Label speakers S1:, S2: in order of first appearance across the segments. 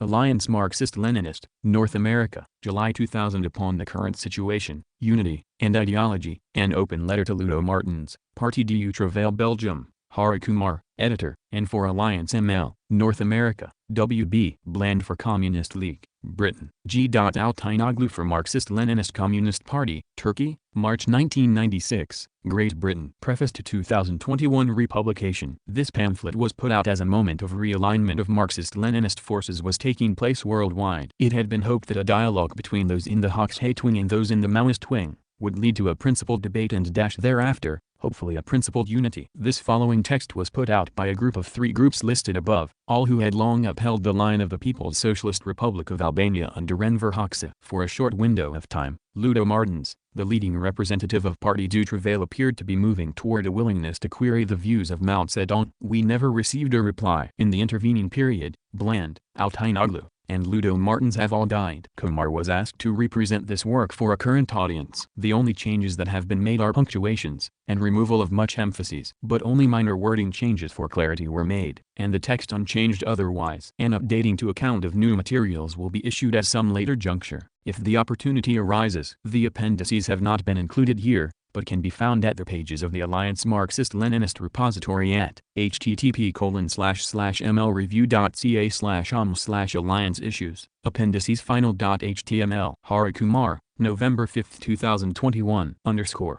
S1: Aliiance Marxist-Leninist, North America, July 2000. Upon the current situation, unity, and ideology, an open letter to Ludo Martens, Parti du Travail Belgium, Hari Kumar, editor, and for Aliiance ML, North America, WB, Bland for Communist League, Britain, G. Altinoglu for Marxist-Leninist Communist Party, Turkey, March 1996, Great Britain. Preface to 2021 republication. This pamphlet was put out as a moment of realignment of Marxist-Leninist forces was taking place worldwide. It had been hoped that a dialogue between those in the Hoxha wing and those in the Maoist wing would lead to a principled debate and thereafter, hopefully a principled unity. This following text was put out by a group of 3 groups listed above, all who had long upheld the line of the People's Socialist Republic of Albania under Enver Hoxha. For a short window of time, Ludo Martens, the leading representative of Parti du Travail, appeared to be moving toward a willingness to query the views of Mao Zedong. We never received a reply. In the intervening period, Bland, Altinoglu, and Ludo Martens have all died. Kumar was asked to represent this work for a current audience. The only changes that have been made are punctuations, and removal of much emphases. But only minor wording changes for clarity were made, and the text unchanged otherwise. An updating to account of new materials will be issued at some later juncture, if the opportunity arises. The appendices have not been included here, but can be found at the pages of the Aliiance Marxist-Leninist repository at http://mlreview.ca/om/alliance-issues, appendices final.html. Hari Kumar, November 5, 2021 _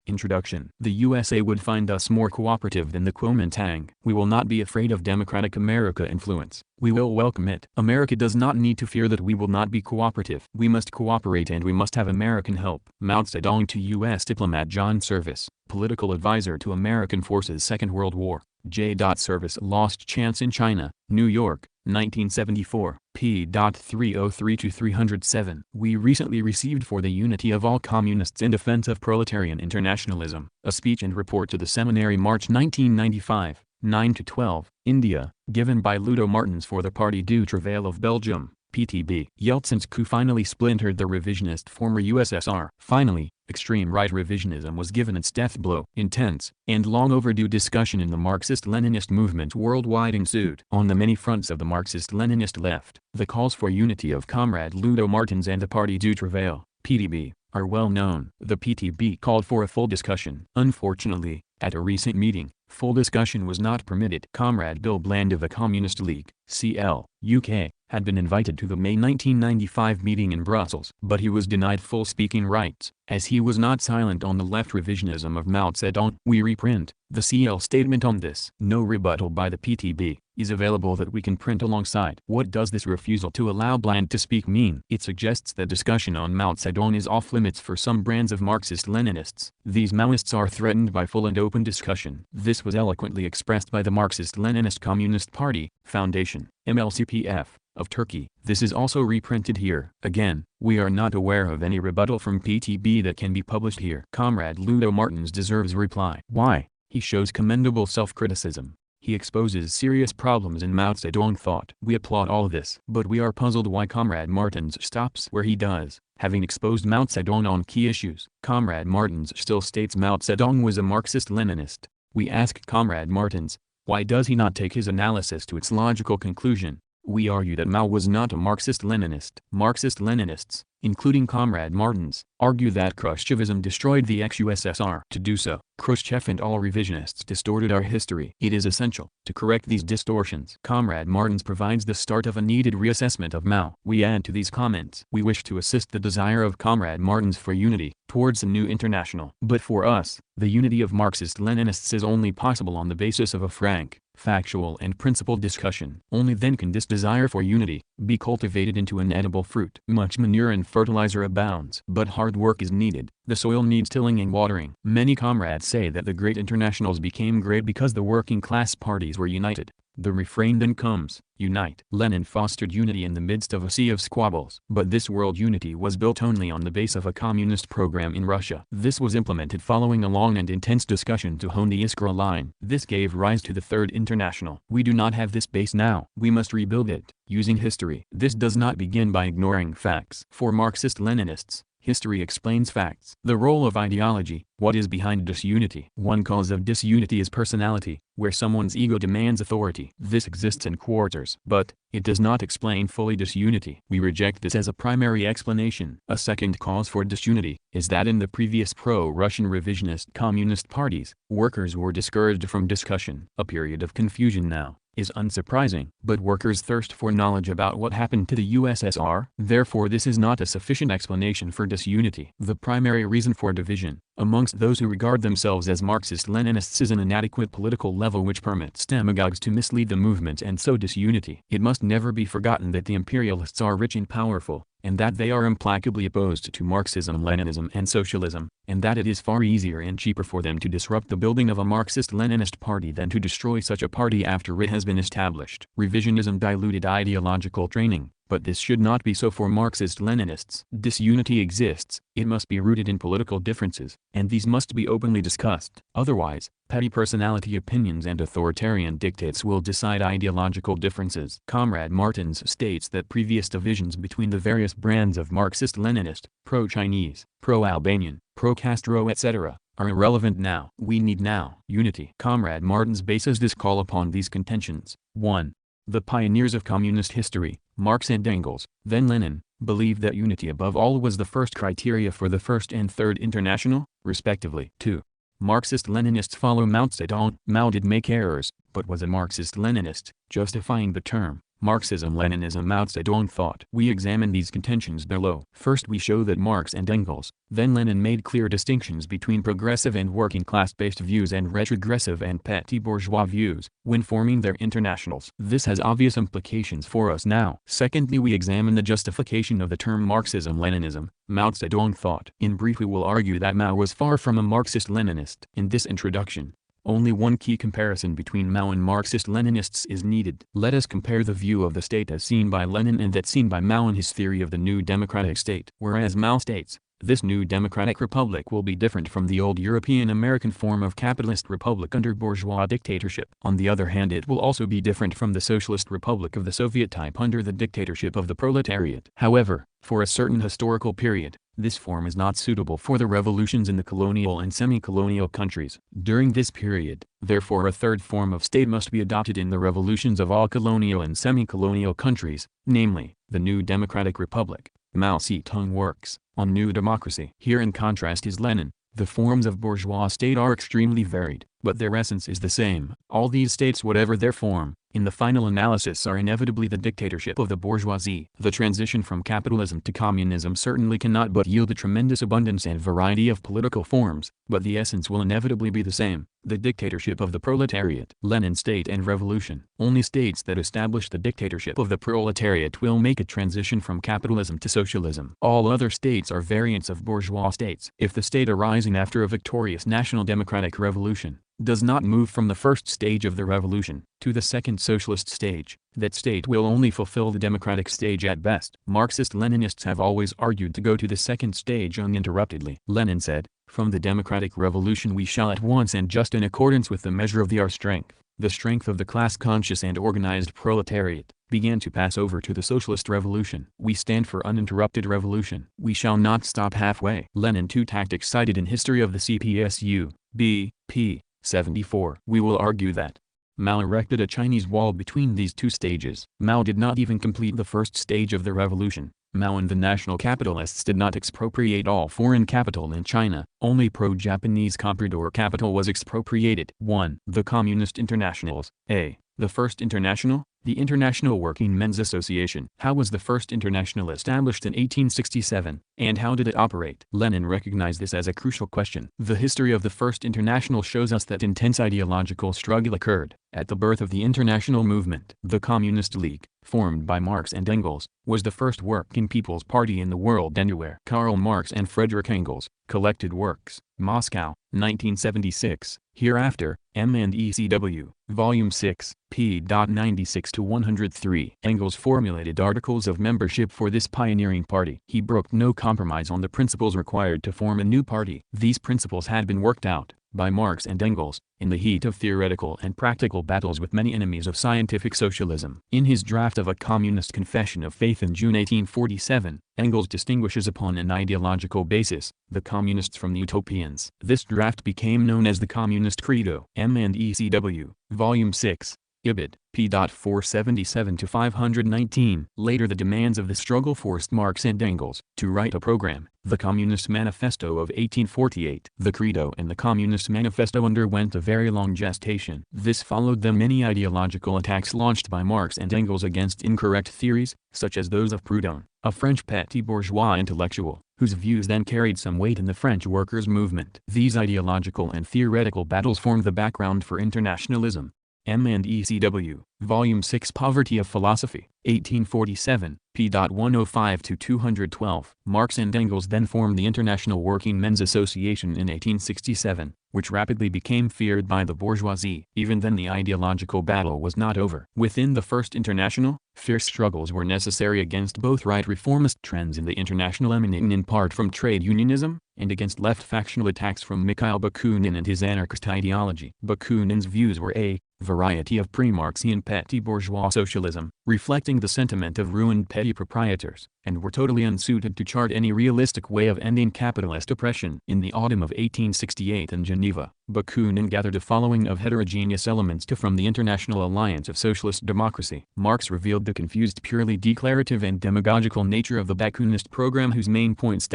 S1: Introduction. The USA would find us more cooperative than the Kuomintang. We will not be afraid of democratic America influence. We will welcome it. America does not need to fear that we will not be cooperative. We must cooperate and we must have American help. Mao Zedong to U.S. diplomat John Service, political advisor to American forces Second World War. J. Service lost chance in China, New York, 1974, p. 303-307. We recently received for the unity of all communists in defense of proletarian internationalism, a speech and report to the seminary March 1995, 9-12, India, given by Ludo Martens for the Parti du Travail of Belgium, PTB. Yeltsin's coup finally splintered the revisionist former USSR. Finally, extreme right revisionism was given its death blow. Intense, and long overdue discussion in the Marxist-Leninist movement worldwide ensued. On the many fronts of the Marxist-Leninist left, the calls for unity of Comrade Ludo Martens and the Parti du Travail, PTB, are well known. The PTB called for a full discussion. Unfortunately, at a recent meeting, full discussion was not permitted. Comrade Bill Bland of the Communist League, CL, UK, had been invited to the May 1995 meeting in Brussels, but he was denied full speaking rights, as he was not silent on the left revisionism of Mao Zedong. We reprint the CL statement on this. No rebuttal by the PTB is available that we can print alongside. What does this refusal to allow Bland to speak mean? It suggests that discussion on Mao Zedong is off limits for some brands of Marxist-Leninists. These Maoists are threatened by full and open discussion. This was eloquently expressed by the Marxist-Leninist Communist Party, Foundation, MLCPF, of Turkey. This is also reprinted here. Again, we are not aware of any rebuttal from PTB that can be published here. Comrade Ludo Martens deserves reply. Why? He shows commendable self-criticism. He exposes serious problems in Mao Zedong thought. We applaud all this. But we are puzzled why Comrade Martens stops where he does, having exposed Mao Zedong on key issues. Comrade Martens still states Mao Zedong was a Marxist-Leninist. We ask Comrade Martens, why does he not take his analysis to its logical conclusion? We argue that Mao was not a Marxist-Leninist. Marxist-Leninists, including Comrade Martens, argue that Khrushchevism destroyed the ex-USSR. To do so, Khrushchev and all revisionists distorted our history. It is essential to correct these distortions. Comrade Martens provides the start of a needed reassessment of Mao. We add to these comments. We wish to assist the desire of Comrade Martens for unity towards a new international. But for us, the unity of Marxist-Leninists is only possible on the basis of a frank, factual and principled discussion. Only then can this desire for unity be cultivated into an edible fruit. Much manure and fertilizer abounds, but hard work is needed. The soil needs tilling and watering. Many comrades say that the great internationals became great because the working class parties were united. The refrain then comes, unite. Lenin fostered unity in the midst of a sea of squabbles. But this world unity was built only on the base of a communist program in Russia. This was implemented following a long and intense discussion to hone the Iskra line. This gave rise to the Third International. We do not have this base now. We must rebuild it, using history. This does not begin by ignoring facts. For Marxist-Leninists, History explains facts. The role of ideology. What is behind disunity? One cause of disunity is personality, where someone's ego demands authority. This exists in quarters, but it does not explain fully disunity. We reject this as a primary explanation. A second cause for disunity is that in the previous pro-Russian revisionist communist parties, workers were discouraged from discussion. A period of confusion now is unsurprising, but workers thirst for knowledge about what happened to the USSR. Therefore, this is not a sufficient explanation for disunity. The primary reason for division amongst those who regard themselves as Marxist-Leninists is an inadequate political level which permits demagogues to mislead the movement and sow disunity. It must never be forgotten that the imperialists are rich and powerful, and that they are implacably opposed to Marxism, Leninism and socialism, and that it is far easier and cheaper for them to disrupt the building of a Marxist-Leninist party than to destroy such a party after it has been established. Revisionism diluted ideological training, but this should not be so for Marxist-Leninists. Disunity exists, it must be rooted in political differences, and these must be openly discussed. Otherwise, petty personality opinions and authoritarian dictates will decide ideological differences. Comrade Martens states that previous divisions between the various brands of Marxist-Leninist, pro-Chinese, pro-Albanian, pro-Castro etc., are irrelevant now. We need now unity. Comrade Martens bases this call upon these contentions. 1. The pioneers of communist history, Marx and Engels, then Lenin, believed that unity above all was the first criteria for the First and Third International, respectively. 2. Marxist-Leninists follow Mao Zedong. Mao did make errors, but was a Marxist-Leninist, justifying the term Marxism, Leninism. Mao Zedong thought. We examine these contentions below. First, we show that Marx and Engels, then Lenin, made clear distinctions between progressive and working class-based views and retrogressive and petty bourgeois views when forming their internationals. This has obvious implications for us now. Secondly, we examine the justification of the term Marxism-Leninism. Mao Zedong thought. In brief, we will argue that Mao was far from a Marxist-Leninist. In this introduction, only one key comparison between Mao and Marxist-Leninists is needed. Let us compare the view of the state as seen by Lenin and that seen by Mao in his theory of the new democratic state. Whereas Mao states, this new democratic republic will be different from the old European-American form of capitalist republic under bourgeois dictatorship. On the other hand, it will also be different from the socialist republic of the Soviet type under the dictatorship of the proletariat. However, for a certain historical period, this form is not suitable for the revolutions in the colonial and semi-colonial countries. During this period, therefore, a third form of state must be adopted in the revolutions of all colonial and semi-colonial countries, namely, the new democratic republic. Mao Zedong works on new democracy. Here in contrast is Lenin. The forms of bourgeois state are extremely varied, but their essence is the same. All these states, whatever their form, in the final analysis are inevitably the dictatorship of the bourgeoisie. The transition from capitalism to communism certainly cannot but yield a tremendous abundance and variety of political forms, but the essence will inevitably be the same, the dictatorship of the proletariat. Lenin State and Revolution. Only states that establish the dictatorship of the proletariat will make a transition from capitalism to socialism. All other states are variants of bourgeois states. If the state arising after a victorious national democratic revolution does not move from the first stage of the revolution to the second socialist stage, that state will only fulfill the democratic stage at best. Marxist-Leninists have always argued to go to the second stage uninterruptedly. Lenin said, from the democratic revolution we shall at once and just in accordance with the measure of our strength, the strength of the class-conscious and organized proletariat, began to pass over to the socialist revolution. We stand for uninterrupted revolution. We shall not stop halfway. Lenin. Two tactics cited in History of the CPSU, B. p. 74. We will argue that Mao erected a Chinese wall between these two stages. Mao did not even complete the first stage of the revolution. Mao and the national capitalists did not expropriate all foreign capital in China, only pro-Japanese comprador capital was expropriated. 1. The Communist Internationals. A. The First International, the International Working Men's Association. How was the First International established in 1867, and how did it operate? Lenin recognized this as a crucial question. The history of the First International shows us that intense ideological struggle occurred at the birth of the international movement. The Communist League, formed by Marx and Engels, was the first working people's party in the world anywhere. Karl Marx and Friedrich Engels, Collected Works, Moscow, 1976. Hereafter, M&ECW, Volume 6, p. 96-103. Engels formulated articles of membership for this pioneering party. He broke no compromise on the principles required to form a new party. These principles had been worked out, by Marx and Engels, in the heat of theoretical and practical battles with many enemies of scientific socialism. In his draft of a Communist Confession of Faith in June 1847, Engels distinguishes upon an ideological basis the communists from the utopians. This draft became known as the Communist Credo. M&ECW, Volume 6. Ibid. p. 477-519. Later the demands of the struggle forced Marx and Engels to write a program, the Communist Manifesto of 1848. The Credo and the Communist Manifesto underwent a very long gestation. This followed the many ideological attacks launched by Marx and Engels against incorrect theories, such as those of Proudhon, a French petty bourgeois intellectual, whose views then carried some weight in the French workers' movement. These ideological and theoretical battles formed the background for internationalism. M&ECW, Volume 6. Poverty of Philosophy, 1847, p. 105-212. Marx and Engels then formed the International Working Men's Association in 1867, which rapidly became feared by the bourgeoisie. Even then the ideological battle was not over. Within the First International, fierce struggles were necessary against both right reformist trends in the International emanating in part from trade unionism, and against left factional attacks from Mikhail Bakunin and his anarchist ideology. Bakunin's views were a variety of pre-Marxian petty bourgeois socialism, reflecting the sentiment of ruined petty proprietors, and were totally unsuited to chart any realistic way of ending capitalist oppression. In the autumn of 1868 in Geneva, Bakunin gathered a following of heterogeneous elements from the International Alliance of Socialist Democracy. Marx revealed the confused purely declarative and demagogical nature of the Bakuninist program, whose main points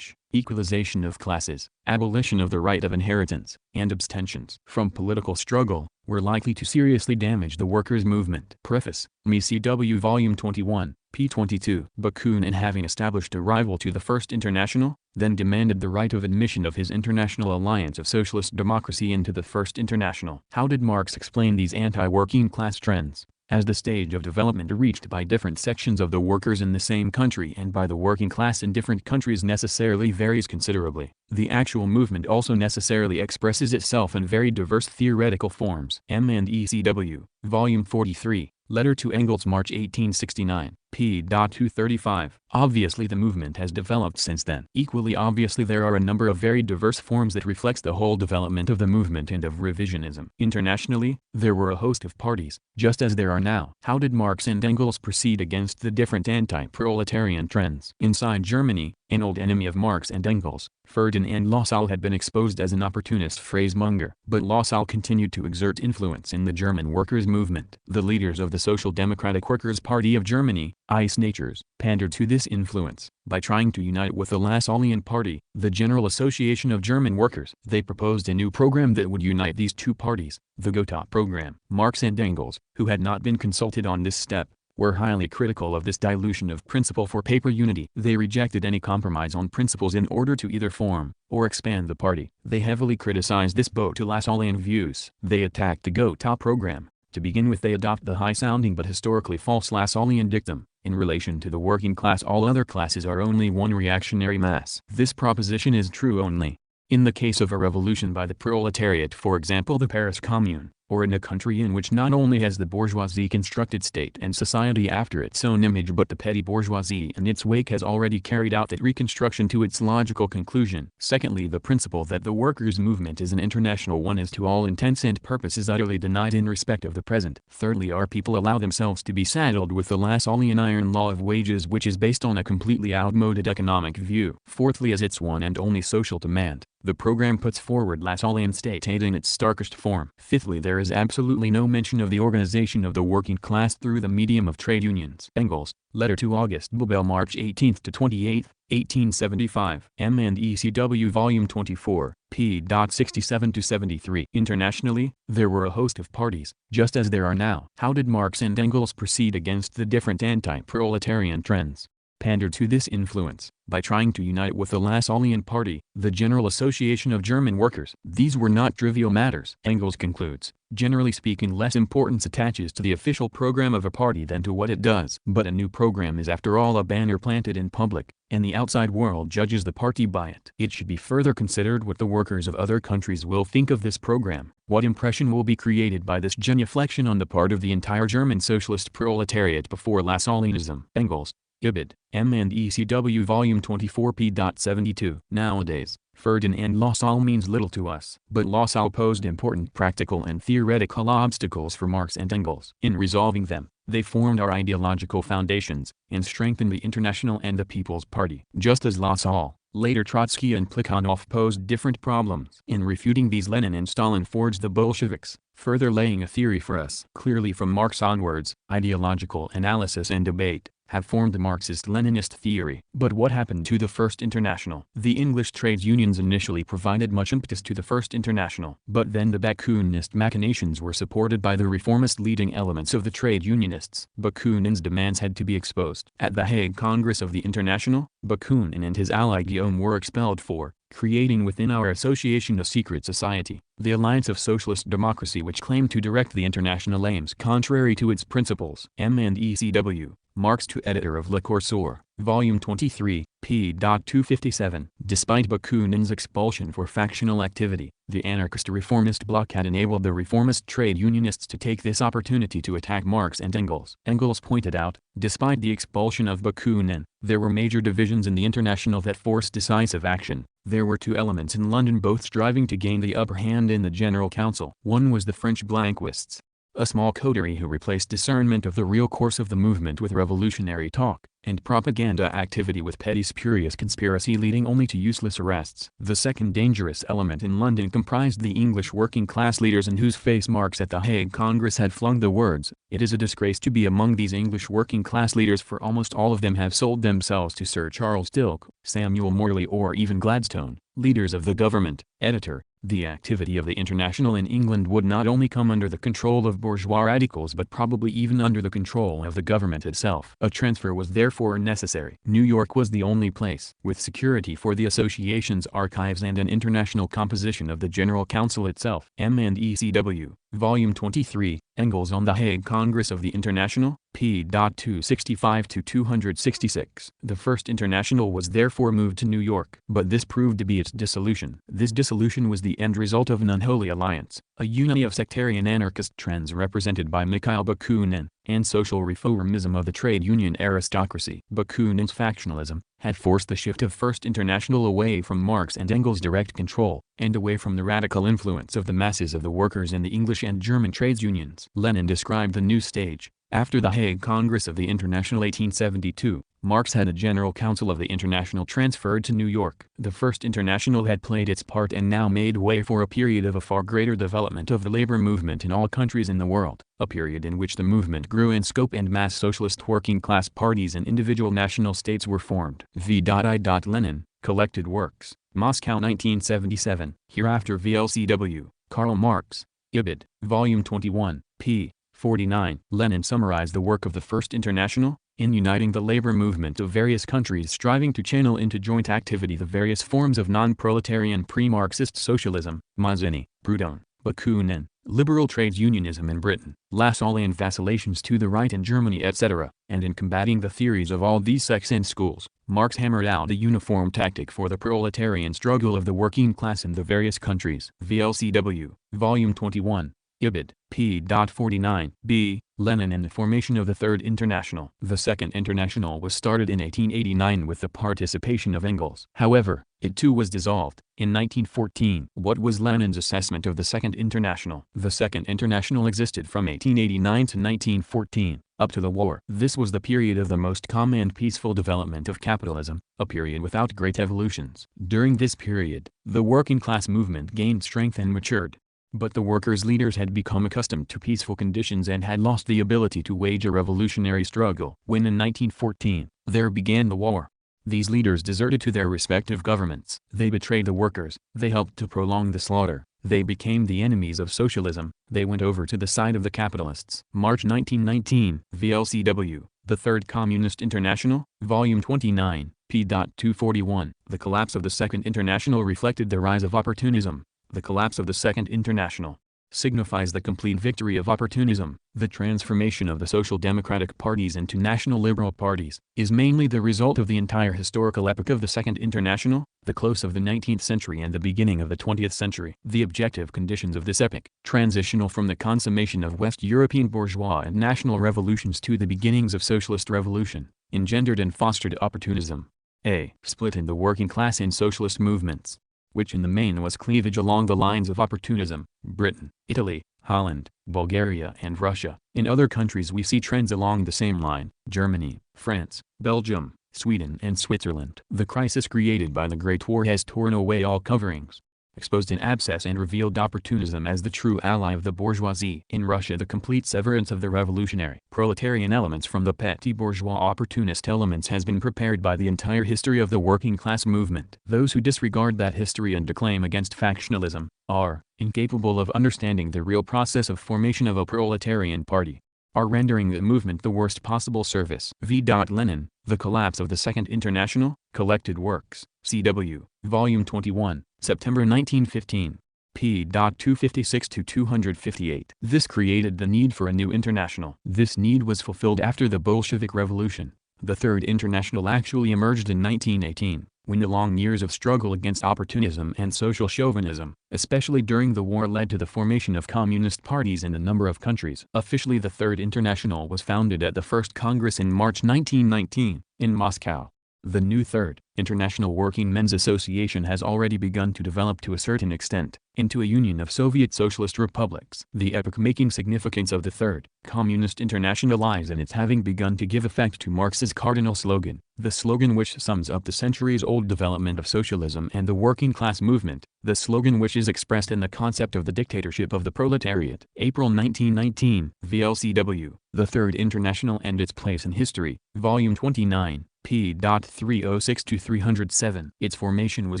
S1: equalization of classes, abolition of the right of inheritance, and abstentions from political struggle, were likely to seriously damage the workers' movement. Preface, MECW Volume 21, p. 22. Bakunin, having established a rival to the First International, then demanded the right of admission of his International Alliance of Socialist Democracy into the First International. How did Marx explain these anti-working class trends? As the stage of development reached by different sections of the workers in the same country and by the working class in different countries necessarily varies considerably, the actual movement also necessarily expresses itself in very diverse theoretical forms. M&ECW, Volume 43, Letter to Engels, March 1869, p. 235. Obviously the movement has developed since then. Equally obviously there are a number of very diverse forms that reflects the whole development of the movement and of revisionism. Internationally, there were a host of parties, just as there are now. How did Marx and Engels proceed against the different anti-proletarian trends? Inside Germany, an old enemy of Marx and Engels, Ferdinand Lassalle, had been exposed as an opportunist phrasemonger. But Lassalle continued to exert influence in the German workers' movement. The leaders of the Social Democratic Workers' Party of Germany, ICE natures, pandered to this influence by trying to unite with the Lassallean Party, the General Association of German Workers. They proposed a new program that would unite these two parties, the Gotha program. Marx and Engels, who had not been consulted on this step, were highly critical of this dilution of principle for paper unity. They rejected any compromise on principles in order to either form or expand the party. They heavily criticized this Lassallean views. They attacked the Gotha program. To begin with, they adopt the high-sounding but historically false Lassallean dictum: in relation to the working class all other classes are only one reactionary mass. This proposition is true only in the case of a revolution by the proletariat, for example the Paris Commune, or in a country in which not only has the bourgeoisie constructed state and society after its own image, but the petty bourgeoisie in its wake has already carried out that reconstruction to its logical conclusion. Secondly, the principle that the workers' movement is an international one is to all intents and purposes utterly denied in respect of the present. Thirdly, our people allow themselves to be saddled with the Lassallean iron law of wages, which is based on a completely outmoded economic view. Fourthly, as its one and only social demand, the program puts forward Lassallean state aid in its starkest form. Fifthly, there is absolutely no mention of the organization of the working class through the medium of trade unions. Engels, Letter to August Bebel, March 18 to 28, 1875. M&ECW Volume 24, p. 67-73. Internationally, there were a host of parties, just as there are now. How did Marx and Engels proceed against the different anti-proletarian trends? Pandered to this influence by trying to unite with the Lassallean Party, the General Association of German Workers. These were not trivial matters. Engels concludes, generally speaking, less importance attaches to the official program of a party than to what it does. But a new program is after all a banner planted in public, and the outside world judges the party by it. It should be further considered what the workers of other countries will think of this program, what impression will be created by this genuflection on the part of the entire German socialist proletariat before Lassalleanism. Engels, Ibid, M&ECW Volume 24 p. 72. Nowadays, Ferdinand Lassalle means little to us. But Lassalle posed important practical and theoretical obstacles for Marx and Engels. In resolving them, they formed our ideological foundations, and strengthened the International and the People's Party. Just as Lassalle, later Trotsky and Plekhanov posed different problems. In refuting these, Lenin and Stalin forged the Bolsheviks, further laying a theory for us. Clearly from Marx onwards, ideological analysis and debate have formed the Marxist-Leninist theory. But what happened to the First International? The English trades unions initially provided much impetus to the First International. But then the Bakuninist machinations were supported by the reformist leading elements of the trade unionists. Bakunin's demands had to be exposed. At the Hague Congress of the International, Bakunin and his ally Guillaume were expelled for creating within our association a secret society, the Alliance of Socialist Democracy, which claimed to direct the international aims contrary to its principles. M&ECW, Marx to editor of Le Corsaire, Volume 23, p. 257. Despite Bakunin's expulsion for factional activity, the anarchist-reformist bloc had enabled the reformist trade unionists to take this opportunity to attack Marx and Engels. Engels pointed out, despite the expulsion of Bakunin, there were major divisions in the International that forced decisive action. There were two elements in London both striving to gain the upper hand in the General Council. One was the French Blanquists, a small coterie who replaced discernment of the real course of the movement with revolutionary talk, and propaganda activity with petty spurious conspiracy leading only to useless arrests. The second dangerous element in London comprised the English working class leaders in whose face Marx at the Hague Congress had flung the words, "It is a disgrace to be among these English working class leaders, for almost all of them have sold themselves to Sir Charles Dilke, Samuel Morley or even Gladstone, leaders of the government." Editor, the activity of the International in England would not only come under the control of bourgeois radicals but probably even under the control of the government itself. A transfer was therefore necessary. New York was the only place, with security for the association's archives and an international composition of the General Council itself. M&ECW, Volume 23, Engels on the Hague Congress of the International, p. 265-266. The First International was therefore moved to New York. But this proved to be its dissolution. This dissolution was the end result of an unholy alliance, a unity of sectarian anarchist trends represented by Mikhail Bakunin, and social reformism of the trade union aristocracy. Bakunin's factionalism had forced the shift of First International away from Marx and Engels' direct control, and away from the radical influence of the masses of the workers in the English and German trades unions. Lenin described the new stage. After the Hague Congress of the International 1872, Marx had a General Council of the International transferred to New York. The First International had played its part and now made way for a period of a far greater development of the labor movement in all countries in the world, a period in which the movement grew in scope and mass socialist working class parties and individual national states were formed. V.I. Lenin, Collected Works, Moscow 1977, hereafter VLCW, Karl Marx, Ibid, Volume 21, p. 49. Lenin summarized the work of the First International, in uniting the labor movement of various countries striving to channel into joint activity the various forms of non-proletarian pre-Marxist socialism, Mazzini, Proudhon, Bakunin, liberal trades unionism in Britain, Lassallean vacillations to the right in Germany etc., and in combating the theories of all these sects and schools, Marx hammered out a uniform tactic for the proletarian struggle of the working class in the various countries. VLCW, Volume 21. Ibid, p. 49. B. Lenin and the formation of the Third International. The Second International was started in 1889 with the participation of Engels. However, it too was dissolved in 1914. What was Lenin's assessment of the Second International? The Second International existed from 1889 to 1914, up to the war. This was the period of the most calm and peaceful development of capitalism, a period without great evolutions. During this period, the working class movement gained strength and matured. But the workers' leaders had become accustomed to peaceful conditions and had lost the ability to wage a revolutionary struggle. When in 1914, there began the war, these leaders deserted to their respective governments. They betrayed the workers, they helped to prolong the slaughter, they became the enemies of socialism, they went over to the side of the capitalists. March 1919, VLCW, The Third Communist International, Volume 29, p. 241. The collapse of the Second International reflected the rise of opportunism. The collapse of the Second International signifies the complete victory of opportunism. The transformation of the social democratic parties into national liberal parties is mainly the result of the entire historical epoch of the Second International, the close of the 19th century and the beginning of the 20th century. The objective conditions of this epoch, transitional from the consummation of West European bourgeois and national revolutions to the beginnings of socialist revolution, engendered and fostered opportunism. A. Split in the working class in socialist movements. which in the main was cleavage along the lines of opportunism, Britain, Italy, Holland, Bulgaria and Russia. In other countries we see trends along the same line, Germany, France, Belgium, Sweden and Switzerland. The crisis created by the Great War has torn away all coverings, exposed an abscess and revealed opportunism as the true ally of the bourgeoisie. In Russia the complete severance of the revolutionary proletarian elements from the petty bourgeois opportunist elements has been prepared by the entire history of the working class movement. Those who disregard that history and declaim against factionalism, are incapable of understanding the real process of formation of a proletarian party, are rendering the movement the worst possible service. Lenin, The Collapse of the Second International, Collected Works, C.W., Volume 21, September 1915, p. 256-258. This created the need for a new international. This need was fulfilled after the Bolshevik Revolution. The Third International actually emerged in 1918, when the long years of struggle against opportunism and social chauvinism, especially during the war, led to the formation of communist parties in a number of countries. Officially the Third International was founded at the First Congress in March 1919, in Moscow. The new Third International Working Men's Association has already begun to develop to a certain extent into a union of Soviet Socialist republics. The epoch-making significance of the Third Communist International lies in its having begun to give effect to Marx's cardinal slogan, the slogan which sums up the centuries-old development of socialism and the working class movement, the slogan which is expressed in the concept of the dictatorship of the proletariat. April 1919, VLCW, The Third International and Its Place in History, Volume 29, p. 306-307. Its formation was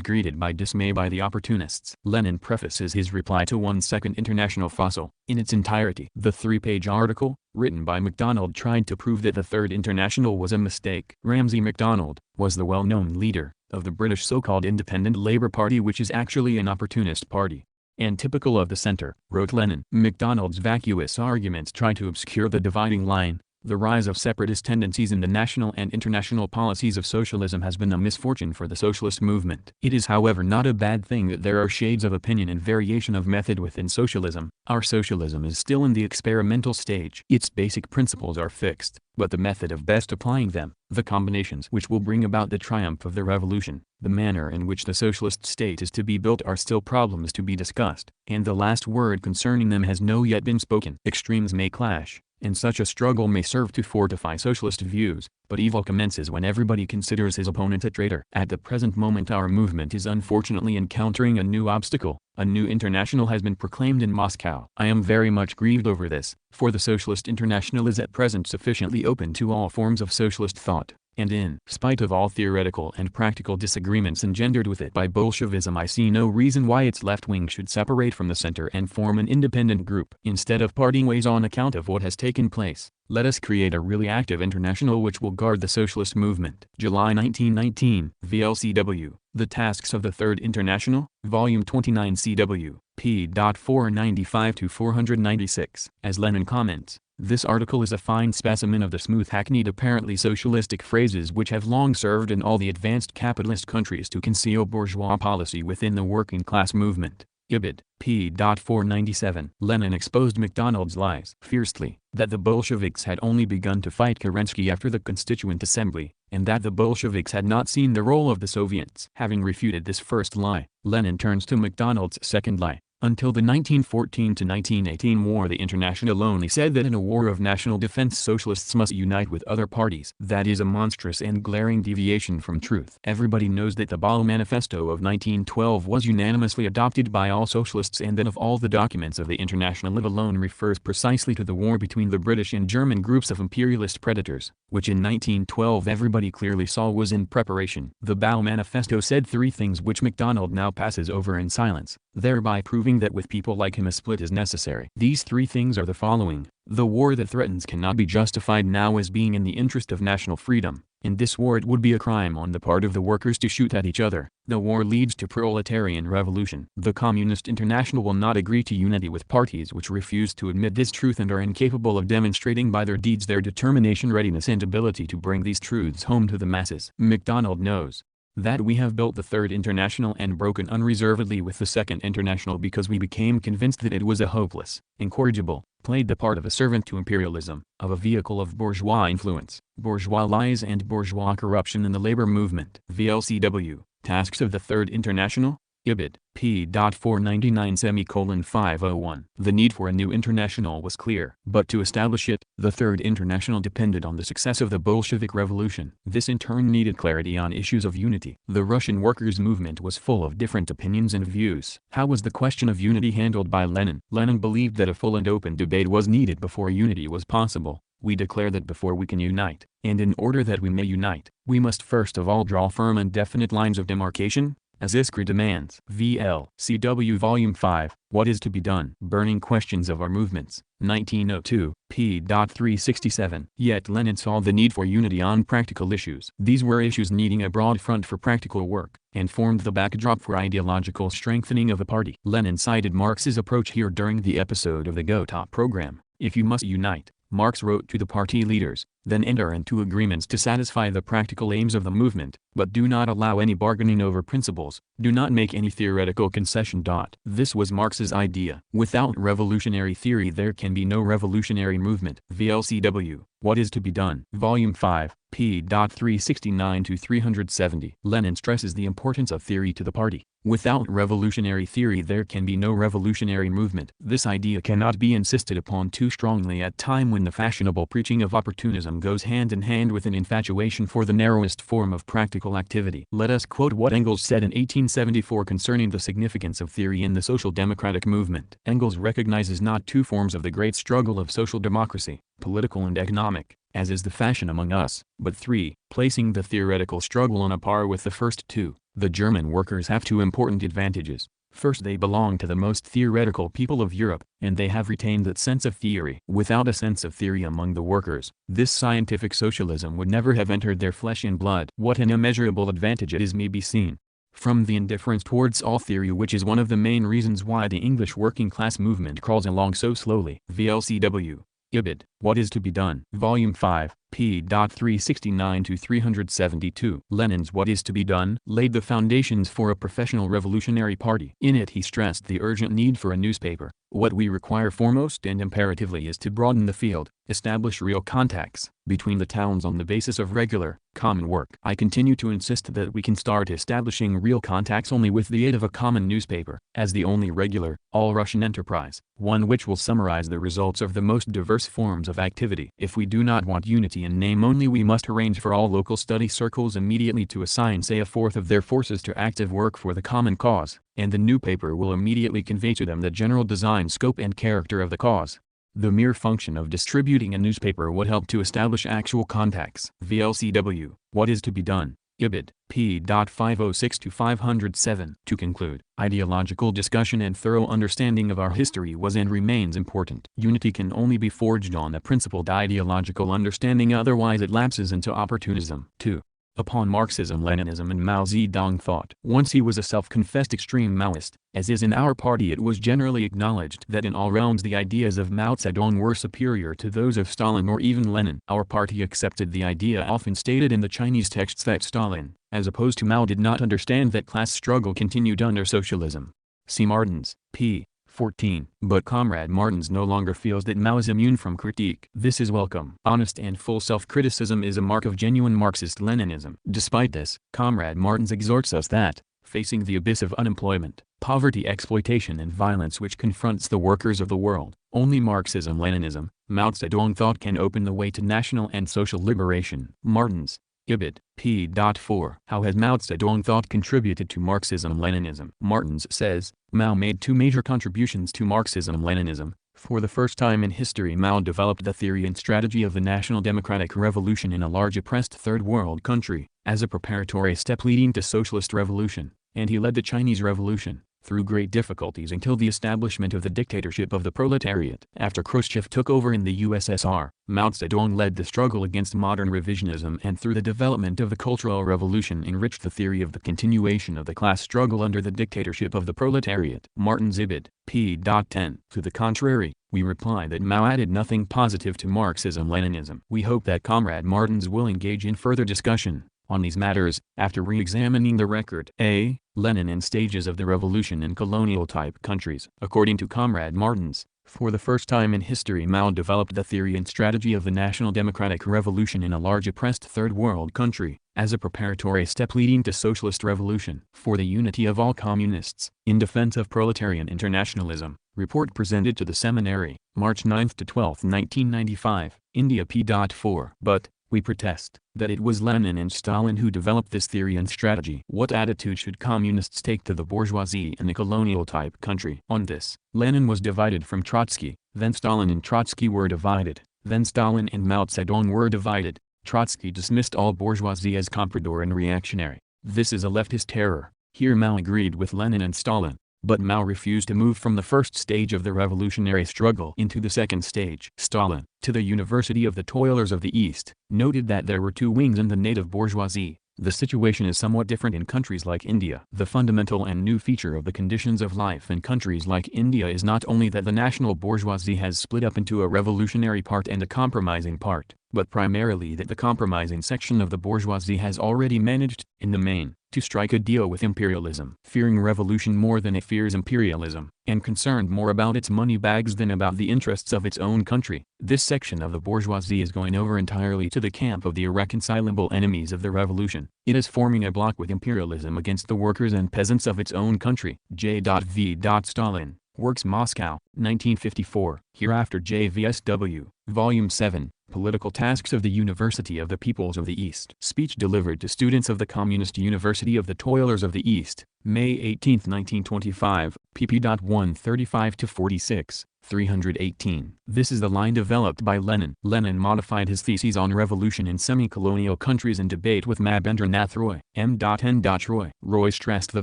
S1: greeted by dismay by the opportunists. Lenin prefaces his reply to one Second International fossil, in its entirety. The 3-page article, written by MacDonald, tried to prove that the Third International was a mistake. Ramsay MacDonald was the well-known leader of the British so-called Independent Labour Party, which is actually an opportunist party, and typical of the centre, wrote Lenin. MacDonald's vacuous arguments try to obscure the dividing line. The rise of separatist tendencies in the national and international policies of socialism has been a misfortune for the socialist movement. It is however not a bad thing that there are shades of opinion and variation of method within socialism. Our socialism is still in the experimental stage. Its basic principles are fixed, but the method of best applying them, the combinations which will bring about the triumph of the revolution, the manner in which the socialist state is to be built are still problems to be discussed, and the last word concerning them has not yet been spoken. Extremes may clash, and such a struggle may serve to fortify socialist views, but evil commences when everybody considers his opponent a traitor. At the present moment our movement is unfortunately encountering a new obstacle. A new international has been proclaimed in Moscow. I am very much grieved over this, for the Socialist International is at present sufficiently open to all forms of socialist thought, and in spite of all theoretical and practical disagreements engendered with it by Bolshevism, I see no reason why its left wing should separate from the center and form an independent group. Instead of parting ways on account of what has taken place, let us create a really active international which will guard the socialist movement. July 1919, VLCW, The Tasks of the Third International, Volume 29 CW, p. 495-496. As Lenin comments, this article is a fine specimen of the smooth hackneyed apparently socialistic phrases which have long served in all the advanced capitalist countries to conceal bourgeois policy within the working class movement. Ibid, p. 497. Lenin exposed MacDonald's lies fiercely, that the Bolsheviks had only begun to fight Kerensky after the Constituent Assembly, and that the Bolsheviks had not seen the role of the Soviets. Having refuted this first lie, Lenin turns to MacDonald's second lie. Until the 1914-1918 war, the International only said that in a war of national defense socialists must unite with other parties. That is a monstrous and glaring deviation from truth. Everybody knows that the Ball Manifesto of 1912 was unanimously adopted by all socialists, and that of all the documents of the International it alone refers precisely to the war between the British and German groups of imperialist predators, which in 1912 everybody clearly saw was in preparation. The Ball Manifesto said three things which MacDonald now passes over in silence, thereby proving that with people like him a split is necessary. These three things are the following: the war that threatens cannot be justified now as being in the interest of national freedom. In this war it would be a crime on the part of the workers to shoot at each other. The war leads to proletarian revolution. The Communist International will not agree to unity with parties which refuse to admit this truth and are incapable of demonstrating by their deeds their determination, readiness and ability to bring these truths home to the masses. MacDonald knows that we have built the Third International and broken unreservedly with the Second International because we became convinced that it was a hopeless, incorrigible, played the part of a servant to imperialism, of a vehicle of bourgeois influence, bourgeois lies and bourgeois corruption in the labor movement. VLCW, Tasks of the Third International, Ibid. p. 499-501. The need for a new international was clear. But to establish it, the Third International depended on the success of the Bolshevik Revolution. This in turn needed clarity on issues of unity. The Russian workers' movement was full of different opinions and views. How was the question of unity handled by Lenin? Lenin believed that a full and open debate was needed before unity was possible. We declare that before we can unite, and in order that we may unite, we must first of all draw firm and definite lines of demarcation, as Iskra demands. VL.CW Volume 5, What is to be Done? Burning Questions of Our Movements, 1902, p. 367. Yet Lenin saw the need for unity on practical issues. These were issues needing a broad front for practical work, and formed the backdrop for ideological strengthening of the party. Lenin cited Marx's approach here during the episode of the Go-Top program. If you must unite, Marx wrote to the party leaders, then enter into agreements to satisfy the practical aims of the movement, but do not allow any bargaining over principles, do not make any theoretical concession. This was Marx's idea. Without revolutionary theory there can be no revolutionary movement. VLCW, What is to be Done? Volume 5, p. 369-370. Lenin stresses the importance of theory to the party. Without revolutionary theory there can be no revolutionary movement. This idea cannot be insisted upon too strongly at a time when the fashionable preaching of opportunism goes hand in hand with an infatuation for the narrowest form of practical activity. Let us quote what Engels said in 1874 concerning the significance of theory in the social democratic movement. Engels recognizes not two forms of the great struggle of social democracy, political and economic, as is the fashion among us, but three, placing the theoretical struggle on a par with the first two. The German workers have two important advantages. First, they belong to the most theoretical people of Europe, and they have retained that sense of theory. Without a sense of theory among the workers, this scientific socialism would never have entered their flesh and blood. What an immeasurable advantage it is may be seen from the indifference towards all theory, which is one of the main reasons why the English working class movement crawls along so slowly. VLCW. Ibid. What is to be Done? Volume 5, p. 369-372. Lenin's What is to be Done laid the foundations for a professional revolutionary party. In it he stressed the urgent need for a newspaper. What we require foremost and imperatively is to broaden the field, establish real contacts between the towns on the basis of regular, common work. I continue to insist that we can start establishing real contacts only with the aid of a common newspaper, as the only regular, all-Russian enterprise, one which will summarize the results of the most diverse forms of activity. If we do not want unity in name only, we must arrange for all local study circles immediately to assign say a fourth of their forces to active work for the common cause, and the new paper will immediately convey to them the general design, scope and character of the cause. The mere function of distributing a newspaper would help to establish actual contacts. VLCW. What is to be done? Ibid. p. 506-507. To conclude, ideological discussion and thorough understanding of our history was and remains important. Unity can only be forged on a principled ideological understanding, otherwise it lapses into opportunism. 2. Upon Marxism, Leninism and Mao Zedong thought. Once he was a self-confessed extreme Maoist, as is in our party. It was generally acknowledged that in all realms the ideas of Mao Zedong were superior to those of Stalin or even Lenin. Our party accepted the idea often stated in the Chinese texts that Stalin, as opposed to Mao, did not understand that class struggle continued under socialism. See Martens, p. 14. But Comrade Martens no longer feels that Mao is immune from critique. This is welcome. Honest and full self-criticism is a mark of genuine Marxist Leninism. Despite this, Comrade Martens exhorts us that, facing the abyss of unemployment, poverty, exploitation and violence which confronts the workers of the world, only Marxism-Leninism, Mao Zedong thought can open the way to national and social liberation. Martens, Ibid. p. 4. How has Mao Zedong thought contributed to Marxism-Leninism? Martens says, Mao made two major contributions to Marxism-Leninism. For the first time in history, Mao developed the theory and strategy of the national democratic revolution in a large oppressed third world country, as a preparatory step leading to socialist revolution, and he led the Chinese Revolution, through great difficulties until the establishment of the dictatorship of the proletariat. After Khrushchev took over in the USSR, Mao Zedong led the struggle against modern revisionism and through the development of the Cultural Revolution enriched the theory of the continuation of the class struggle under the dictatorship of the proletariat. Martens Ibid. p. 10. To the contrary, we reply that Mao added nothing positive to Marxism-Leninism. We hope that Comrade Martens will engage in further discussion on these matters, after re-examining the record. A. Lenin and stages of the revolution in colonial-type countries. According to Comrade Martens, For the first time in history, Mao developed the theory and strategy of the National Democratic Revolution in a large oppressed Third World country, as a preparatory step leading to socialist revolution. For the unity of all communists, in defense of proletarian internationalism, report presented to the seminary, March 9 to 12, 1995, India p.4. But, we protest, that it was Lenin and Stalin who developed this theory and strategy. What attitude should communists take to the bourgeoisie in a colonial-type country? On this, Lenin was divided from Trotsky, then Stalin and Trotsky were divided, then Stalin and Mao Zedong were divided. Trotsky dismissed all bourgeoisie as comprador and reactionary. This is a leftist error. Here Mao agreed with Lenin and Stalin. But Mao refused to move from the first stage of the revolutionary struggle into the second stage. Stalin, to the University of the Toilers of the East, noted that there were two wings in the native bourgeoisie. The situation is somewhat different in countries like India. The fundamental and new feature of the conditions of life in countries like India is not only that the national bourgeoisie has split up into a revolutionary part and a compromising part, but primarily that the compromising section of the bourgeoisie has already managed, in the main, to strike a deal with imperialism, fearing revolution more than it fears imperialism, and concerned more about its money bags than about the interests of its own country. This section of the bourgeoisie is going over entirely to the camp of the irreconcilable enemies of the revolution. It is forming a bloc with imperialism against the workers and peasants of its own country. J.V. Stalin, Works Moscow, 1954, hereafter JVSW, Volume 7, Political Tasks of the University of the Peoples of the East. Speech delivered to students of the Communist University of the Toilers of the East, May 18, 1925, pp. 135-46, 318. This is the line developed by Lenin. Lenin modified his theses on revolution in semi-colonial countries in debate with Mabendranath Roy. M. N. Roy. Roy stressed the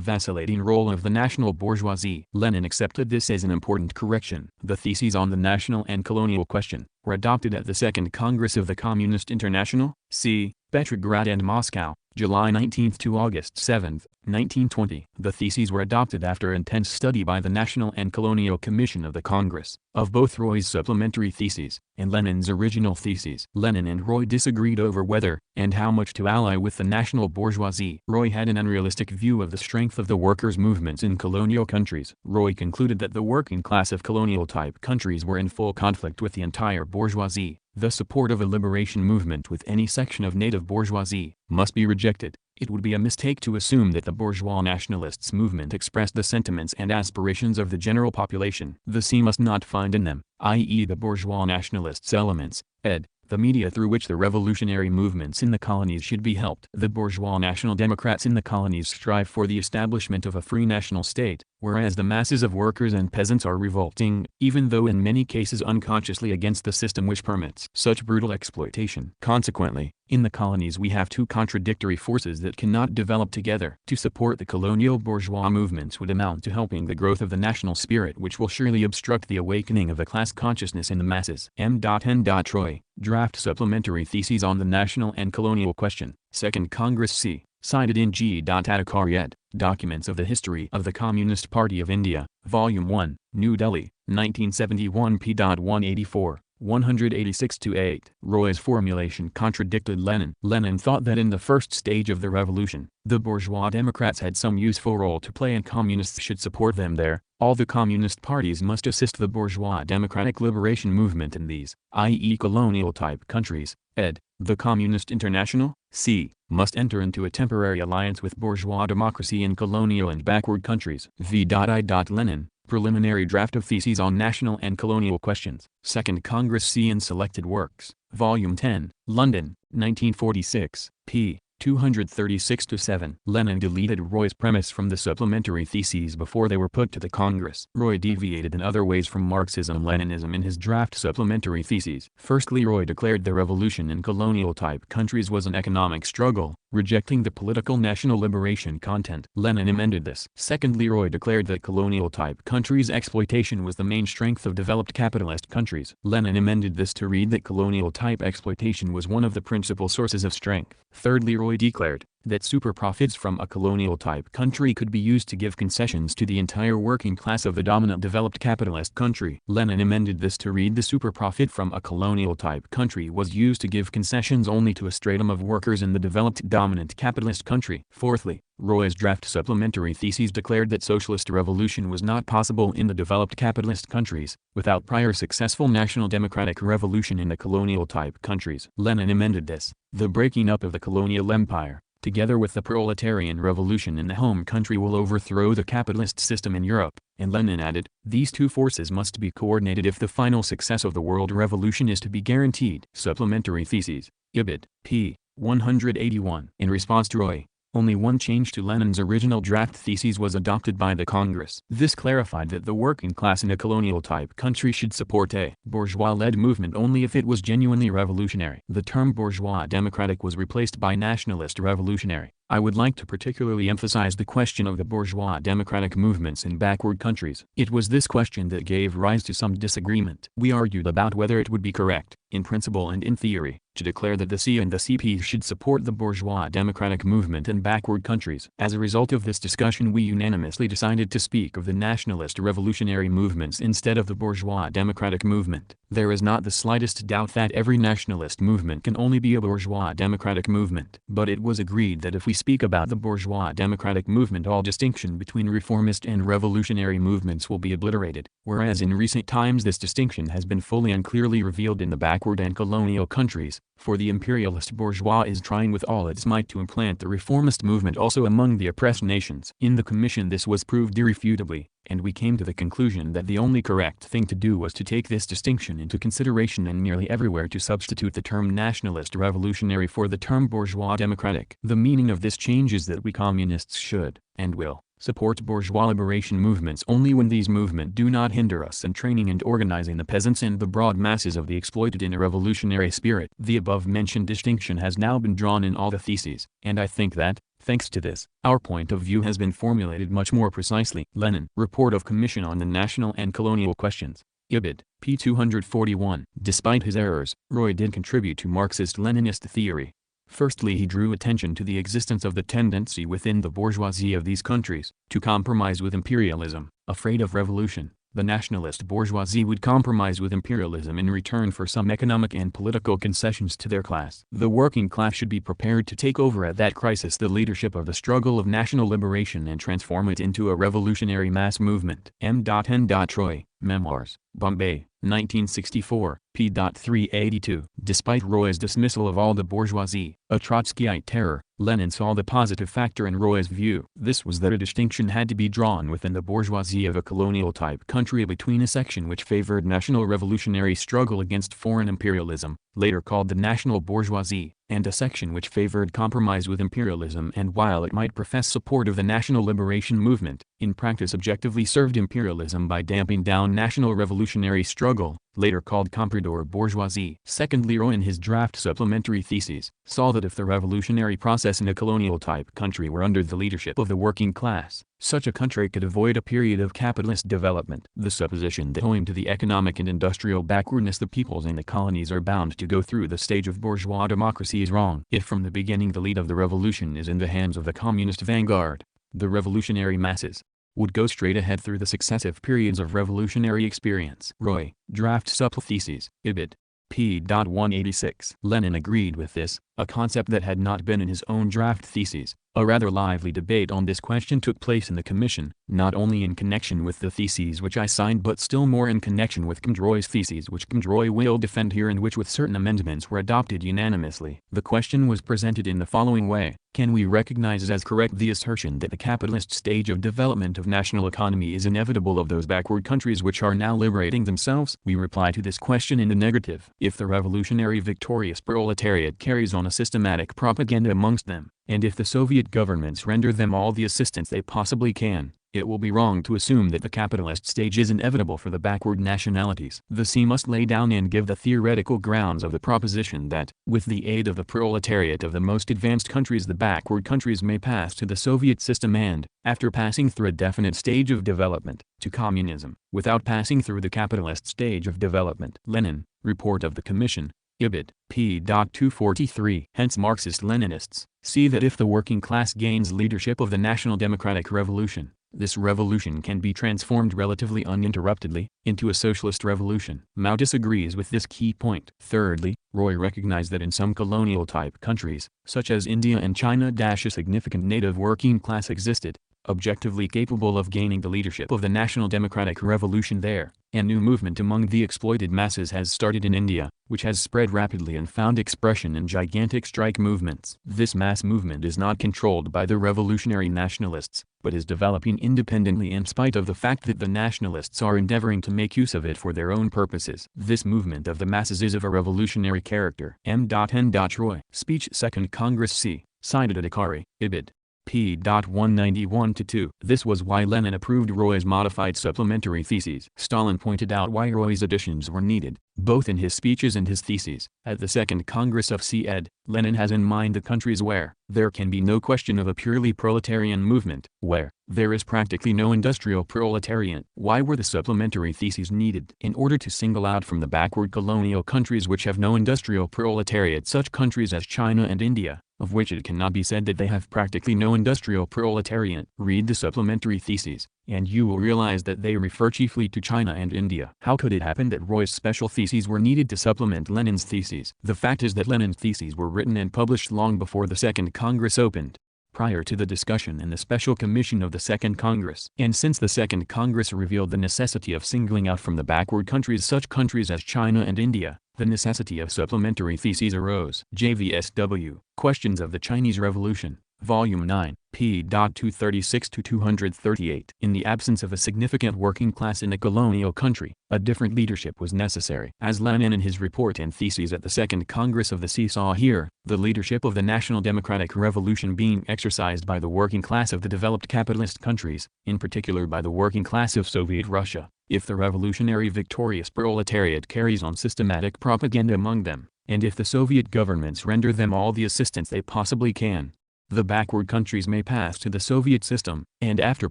S1: vacillating role of the national bourgeoisie. Lenin accepted this as an important correction. The theses on the national and colonial question were adopted at the Second Congress of the Communist International, c. Petrograd and Moscow, July 19 to August 7, 1920. The theses were adopted after intense study by the National and Colonial Commission of the Congress, of both Roy's supplementary theses, and Lenin's original theses. Lenin and Roy disagreed over whether, and how much to ally with the national bourgeoisie. Roy had an unrealistic view of the strength of the workers' movements in colonial countries. Roy concluded that the working class of colonial-type countries were in full conflict with the entire bourgeoisie. The support of a liberation movement with any section of native bourgeoisie must be rejected. It would be a mistake to assume that the bourgeois nationalists' movement expressed the sentiments and aspirations of the general population. The C must not find in them, i.e. the bourgeois nationalists' elements, ed. the media through which the revolutionary movements in the colonies should be helped. The bourgeois national democrats in the colonies strive for the establishment of a free national state, whereas the masses of workers and peasants are revolting, even though in many cases unconsciously, against the system which permits such brutal exploitation. Consequently, in the colonies we have two contradictory forces that cannot develop together. To support the colonial bourgeois movements would amount to helping the growth of the national spirit, which will surely obstruct the awakening of a class consciousness in the masses. M. N. Roy, Draft Supplementary Theses on the National and Colonial Question, Second Congress c. Cited in G. Adhikari ed. Documents of the History of the Communist Party of India, Volume 1, New Delhi, 1971 p. 184. 186-8. Roy's formulation contradicted Lenin. Lenin thought that in the first stage of the revolution, the bourgeois democrats had some useful role to play and communists should support them there. All the communist parties must assist the bourgeois democratic liberation movement in these, i.e. colonial-type countries, ed. The Communist International, c. must enter into a temporary alliance with bourgeois democracy in colonial and backward countries. V.I. Lenin, Preliminary Draft of Theses on National and Colonial Questions, Second Congress C. in Selected Works, Volume 10, London, 1946, p. 236-7. Lenin deleted Roy's premise from the supplementary theses before they were put to the Congress. Roy deviated in other ways from Marxism-Leninism in his draft supplementary theses. Firstly, Roy declared the revolution in colonial-type countries was an economic struggle, rejecting the political national liberation content. Lenin amended this. Secondly, Roy declared that colonial-type countries' exploitation was the main strength of developed capitalist countries. Lenin amended this to read that colonial-type exploitation was one of the principal sources of strength. Thirdly, Roy declared that super profits from a colonial-type country could be used to give concessions to the entire working class of the dominant developed capitalist country. Lenin amended this to read: the super profit from a colonial-type country was used to give concessions only to a stratum of workers in the developed dominant capitalist country. Fourthly, Roy's draft supplementary theses declared that socialist revolution was not possible in the developed capitalist countries, without prior successful national democratic revolution in the colonial-type countries. Lenin amended this: the breaking up of the colonial empire, together with the proletarian revolution in the home country, will overthrow the capitalist system in Europe, and Lenin added, these two forces must be coordinated if the final success of the world revolution is to be guaranteed. Supplementary Theses, Ibid, p. 181. In response to Roy, only one change to Lenin's original draft theses was adopted by the Congress. This clarified that the working class in a colonial-type country should support a bourgeois-led movement only if it was genuinely revolutionary. The term bourgeois democratic was replaced by nationalist revolutionary. I would like to particularly emphasize the question of the bourgeois democratic movements in backward countries. It was this question that gave rise to some disagreement. We argued about whether it would be correct, in principle and in theory, to declare that the C and the CP should support the bourgeois democratic movement in backward countries. As a result of this discussion, we unanimously decided to speak of the nationalist revolutionary movements instead of the bourgeois democratic movement. There is not the slightest doubt that every nationalist movement can only be a bourgeois democratic movement. But it was agreed that if we speak about the bourgeois democratic movement, all distinction between reformist and revolutionary movements will be obliterated, whereas in recent times this distinction has been fully and clearly revealed in the backward and colonial countries, for the imperialist bourgeois is trying with all its might to implant the reformist movement also among the oppressed nations. In the Commission this was proved irrefutably, and we came to the conclusion that the only correct thing to do was to take this distinction into consideration and nearly everywhere to substitute the term nationalist revolutionary for the term bourgeois democratic. The meaning of this change is that we communists should, and will, support bourgeois liberation movements only when these movements do not hinder us in training and organizing the peasants and the broad masses of the exploited in a revolutionary spirit. The above-mentioned distinction has now been drawn in all the theses, and I think that, thanks to this, our point of view has been formulated much more precisely. Lenin, Report of Commission on the National and Colonial Questions, Ibid, p. 241. Despite his errors, Roy did contribute to Marxist-Leninist theory. Firstly, he drew attention to the existence of the tendency within the bourgeoisie of these countries to compromise with imperialism. Afraid of revolution, the nationalist bourgeoisie would compromise with imperialism in return for some economic and political concessions to their class. The working class should be prepared to take over at that crisis the leadership of the struggle of national liberation and transform it into a revolutionary mass movement. M. N. Troy, Memoirs, Bombay, 1964, p. 382. Despite Roy's dismissal of all the bourgeoisie, a Trotskyite terror, Lenin saw the positive factor in Roy's view. This was that a distinction had to be drawn within the bourgeoisie of a colonial-type country between a section which favored national revolutionary struggle against foreign imperialism, later called the national bourgeoisie, and a section which favored compromise with imperialism and, while it might profess support of the national liberation movement, in practice objectively served imperialism by damping down national revolutionary struggle, later called comprador bourgeoisie. Secondly, Roy in his draft supplementary theses, saw that if the revolutionary process in a colonial-type country were under the leadership of the working class, such a country could avoid a period of capitalist development. The supposition that owing to the economic and industrial backwardness the peoples in the colonies are bound to go through the stage of bourgeois democracy is wrong. If from the beginning the lead of the revolution is in the hands of the communist vanguard, the revolutionary masses would go straight ahead through the successive periods of revolutionary experience. Roy, Draft Supple Theses, Ibid, p. 186. Lenin agreed with this, a concept that had not been in his own draft theses. A rather lively debate on this question took place in the Commission, not only in connection with the theses which I signed but still more in connection with Kondroy's theses which Kondroy will defend here and which with certain amendments were adopted unanimously. The question was presented in the following way: can we recognize as correct the assertion that the capitalist stage of development of national economy is inevitable of those backward countries which are now liberating themselves? We reply to this question in the negative. If the revolutionary victorious proletariat carries on a systematic propaganda amongst them, and if the Soviet governments render them all the assistance they possibly can, it will be wrong to assume that the capitalist stage is inevitable for the backward nationalities. The C must lay down and give the theoretical grounds of the proposition that, with the aid of the proletariat of the most advanced countries, the backward countries may pass to the Soviet system and, after passing through a definite stage of development, to communism, without passing through the capitalist stage of development. Lenin, Report of the Commission, Ibid. p. 243. Hence Marxist-Leninists see that if the working class gains leadership of the National Democratic Revolution, this revolution can be transformed relatively uninterruptedly into a socialist revolution. Mao disagrees with this key point. Thirdly, Roy recognized that in some colonial-type countries, such as India and China, a significant native working class existed, objectively capable of gaining the leadership of the National Democratic Revolution there. A new movement among the exploited masses has started in India, which has spread rapidly and found expression in gigantic strike movements. This mass movement is not controlled by the revolutionary nationalists, but is developing independently in spite of the fact that the nationalists are endeavoring to make use of it for their own purposes. This movement of the masses is of a revolutionary character. M. N. Roy. Speech Second Congress C. Cited at Akari, Ibid. p. 191-2. This was why Lenin approved Roy's modified supplementary theses. Stalin pointed out why Roy's additions were needed, both in his speeches and his theses. At the Second Congress of C.Ed., Lenin has in mind the countries where there can be no question of a purely proletarian movement, where there is practically no industrial proletariat. Why were the supplementary theses needed? In order to single out from the backward colonial countries which have no industrial proletariat such countries as China and India, of which it cannot be said that they have practically no industrial proletariat. Read the supplementary theses, and you will realize that they refer chiefly to China and India. How could it happen that Roy's special theses were needed to supplement Lenin's theses? The fact is that Lenin's theses were written and published long before the Second Congress opened, prior to the discussion in the Special Commission of the Second Congress. And since the Second Congress revealed the necessity of singling out from the backward countries such countries as China and India, the necessity of supplementary theses arose. JVSW, Questions of the Chinese Revolution, Volume 9, p. 236-238. In the absence of a significant working class in a colonial country, a different leadership was necessary. As Lenin in his report and theses at the Second Congress of the C saw here, the leadership of the National Democratic Revolution being exercised by the working class of the developed capitalist countries, in particular by the working class of Soviet Russia. If the revolutionary victorious proletariat carries on systematic propaganda among them, and if the Soviet governments render them all the assistance they possibly can, the backward countries may pass to the Soviet system, and after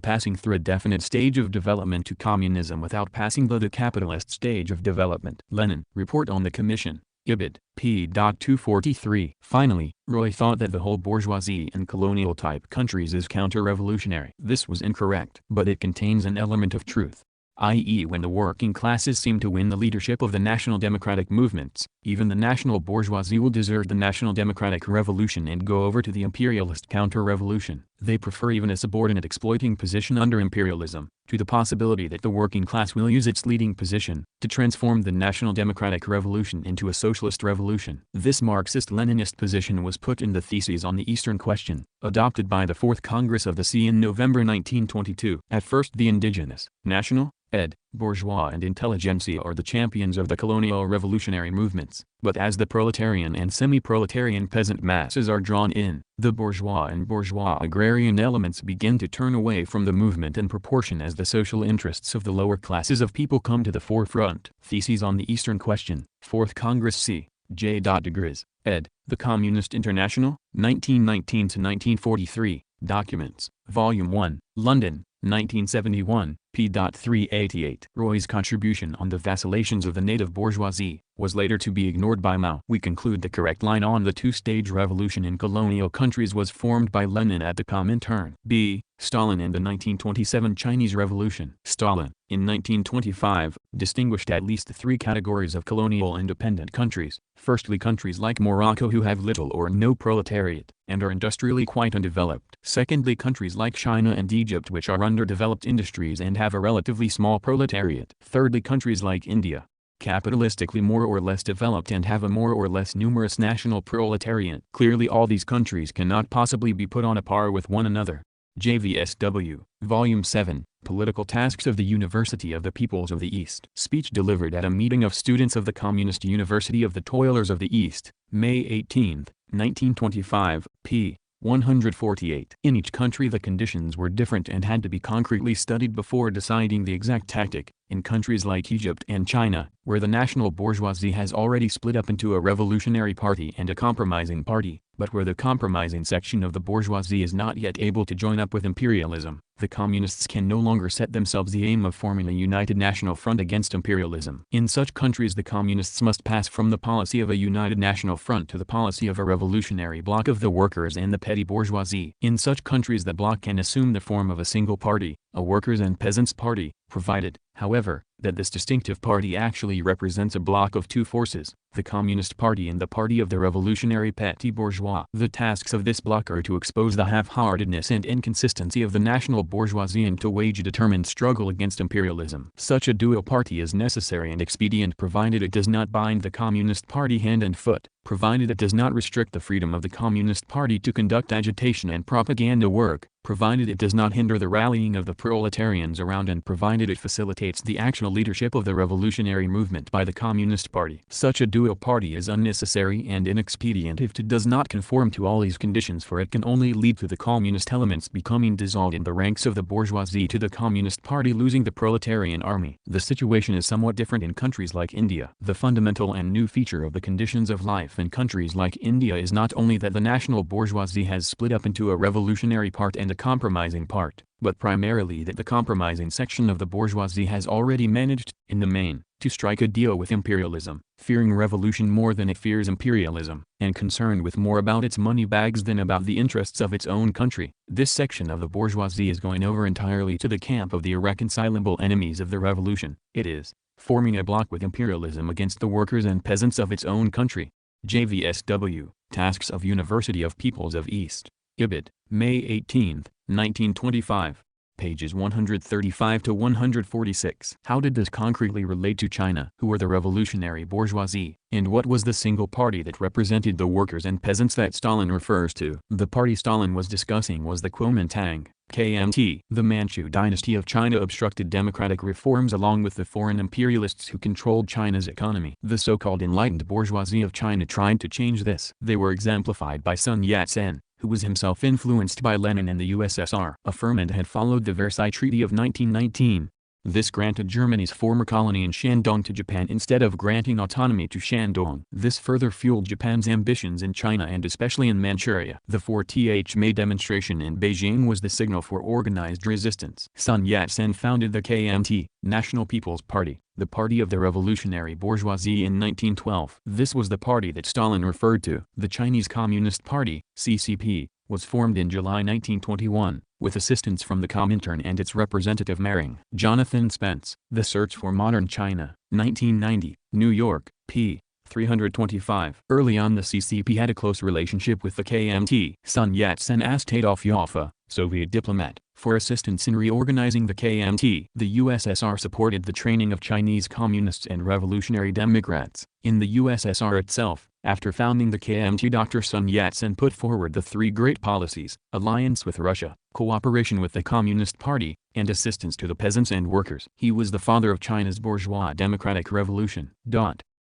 S1: passing through a definite stage of development to communism without passing the capitalist stage of development. Lenin, Report on the Commission, Ibid. p. 243. Finally, Roy thought that the whole bourgeoisie in colonial-type countries is counter-revolutionary. This was incorrect, but it contains an element of truth. I.e., when the working classes seem to win the leadership of the national democratic movements, even the national bourgeoisie will desert the national democratic revolution and go over to the imperialist counter-revolution. They prefer even a subordinate exploiting position under imperialism, to the possibility that the working class will use its leading position to transform the national democratic revolution into a socialist revolution. This Marxist-Leninist position was put in the Theses on the Eastern Question, adopted by the Fourth Congress of the C in November 1922. At first the indigenous, national, bourgeois and intelligentsia are the champions of the colonial revolutionary movements, but as the proletarian and semi-proletarian peasant masses are drawn in, the bourgeois and bourgeois agrarian elements begin to turn away from the movement in proportion as the social interests of the lower classes of people come to the forefront. Theses on the Eastern Question, 4th Congress C. J. Degrees, ed., The Communist International, 1919-1943, Documents, Volume 1, London, 1971, p. 388. Roy's contribution on the vacillations of the native bourgeoisie was later to be ignored by Mao. We conclude the correct line on the two-stage revolution in colonial countries was formed by Lenin at the Comintern. B. Stalin and the 1927 Chinese Revolution. Stalin, in 1925, distinguished at least three categories of colonial independent countries. Firstly, countries like Morocco who have little or no proletariat, and are industrially quite undeveloped. Secondly, countries like China and Egypt which are underdeveloped industries and have a relatively small proletariat. Thirdly, countries like India, capitalistically more or less developed and have a more or less numerous national proletariat. Clearly all these countries cannot possibly be put on a par with one another. JVSW, Volume 7, Political Tasks of the University of the Peoples of the East. Speech delivered at a meeting of students of the Communist University of the Toilers of the East, May 18, 1925, p. 148. In each country the conditions were different and had to be concretely studied before deciding the exact tactic. In countries like Egypt and China, where the national bourgeoisie has already split up into a revolutionary party and a compromising party, but where the compromising section of the bourgeoisie is not yet able to join up with imperialism, the Communists can no longer set themselves the aim of forming a united national front against imperialism. In such countries the Communists must pass from the policy of a united national front to the policy of a revolutionary bloc of the workers and the petty bourgeoisie. In such countries the bloc can assume the form of a single party, a workers' and peasants' party, provided, however, that this distinctive party actually represents a bloc of two forces, the Communist Party and the party of the revolutionary petty bourgeois. The tasks of this bloc are to expose the half-heartedness and inconsistency of the national bourgeoisie and to wage a determined struggle against imperialism. Such a dual party is necessary and expedient provided it does not bind the Communist Party hand and foot, provided it does not restrict the freedom of the Communist Party to conduct agitation and propaganda work, provided it does not hinder the rallying of the proletarians around and provided it facilitates the actual leadership of the revolutionary movement by the Communist Party. Such a dual party is unnecessary and inexpedient if it does not conform to all these conditions, for it can only lead to the communist elements becoming dissolved in the ranks of the bourgeoisie, to the Communist Party losing the proletarian army. The situation is somewhat different in countries like India. The fundamental and new feature of the conditions of life in countries like India is not only that the national bourgeoisie has split up into a revolutionary part and a compromising part, but primarily that the compromising section of the bourgeoisie has already managed, in the main, to strike a deal with imperialism, fearing revolution more than it fears imperialism, and concerned with more about its money bags than about the interests of its own country. This section of the bourgeoisie is going over entirely to the camp of the irreconcilable enemies of the revolution. It is forming a bloc with imperialism against the workers and peasants of its own country. JVSW, Tasks of University of Peoples of East. Ibid, May 18, 1925. Pages 135 to 146. How did this concretely relate to China? Who were the revolutionary bourgeoisie, and what was the single party that represented the workers and peasants that Stalin refers to? The party Stalin was discussing was the Kuomintang, KMT. The Manchu dynasty of China obstructed democratic reforms along with the foreign imperialists who controlled China's economy. The so-called enlightened bourgeoisie of China tried to change this. They were exemplified by Sun Yat-sen, who was himself influenced by Lenin and the USSR. A ferment had followed the Versailles Treaty of 1919. This granted Germany's former colony in Shandong to Japan instead of granting autonomy to Shandong. This further fueled Japan's ambitions in China and especially in Manchuria. The 4th May demonstration in Beijing was the signal for organized resistance. Sun Yat-sen founded the KMT, National People's Party, the party of the revolutionary bourgeoisie, in 1912. This was the party that Stalin referred to. The Chinese Communist Party, CCP, was formed in July 1921, with assistance from the Comintern and its representative Mering. Jonathan Spence, The Search for Modern China, 1990, New York, p. 325. Early on the CCP had a close relationship with the KMT. Sun Yat-sen asked Adolf Joffe, Soviet diplomat, for assistance in reorganizing the KMT. The USSR supported the training of Chinese communists and revolutionary democrats. In the USSR itself, after founding the KMT, Dr. Sun Yat-sen put forward the three great policies: alliance with Russia, cooperation with the Communist Party, and assistance to the peasants and workers. He was the father of China's bourgeois democratic revolution.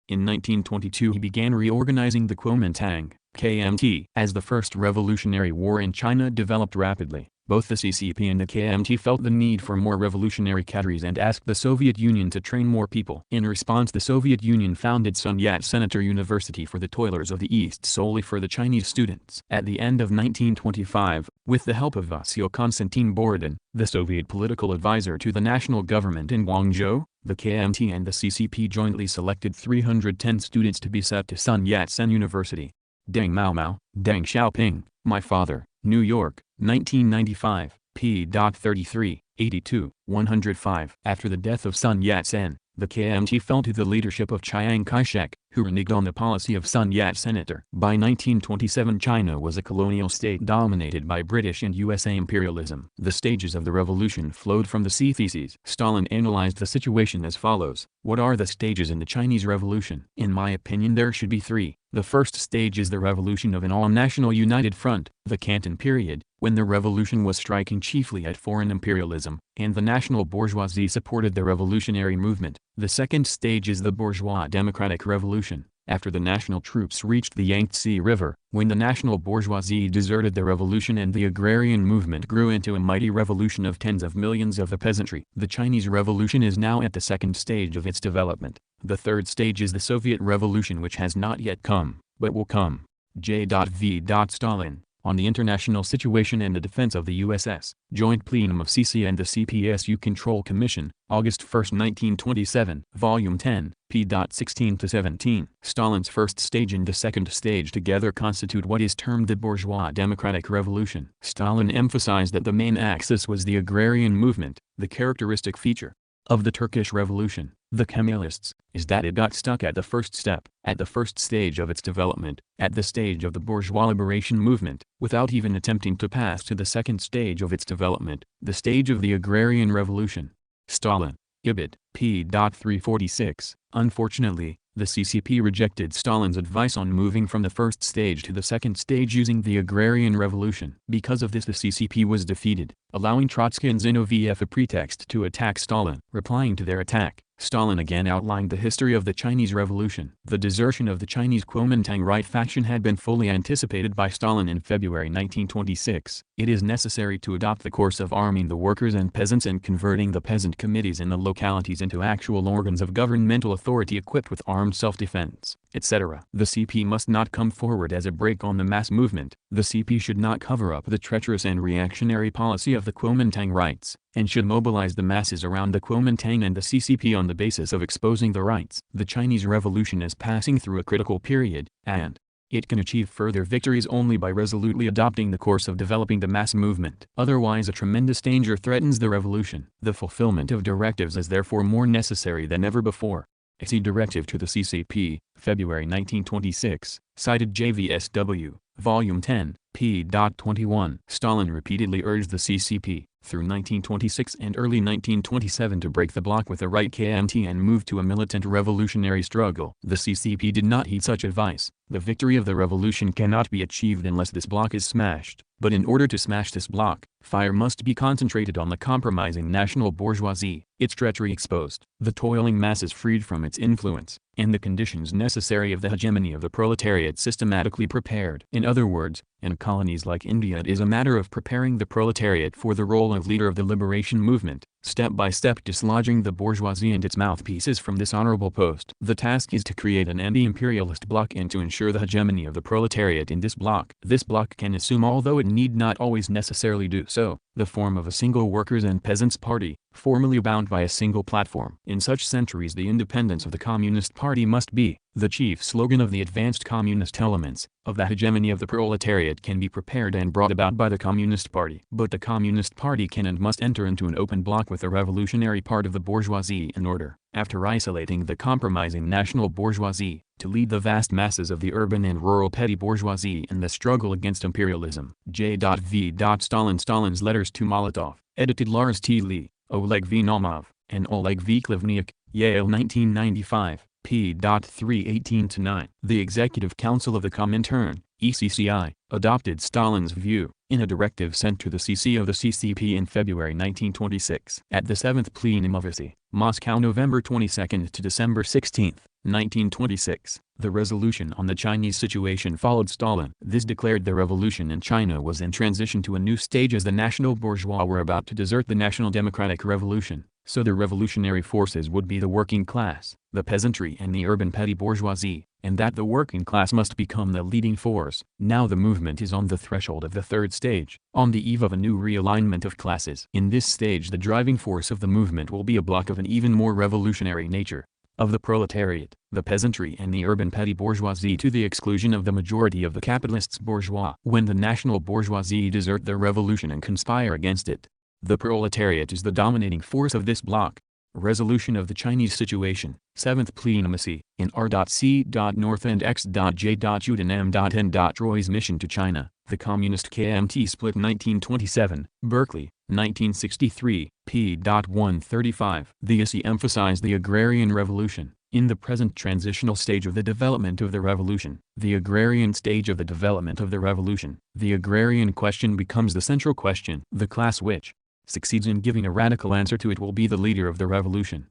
S1: In 1922 he began reorganizing the Kuomintang, KMT. As the first revolutionary war in China developed rapidly, both the CCP and the KMT felt the need for more revolutionary cadres and asked the Soviet Union to train more people. In response, the Soviet Union founded Sun Yat-sen University for the toilers of the East solely for the Chinese students. At the end of 1925, with the help of Vasil Konstantin Borodin, the Soviet political advisor to the national government in Guangzhou, the KMT and the CCP jointly selected 310 students to be sent to Sun Yat-sen University. Deng Maomao, Deng Xiaoping, My Father, New York, 1995, p. 33, 82, 105. After the death of Sun Yat-sen, the KMT fell to the leadership of Chiang Kai-shek, who reneged on the policy of Sun Yat-sen. By 1927 China was a colonial state dominated by British and USA imperialism. The stages of the revolution flowed from the C theses. Stalin analyzed the situation as follows: what are the stages in the Chinese Revolution? In my opinion there should be three. The first stage is the revolution of an all-national united front, the Canton period, when the revolution was striking chiefly at foreign imperialism, and the national bourgeoisie supported the revolutionary movement. The second stage is the bourgeois democratic revolution, after the national troops reached the Yangtze River, when the national bourgeoisie deserted the revolution and the agrarian movement grew into a mighty revolution of tens of millions of the peasantry. The Chinese Revolution is now at the second stage of its development. The third stage is the Soviet Revolution, which has not yet come, but will come. J.V. Stalin, on the international situation and the defense of the USS, Joint Plenum of CC and the CPSU Control Commission, August 1, 1927, Volume 10, p. 16-17. Stalin's first stage and the second stage together constitute what is termed the bourgeois democratic revolution. Stalin emphasized that the main axis was the agrarian movement. The characteristic feature of the Turkish Revolution, the Kemalists, is that it got stuck at the first step, at the first stage of its development, at the stage of the bourgeois liberation movement, without even attempting to pass to the second stage of its development, the stage of the agrarian revolution. Stalin, Ibid, p. 346. Unfortunately, the CCP rejected Stalin's advice on moving from the first stage to the second stage using the agrarian revolution. Because of this, the CCP was defeated, allowing Trotsky and Zinoviev a pretext to attack Stalin. Replying to their attack, Stalin again outlined the history of the Chinese Revolution. The desertion of the Chinese Kuomintang right faction had been fully anticipated by Stalin in February 1926. It is necessary to adopt the course of arming the workers and peasants and converting the peasant committees in the localities into actual organs of governmental authority equipped with armed self-defense, etc. The CP must not come forward as a brake on the mass movement. The CP should not cover up the treacherous and reactionary policy of the Kuomintang rights, and should mobilize the masses around the Kuomintang and the CCP on the basis of exposing the rights. The Chinese Revolution is passing through a critical period, and it can achieve further victories only by resolutely adopting the course of developing the mass movement. Otherwise a tremendous danger threatens the revolution. The fulfillment of directives is therefore more necessary than ever before. See Directive to the CCP, February 1926, cited JVSW, Volume 10, p. 21. Stalin repeatedly urged the CCP, through 1926 and early 1927 to break the bloc with the right KMT and move to a militant revolutionary struggle. The CCP did not heed such advice. The victory of the revolution cannot be achieved unless this bloc is smashed. But in order to smash this bloc, fire must be concentrated on the compromising national bourgeoisie, its treachery exposed, the toiling masses freed from its influence, and the conditions necessary of the hegemony of the proletariat systematically prepared. In other words, in colonies like India it is a matter of preparing the proletariat for the role of leader of the liberation movement, step by step dislodging the bourgeoisie and its mouthpieces from this honorable post. The task is to create an anti-imperialist bloc and to ensure the hegemony of the proletariat in this bloc. This bloc can assume, although it need not always necessarily do so, the form of a single workers' and peasants' party, formally bound by a single platform. In such centuries the independence of the Communist Party must be the chief slogan of the advanced communist elements, of the hegemony of the proletariat can be prepared and brought about by the Communist Party. But the Communist Party can and must enter into an open bloc with the revolutionary part of the bourgeoisie in order, after isolating the compromising national bourgeoisie, to lead the vast masses of the urban and rural petty bourgeoisie in the struggle against imperialism. J.V. Stalin's letters to Molotov, edited Lars T. Lee, Oleg V. Naumov, and Oleg V. Klivniuk, Yale 1995, p. 318-9. The Executive Council of the Comintern, ECCI, adopted Stalin's view, in a directive sent to the CC of the CCP in February 1926. At the 7th Plenum of ICI, Moscow, November 22 to December 16, 1926, the resolution on the Chinese situation followed Stalin. This declared the revolution in China was in transition to a new stage as the national bourgeois were about to desert the national democratic revolution, so the revolutionary forces would be the working class, the peasantry and the urban petty bourgeoisie, and that the working class must become the leading force. Now the movement is on the threshold of the third stage, on the eve of a new realignment of classes. In this stage the driving force of the movement will be a bloc of an even more revolutionary nature, of the proletariat, the peasantry and the urban petty bourgeoisie to the exclusion of the majority of the capitalists bourgeois. When the national bourgeoisie desert the revolution and conspire against it, the proletariat is the dominating force of this bloc. Resolution of the Chinese situation, 7th Plenum in R.C. North and X.J. Udn Roy's mission to China, the Communist KMT split 1927, Berkeley, 1963, p. 135. The ICI emphasized the agrarian revolution. In the present transitional stage of the development of the revolution, the agrarian stage of the development of the revolution, the agrarian question becomes the central question. The class which succeeds in giving a radical answer to it will be the leader of the revolution.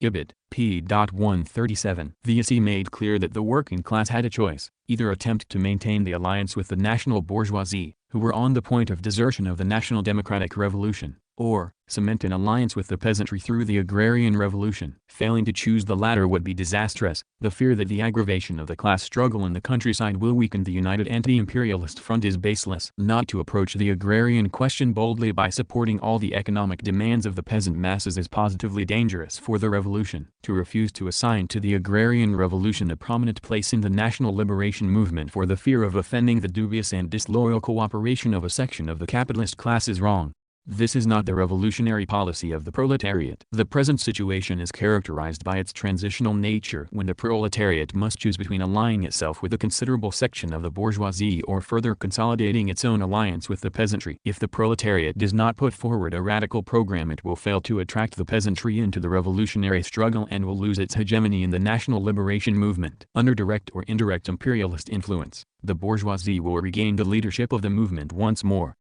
S1: Ibid, p. 137. The Issy made clear that the working class had a choice, either attempt to maintain the alliance with the national bourgeoisie, who were on the point of desertion of the National Democratic Revolution, or cement an alliance with the peasantry through the agrarian revolution. Failing to choose the latter would be disastrous. The fear that the aggravation of the class struggle in the countryside will weaken the united anti-imperialist front is baseless. Not to approach the agrarian question boldly by supporting all the economic demands of the peasant masses is positively dangerous for the revolution. To refuse to assign to the agrarian revolution a prominent place in the national liberation movement for the fear of offending the dubious and disloyal cooperation of a section of the capitalist class is wrong. This is not the revolutionary policy of the proletariat. The present situation is characterized by its transitional nature when the proletariat must choose between allying itself with a considerable section of the bourgeoisie or further consolidating its own alliance with the peasantry. If the proletariat does not put forward a radical program, it will fail to attract the peasantry into the revolutionary struggle and will lose its hegemony in the national liberation movement. Under direct or indirect imperialist influence, the bourgeoisie will regain the leadership of the movement once more.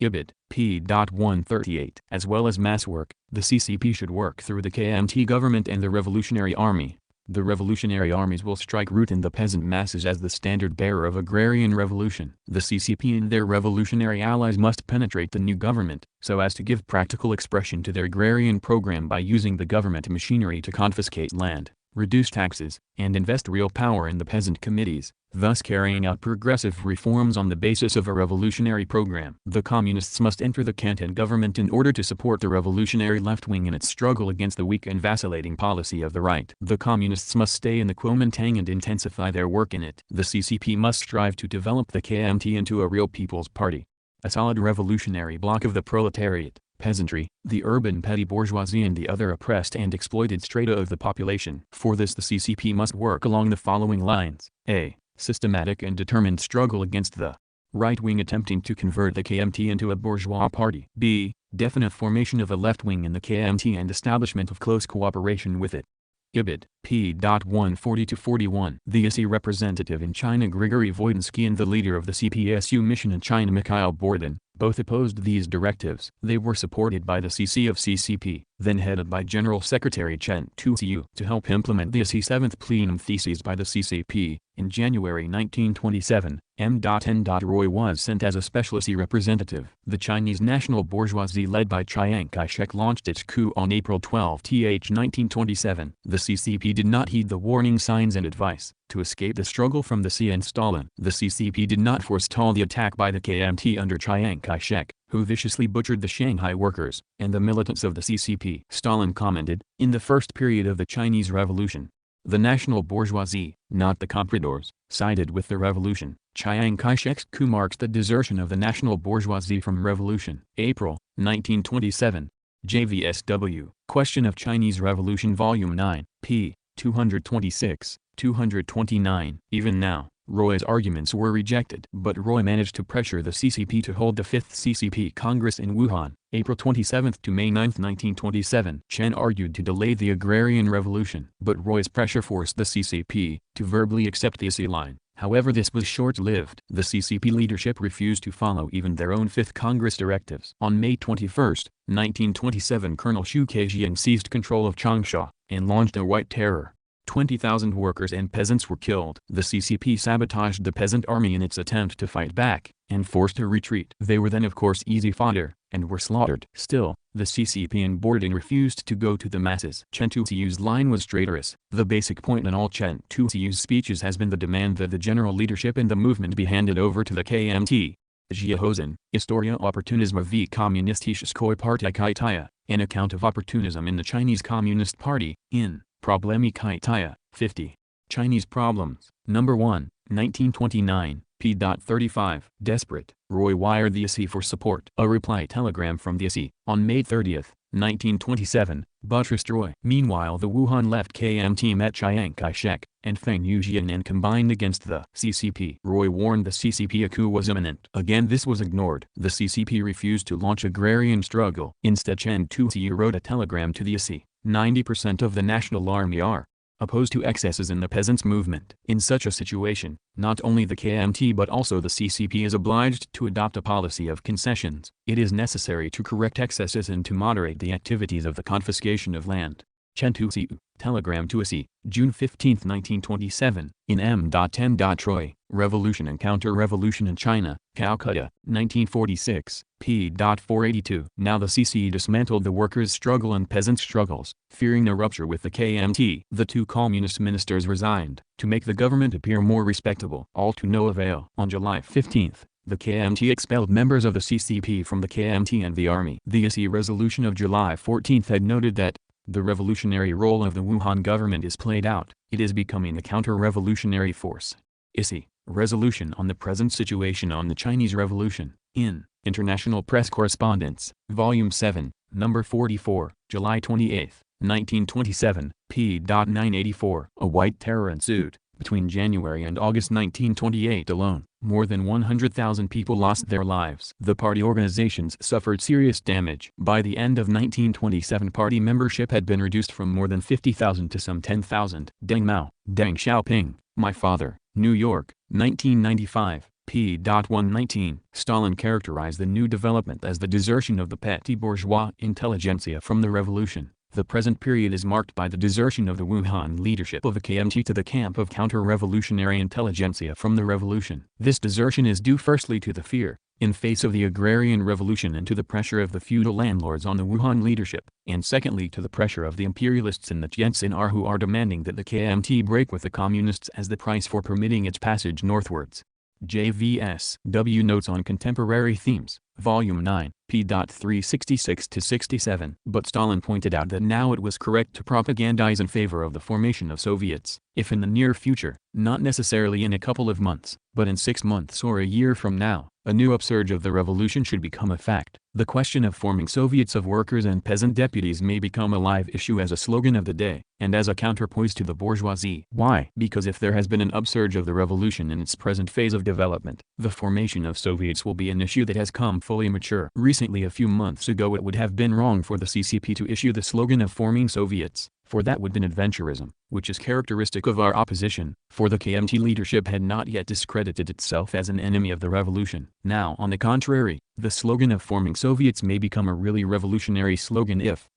S1: Ibid. p. 138. As well as mass work, the CCP should work through the KMT government and the Revolutionary Army. The revolutionary armies will strike root in the peasant masses as the standard bearer of agrarian revolution. The CCP and their revolutionary allies must penetrate the new government, so as to give practical expression to their agrarian program by using the government machinery to confiscate land, reduce taxes, and invest real power in the peasant committees, thus carrying out progressive reforms on the basis of a revolutionary program. The communists must enter the canton government in order to support the revolutionary left wing in its struggle against the weak and vacillating policy of the right. The communists must stay in the Kuomintang and intensify their work in it. The CCP must strive to develop the KMT into a real people's party, a solid revolutionary bloc of the proletariat, peasantry, the urban petty bourgeoisie and the other oppressed and exploited strata of the population. For this the CCP must work along the following lines. A. Systematic and determined struggle against the right wing attempting to convert the KMT into a bourgeois party. B. Definite formation of a left wing in the KMT and establishment of close cooperation with it. Ibid. p. 140-41. The Issy representative in China Grigory Voidinsky and the leader of the CPSU mission in China Mikhail Bordin, both opposed these directives. They were supported by the CC of CCP, then headed by General Secretary Chen Tuziu. To help implement the Issy 7th Plenum Theses by the CCP, in January 1927, M.N. Roy was sent as a special Issy representative. The Chinese national bourgeoisie led by Chiang Kai-shek launched its coup on April 12, 1927. The CCP did not heed the warning signs and advice to escape the struggle from the CN Stalin. The CCP did not forestall the attack by the KMT under Chiang Kai-shek, who viciously butchered the Shanghai workers and the militants of the CCP. Stalin commented, in the first period of the Chinese Revolution, the national bourgeoisie, not the compradors, sided with the revolution. Chiang Kai-shek's coup marks the desertion of the national bourgeoisie from revolution. April, 1927. JVSW. Question of Chinese Revolution Volume 9, p. 226, 229. Even now, Roy's arguments were rejected. But Roy managed to pressure the CCP to hold the 5th CCP Congress in Wuhan, April 27 to May 9, 1927. Chen argued to delay the agrarian revolution. But Roy's pressure forced the CCP to verbally accept the Issy line. However, this was short-lived. The CCP leadership refused to follow even their own 5th Congress directives. On May 21, 1927, Colonel Xu Kejiang seized control of Changsha and launched a White Terror. 20,000 workers and peasants were killed. The CCP sabotaged the peasant army in its attempt to fight back, and forced a retreat. They were then of course easy fodder, and were slaughtered. Still, the CCP and Bordin refused to go to the masses. Chen Tuziyu's line was traitorous. The basic point in all Chen Tuziyu's speeches has been the demand that the general leadership in the movement be handed over to the KMT. Jiahosen, Historia Opportunisma v Kommunistische Partei, an account of opportunism in the Chinese Communist Party, in Problemi Kaitaya, 50. Chinese Problems, No. 1, 1929, p. 35. Desperate, Roy wired the Issy for support. A reply telegram from the Issy, on May 30, 1927, buttressed Roy. Meanwhile the Wuhan left KMT met Chiang Kai-shek and Feng Yuxian and combined against the CCP. Roy warned the CCP a coup was imminent. Again this was ignored. The CCP refused to launch agrarian struggle. Instead Chen Tuziu wrote a telegram to the Issy. 90% of the national army are opposed to excesses in the peasants' movement. In such a situation, not only the KMT but also the CCP is obliged to adopt a policy of concessions. It is necessary to correct excesses and to moderate the activities of the confiscation of land. Chen to Siu, telegram to Asi, June 15, 1927, in M.10. Troy, Revolution and Counter-Revolution in China, Calcutta, 1946, p. 482. Now the CC dismantled the workers' struggle and peasants' struggles, fearing a rupture with the KMT. The two communist ministers resigned, to make the government appear more respectable. All to no avail. On July 15, the KMT expelled members of the CCP from the KMT and the army. The ISI resolution of July 14 had noted that the revolutionary role of the Wuhan government is played out. It is becoming a counter-revolutionary force. ISI, Resolution on the Present Situation on the Chinese Revolution, in International Press Correspondence, Volume 7, Number 44, July 28, 1927, p. 984. A white terror ensued. Between January and August 1928 alone, more than 100,000 people lost their lives. The party organizations suffered serious damage. By the end of 1927, party membership had been reduced from more than 50,000 to some 10,000. Deng Mao, Deng Xiaoping, My Father, New York, 1995, p. 119. Stalin characterized the new development as the desertion of the petty bourgeois intelligentsia from the revolution. The present period is marked by the desertion of the Wuhan leadership of the KMT to the camp of counter-revolutionary intelligentsia from the revolution. This desertion is due firstly to the fear, in face of the agrarian revolution, and to the pressure of the feudal landlords on the Wuhan leadership, and secondly to the pressure of the imperialists in the Tianjin who are demanding that the KMT break with the communists as the price for permitting its passage northwards. JVS W. Notes on Contemporary Themes, Volume 9, p. 366-67. But Stalin pointed out that now it was correct to propagandize in favor of the formation of Soviets, if in the near future, not necessarily in a couple of months, but in 6 months or a year from now, a new upsurge of the revolution should become a fact. The question of forming Soviets of workers and peasant deputies may become a live issue as a slogan of the day, and as a counterpoise to the bourgeoisie. Why? Because if there has been an upsurge of the revolution in its present phase of development, the formation of Soviets will be an issue that has come fully mature. Recently, a few months ago, it would have been wrong for the CCP to issue the slogan of forming Soviets, for that would have been adventurism, which is characteristic of our opposition, for the KMT leadership had not yet discredited itself as an enemy of the revolution. Now, on the contrary, the slogan of forming Soviets may become a really revolutionary slogan if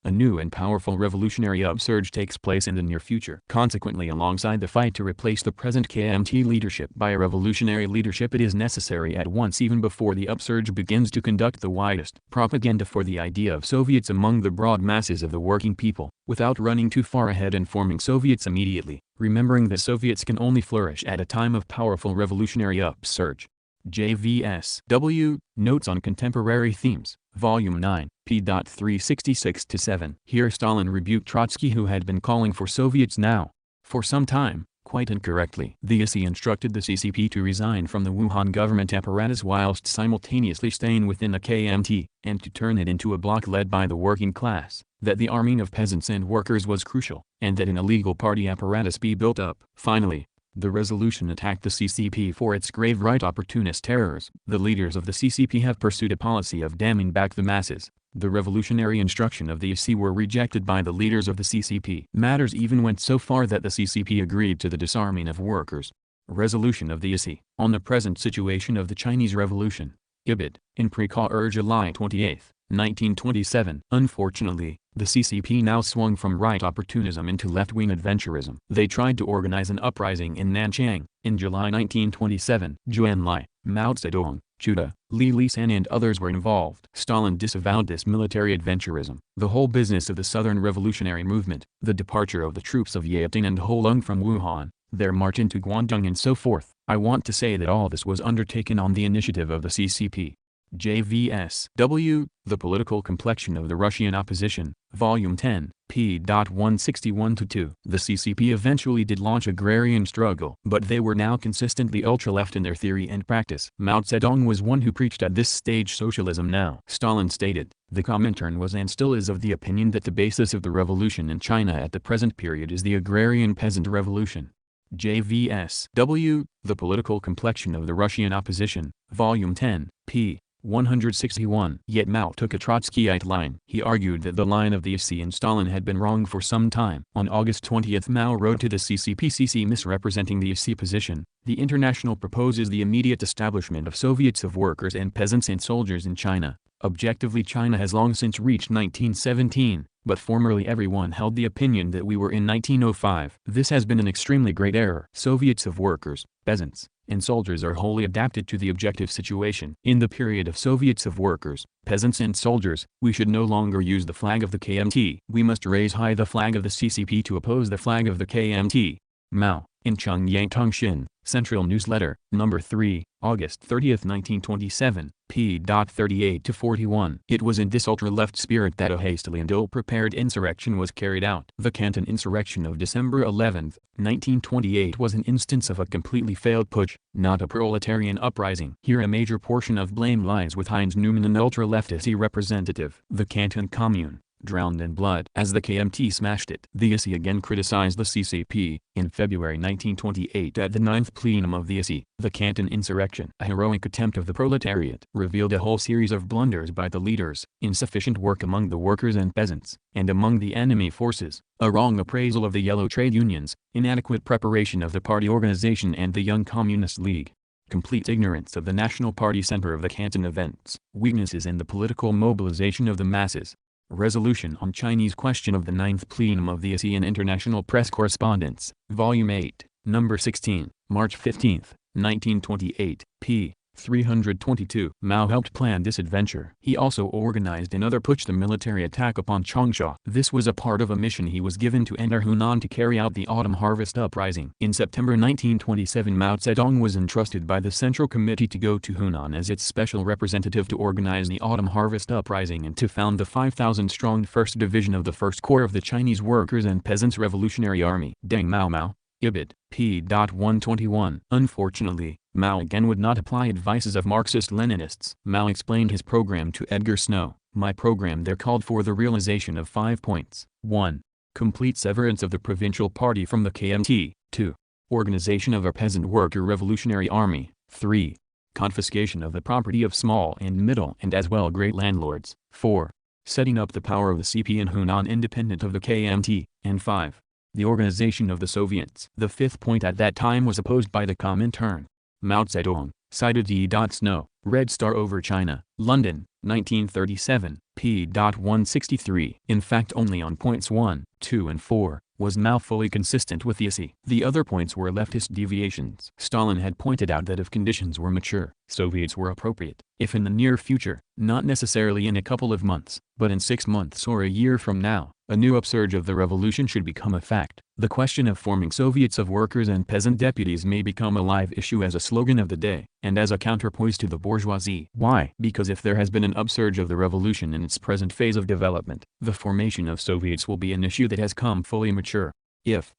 S1: a new and powerful revolutionary upsurge takes place in the near future. Consequently, alongside the fight to replace the present KMT leadership by a revolutionary leadership, it is necessary at once, even before the upsurge begins, to conduct the widest propaganda for the idea of Soviets among the broad masses of the working people, without running too far ahead and forming Soviets immediately, remembering that Soviets can only flourish at a time of powerful revolutionary upsurge. JVS W. Notes on Contemporary Themes, Volume 9, p. 366-7. Here Stalin rebuked Trotsky, who had been calling for Soviets now, for some time, quite incorrectly. The ISI instructed the CCP to resign from the Wuhan government apparatus whilst simultaneously staying within the KMT, and to turn it into a bloc led by the working class, that the arming of peasants and workers was crucial, and that an illegal party apparatus be built up. Finally, the resolution attacked the CCP for its grave right opportunist errors. The leaders of the CCP have pursued a policy of damming back the masses. The revolutionary instruction of the ISI were rejected by the leaders of the CCP. Matters even went so far that the CCP agreed to the disarming of workers. Resolution of the ISI on the present situation of the Chinese Revolution. Ibid, in Precaur, July 28, 1927. Unfortunately, the CCP now swung from right opportunism into left-wing adventurism. They tried to organize an uprising in Nanchang, in July 1927. Zhou Enlai, Mao Zedong, Chuda, Li Lisan and others were involved. Stalin disavowed this military adventurism. The whole business of the Southern Revolutionary Movement, the departure of the troops of Yeltsin and Holung from Wuhan, their march into Guangdong and so forth. I want to say that all this was undertaken on the initiative of the CCP. JVS W. The Political Complexion of the Russian Opposition, Volume 10, p. 161-2. The CCP eventually did launch agrarian struggle, but they were now consistently ultra-left in their theory and practice. Mao Zedong was one who preached at this stage socialism now. Stalin stated, the Comintern was and still is of the opinion that the basis of the revolution in China at the present period is the agrarian peasant revolution. JVS W. The Political Complexion of the Russian Opposition, Volume 10, p. 161. Yet Mao took a Trotskyite line. He argued that the line of the ISI and Stalin had been wrong for some time. On August 20, Mao wrote to the CCP misrepresenting the ISI position. The International proposes the immediate establishment of Soviets of workers and peasants and soldiers in China. Objectively, China has long since reached 1917, but formerly everyone held the opinion that we were in 1905. This has been an extremely great error. Soviets of workers, peasants, and soldiers are wholly adapted to the objective situation. In the period of Soviets of workers, peasants and soldiers, we should no longer use the flag of the KMT. We must raise high the flag of the CCP to oppose the flag of the KMT. Mao, in Chongyang Tongxin, Central Newsletter, No. 3, August 30, 1927, p. 38-41. It was in this ultra-left spirit that a hastily and ill-prepared insurrection was carried out. The Canton insurrection of December 11, 1928 was an instance of a completely failed putsch, not a proletarian uprising. Here a major portion of blame lies with Heinz Neumann, an ultra-leftist representative. The Canton Commune, drowned in blood as the KMT smashed it. The ISI again criticized the CCP, in February 1928 at the 9th plenum of the ISI. The Canton insurrection, a heroic attempt of the proletariat, revealed a whole series of blunders by the leaders, insufficient work among the workers and peasants, and among the enemy forces, a wrong appraisal of the yellow trade unions, inadequate preparation of the party organization and the Young Communist League, complete ignorance of the National Party center of the Canton events, weaknesses in the political mobilization of the masses. Resolution on Chinese Question of the 9th Plenum of the ISI and International Press Correspondence, Volume 8, No. 16, March 15, 1928, p. 322. Mao helped plan this adventure. He also organized another putsch, the military attack upon Changsha. This was a part of a mission he was given to enter Hunan to carry out the autumn harvest uprising. In September 1927, Mao Zedong was entrusted by the Central Committee to go to Hunan as its special representative to organize the autumn harvest uprising and to found the 5,000-strong 1st Division of the 1st Corps of the Chinese Workers and Peasants Revolutionary Army. Deng Mao, Ibid, p. 121. Unfortunately, Mao again would not apply advices of Marxist-Leninists. Mao explained his program to Edgar Snow. My program there called for the realization of 5 points. 1. Complete severance of the provincial party from the KMT. 2. Organization of a peasant worker revolutionary army. 3. Confiscation of the property of small and middle and as well great landlords. 4. Setting up the power of the CP in Hunan independent of the KMT. And 5. The organization of the Soviets. The 5th point at that time was opposed by the Comintern. Mao Zedong, cited E. Snow, Red Star over China, London, 1937, p. 163. In fact, only on points 1, 2 and 4, was Mao fully consistent with the ISI. The other points were leftist deviations. Stalin had pointed out that if conditions were mature, Soviets were appropriate. If in the near future, not necessarily in a couple of months, but in 6 months or a year from now, a new upsurge of the revolution should become a fact, the question of forming Soviets of workers and peasant deputies may become a live issue as a slogan of the day, and as a counterpoise to the bourgeoisie. Why? Because if there has been an upsurge of the revolution in its present phase of development, the formation of Soviets will be an issue that has come fully mature. If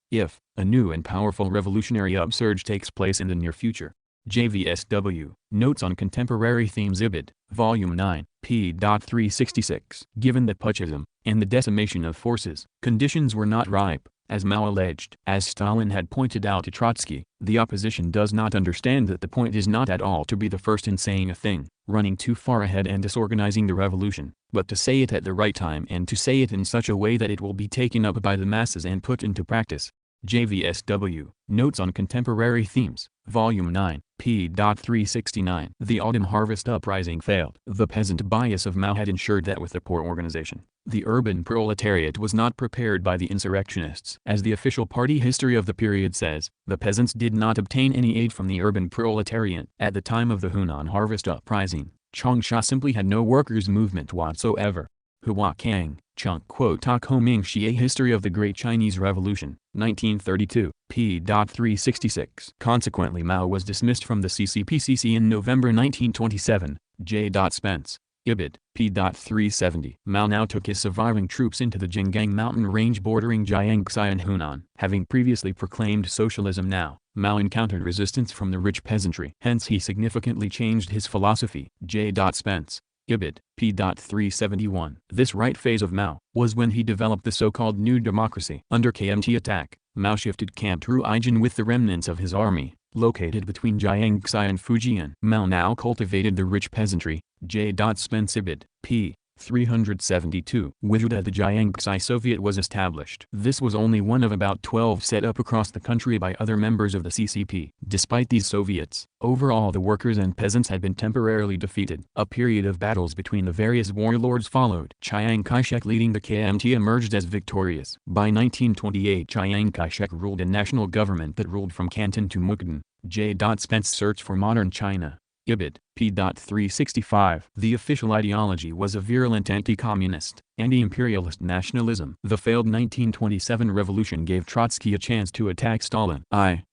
S1: a new and powerful revolutionary upsurge takes place in the near future. JVSW, Notes on Contemporary Themes Ibid, Volume 9, p. 366. Given that putschism, and the decimation of forces, conditions were not ripe, as Mao alleged. As Stalin had pointed out to Trotsky, the opposition does not understand that the point is not at all to be the first in saying a thing, running too far ahead and disorganizing the revolution, but to say it at the right time and to say it in such a way that it will be taken up by the masses and put into practice. JVSW, Notes on Contemporary Themes, Volume 9, p. 369. The autumn harvest uprising failed. The peasant bias of Mao had ensured that with the poor organization, the urban proletariat was not prepared by the insurrectionists. As the official party history of the period says, the peasants did not obtain any aid from the urban proletariat. At the time of the Hunan harvest uprising, Changsha simply had no workers' movement whatsoever. Hua Kang, Chung Ta Koming Xie History of the Great Chinese Revolution, 1932, p. 366. Consequently, Mao was dismissed from the CCP in November 1927, J. Spence, Ibid, p. 370. Mao now took his surviving troops into the Jinggang mountain range bordering Jiangxi and Hunan. Having previously proclaimed socialism now, Mao encountered resistance from the rich peasantry. Hence he significantly changed his philosophy. J. Spence, Ibid, p. 371. This right phase of Mao was when he developed the so-called New Democracy. Under KMT attack, Mao shifted Camp Ruijin with the remnants of his army, located between Jiangxi and Fujian. Mao now cultivated the rich peasantry. J. Spence Ibid, p. 372. Wujuda the Jiangxi Soviet was established. This was only one of about 12 set up across the country by other members of the CCP. Despite these Soviets, overall the workers and peasants had been temporarily defeated. A period of battles between the various warlords followed. Chiang Kai-shek leading the KMT emerged as victorious. By 1928 Chiang Kai-shek ruled a national government that ruled from Canton to Mukden. J. Spence Search for Modern China. Ibid. p. 365. The official ideology was a virulent anti-communist, anti-imperialist nationalism. The failed 1927 revolution gave Trotsky a chance to attack Stalin.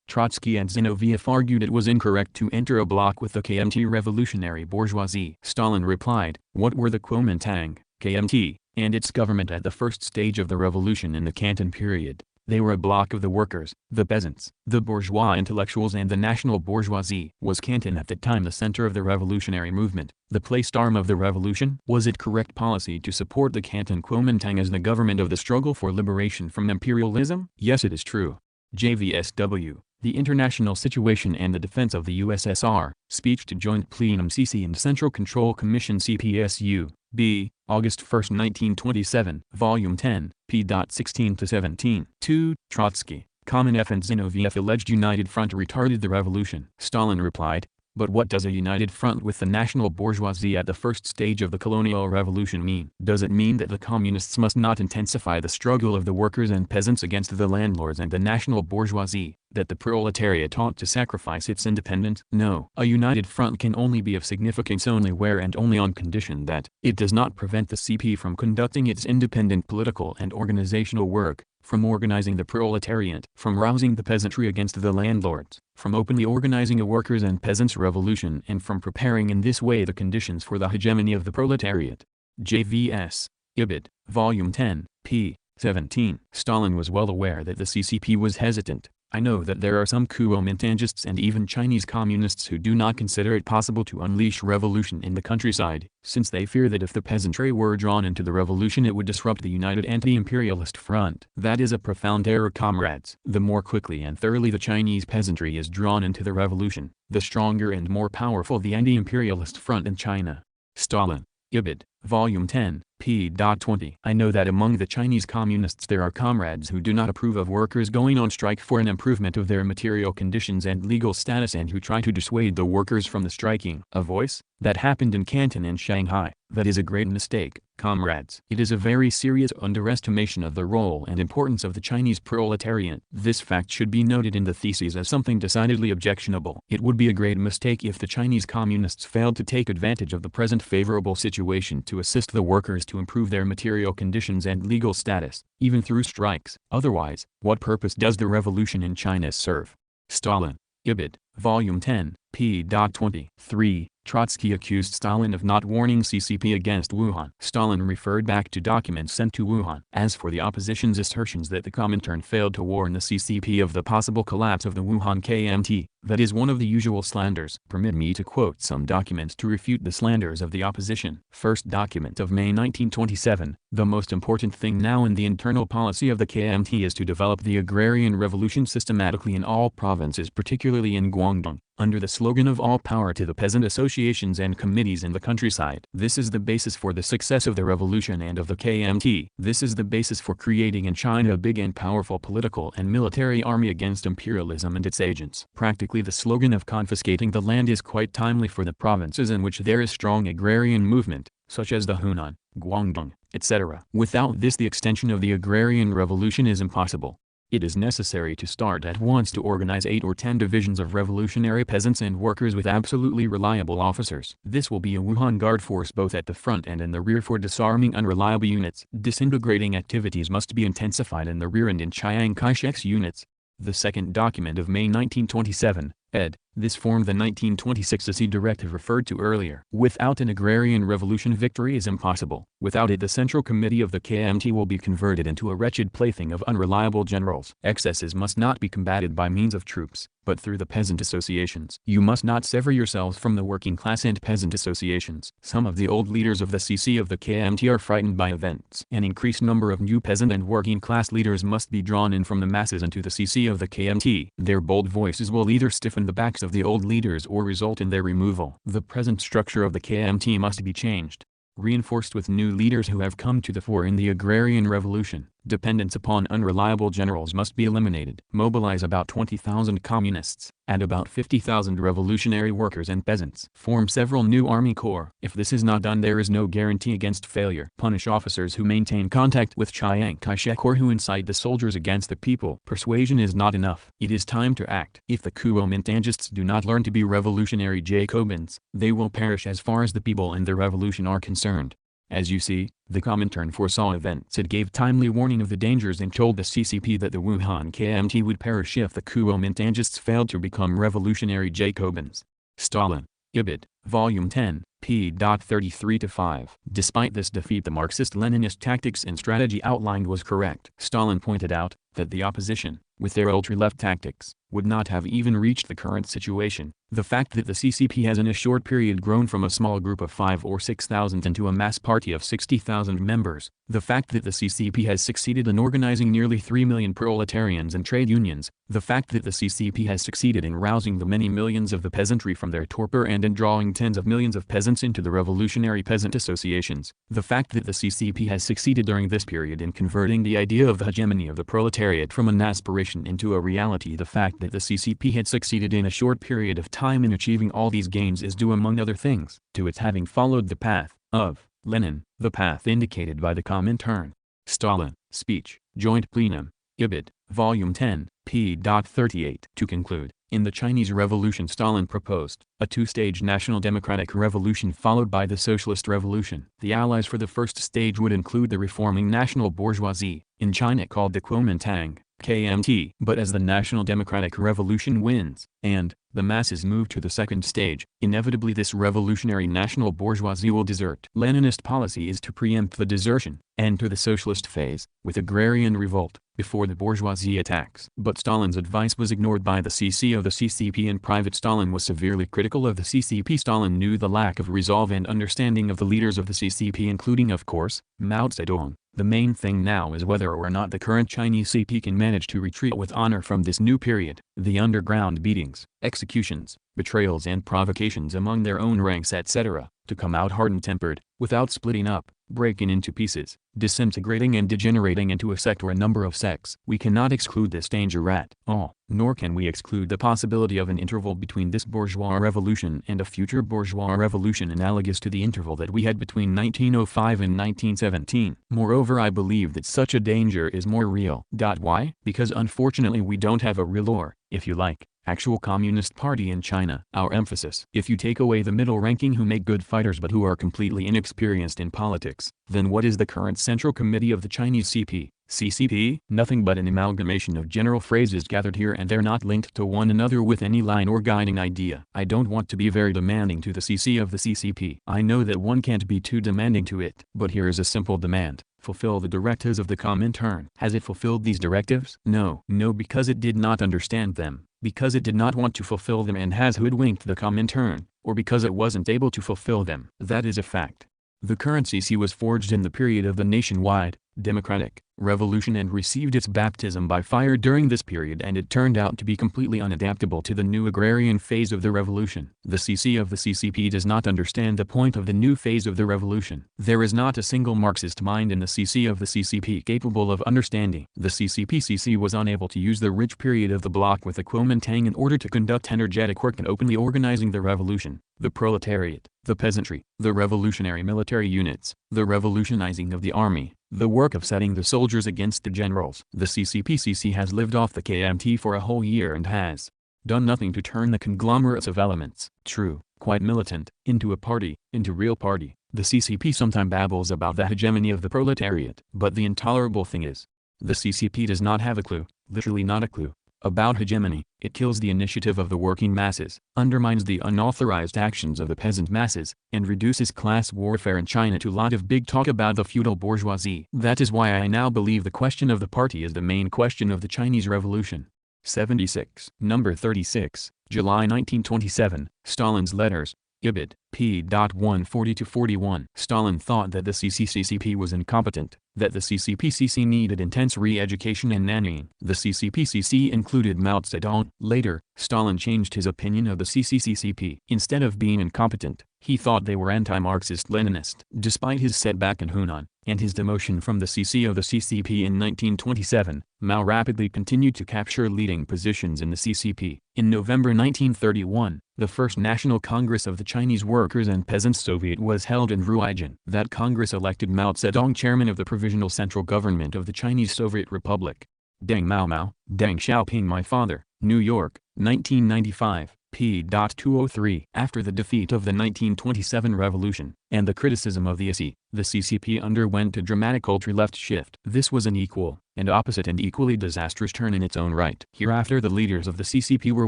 S1: Trotsky and Zinoviev argued it was incorrect to enter a bloc with the KMT revolutionary bourgeoisie. Stalin replied, "What were the Kuomintang, KMT, and its government at the first stage of the revolution in the Canton period? They were a bloc of the workers, the peasants, the bourgeois intellectuals and the national bourgeoisie." Was Canton at the time the center of the revolutionary movement, the placed arm of the revolution? Was it correct policy to support the Canton Kuomintang as the government of the struggle for liberation from imperialism? Yes, it is true. JVSW, The International Situation and the Defense of the USSR, Speech to Joint Plenum CC and Central Control Commission CPSU, B, August 1, 1927, Volume 10, p. 16-17. 2. Trotsky, Kamenev and Zinoviev alleged United Front retarded the revolution. Stalin replied, "But what does a united front with the national bourgeoisie at the first stage of the colonial revolution mean? Does it mean that the communists must not intensify the struggle of the workers and peasants against the landlords and the national bourgeoisie, that the proletariat ought to sacrifice its independence? No. A united front can only be of significance only where and only on condition that it does not prevent the CP from conducting its independent political and organizational work, from organizing the proletariat, from rousing the peasantry against the landlords, from openly organizing a workers' and peasants' revolution and from preparing in this way the conditions for the hegemony of the proletariat." JVS. Ibid. Volume 10, p. 17. Stalin was well aware that the CCP was hesitant. "I know that there are some Kuomintangists and even Chinese communists who do not consider it possible to unleash revolution in the countryside, since they fear that if the peasantry were drawn into the revolution it would disrupt the united anti-imperialist front. That is a profound error, comrades. The more quickly and thoroughly the Chinese peasantry is drawn into the revolution, the stronger and more powerful the anti-imperialist front in China." Stalin. Ibid. Volume 10, p. 20. "I know that among the Chinese communists there are comrades who do not approve of workers going on strike for an improvement of their material conditions and legal status and who try to dissuade the workers from the striking." A voice? That happened in Canton and Shanghai. That is a great mistake, comrades. It is a very serious underestimation of the role and importance of the Chinese proletariat. This fact should be noted in the theses as something decidedly objectionable. It would be a great mistake if the Chinese communists failed to take advantage of the present favorable situation to assist the workers to improve their material conditions and legal status, even through strikes. Otherwise, what purpose does the revolution in China serve? Stalin. Ibid. Volume 10, p. 23. Trotsky accused Stalin of not warning CCP against Wuhan. Stalin referred back to documents sent to Wuhan. As for the opposition's assertions that the Comintern failed to warn the CCP of the possible collapse of the Wuhan KMT, that is one of the usual slanders. Permit me to quote some documents to refute the slanders of the opposition. First document of May 1927, "The most important thing now in the internal policy of the KMT is to develop the agrarian revolution systematically in all provinces, particularly in Guangdong, under the slogan of all power to the peasant associations and committees in the countryside. This is the basis for the success of the revolution and of the KMT. This is the basis for creating in China a big and powerful political and military army against imperialism and its agents." Practically the slogan of confiscating the land is quite timely for the provinces in which there is strong agrarian movement, such as the Hunan, Guangdong, etc. Without this the extension of the agrarian revolution is impossible. It is necessary to start at once to organize 8 or 10 divisions of revolutionary peasants and workers with absolutely reliable officers. This will be a Wuhan Guard force both at the front and in the rear for disarming unreliable units. Disintegrating activities must be intensified in the rear and in Chiang Kai-shek's units. The second document of May 1927, ed. This formed the 1926 Ccp Directive referred to earlier. Without an agrarian revolution victory is impossible. Without it the Central Committee of the KMT will be converted into a wretched plaything of unreliable generals. Excesses must not be combated by means of troops, but through the peasant associations. You must not sever yourselves from the working class and peasant associations. Some of the old leaders of the CC of the KMT are frightened by events. An increased number of new peasant and working class leaders must be drawn in from the masses into the CC of the KMT. Their bold voices will either stiffen the backs of the old leaders or result in their removal. The present structure of the KMT must be changed. reinforced with new leaders who have come to the fore in the agrarian revolution. Dependence upon unreliable generals must be eliminated. Mobilize about 20,000 communists, and about 50,000 revolutionary workers and peasants. Form several new army corps. If this is not done, there is no guarantee against failure. Punish officers who maintain contact with Chiang Kai-shek or who incite the soldiers against the people. Persuasion is not enough. It is time to act. If the Kuomintangists do not learn to be revolutionary Jacobins, they will perish as far as the people and the revolution are concerned. As you see, the Comintern foresaw events. It gave timely warning of the dangers and told the CCP that the Wuhan KMT would perish if the Kuomintangists failed to become revolutionary Jacobins. Stalin, Ibid, Volume 10, p. 33-5. Despite this defeat, the Marxist-Leninist tactics and strategy outlined was correct. Stalin pointed out that the opposition, with their ultra-left tactics, would not have even reached the current situation. The fact that the CCP has in a short period grown from a small group of 5 or 6,000 into a mass party of 60,000 members, the fact that the CCP has succeeded in organizing nearly 3 million proletarians and trade unions, the fact that the CCP has succeeded in rousing the many millions of the peasantry from their torpor and in drawing tens of millions of peasants into the revolutionary peasant associations, the fact that the CCP has succeeded during this period in converting the idea of the hegemony of the proletariat from an aspiration into a reality, the fact that the CCP had succeeded in a short period of time in achieving all these gains is due, among other things, to its having followed the path of Lenin, the path indicated by the Comintern. Stalin, Speech, Joint Plenum, Ibid, Volume 10, p. 38. To conclude, in the Chinese Revolution, Stalin proposed a two-stage national democratic revolution followed by the socialist revolution. The allies for the first stage would include the reforming national bourgeoisie, in China called the Kuomintang, KMT. But as the national democratic revolution wins, and the masses move to the second stage, inevitably this revolutionary national bourgeoisie will desert. Leninist policy is to preempt the desertion, enter the socialist phase, with agrarian revolt, before the bourgeoisie attacks. But Stalin's advice was ignored by the CC of the CCP. In private, Stalin was severely critical of the CCP. Stalin knew the lack of resolve and understanding of the leaders of the CCP, including, of course, Mao Zedong. The main thing now is whether or not the current Chinese CP can manage to retreat with honor from this new period. The underground beatings, executions, betrayals and provocations among their own ranks, etc., to come out hardened-tempered, without splitting up, breaking into pieces, disintegrating and degenerating into a sect or a number of sects. We cannot exclude this danger at all, nor can we exclude the possibility of an interval between this bourgeois revolution and a future bourgeois revolution analogous to the interval that we had between 1905 and 1917. Moreover, I believe that such a danger is more real. Why? Because unfortunately we don't have a real, or, if you like, actual Communist Party in China. Our emphasis. If you take away the middle ranking who make good fighters but who are completely inexperienced in politics, then what is the current Central Committee of the Chinese CP? CCP? Nothing but an amalgamation of general phrases gathered here and there, not linked to one another with any line or guiding idea. I don't want to be very demanding to the CC of the CCP. I know that one can't be too demanding to it. But here is a simple demand. Fulfill the directives of the Comintern. Has it fulfilled these directives? No. No, because it did not understand them, because it did not want to fulfill them and has hoodwinked the Comintern, or because it wasn't able to fulfill them. That is a fact. The current CC was forged in the period of the nationwide, democratic, revolution and received its baptism by fire during this period, and it turned out to be completely unadaptable to the new agrarian phase of the revolution. The CC of the CCP does not understand the point of the new phase of the revolution. There is not a single Marxist mind in the CC of the CCP capable of understanding. The CCP was unable to use the rich period of the bloc with the Kuomintang in order to conduct energetic work in openly organizing the revolution, the proletariat, the peasantry, the revolutionary military units, the revolutionizing of the army, the work of setting the soldiers against the generals. The CCP has lived off the KMT for a whole year and has done nothing to turn the conglomerates of elements, true, quite militant, into a party, into real party. The CCP sometimes babbles about the hegemony of the proletariat, but the intolerable thing is, the CCP does not have a clue, literally not a clue, about hegemony. It kills the initiative of the working masses, undermines the unauthorized actions of the peasant masses, and reduces class warfare in China to a lot of big talk about the feudal bourgeoisie. That is why I now believe the question of the party is the main question of the Chinese Revolution. 76. Number 36, July 1927, Stalin's Letters, Ibid, p. 140-41. Stalin thought that the CCP was incompetent, that the CCP needed intense re-education and nannying. The CCP included Mao Zedong. Later, Stalin changed his opinion of the CCP. Instead of being incompetent, He thought they were anti-Marxist Leninist. Despite his setback in Hunan, and his demotion from the CC of the CCP in 1927, Mao rapidly continued to capture leading positions in the CCP. In November 1931, the first National Congress of the Chinese Workers' and Peasants' Soviet was held in Ruijin. That Congress elected Mao Zedong chairman of the Provisional Central Government of the Chinese Soviet Republic. Deng Mao, Deng Xiaoping my father, New York, 1995. p. 203. After the defeat of the 1927 revolution, and the criticism of the IC, the CCP underwent a dramatic ultra-left shift. This was an equal, and opposite and equally disastrous turn in its own right. Hereafter the leaders of the CCP were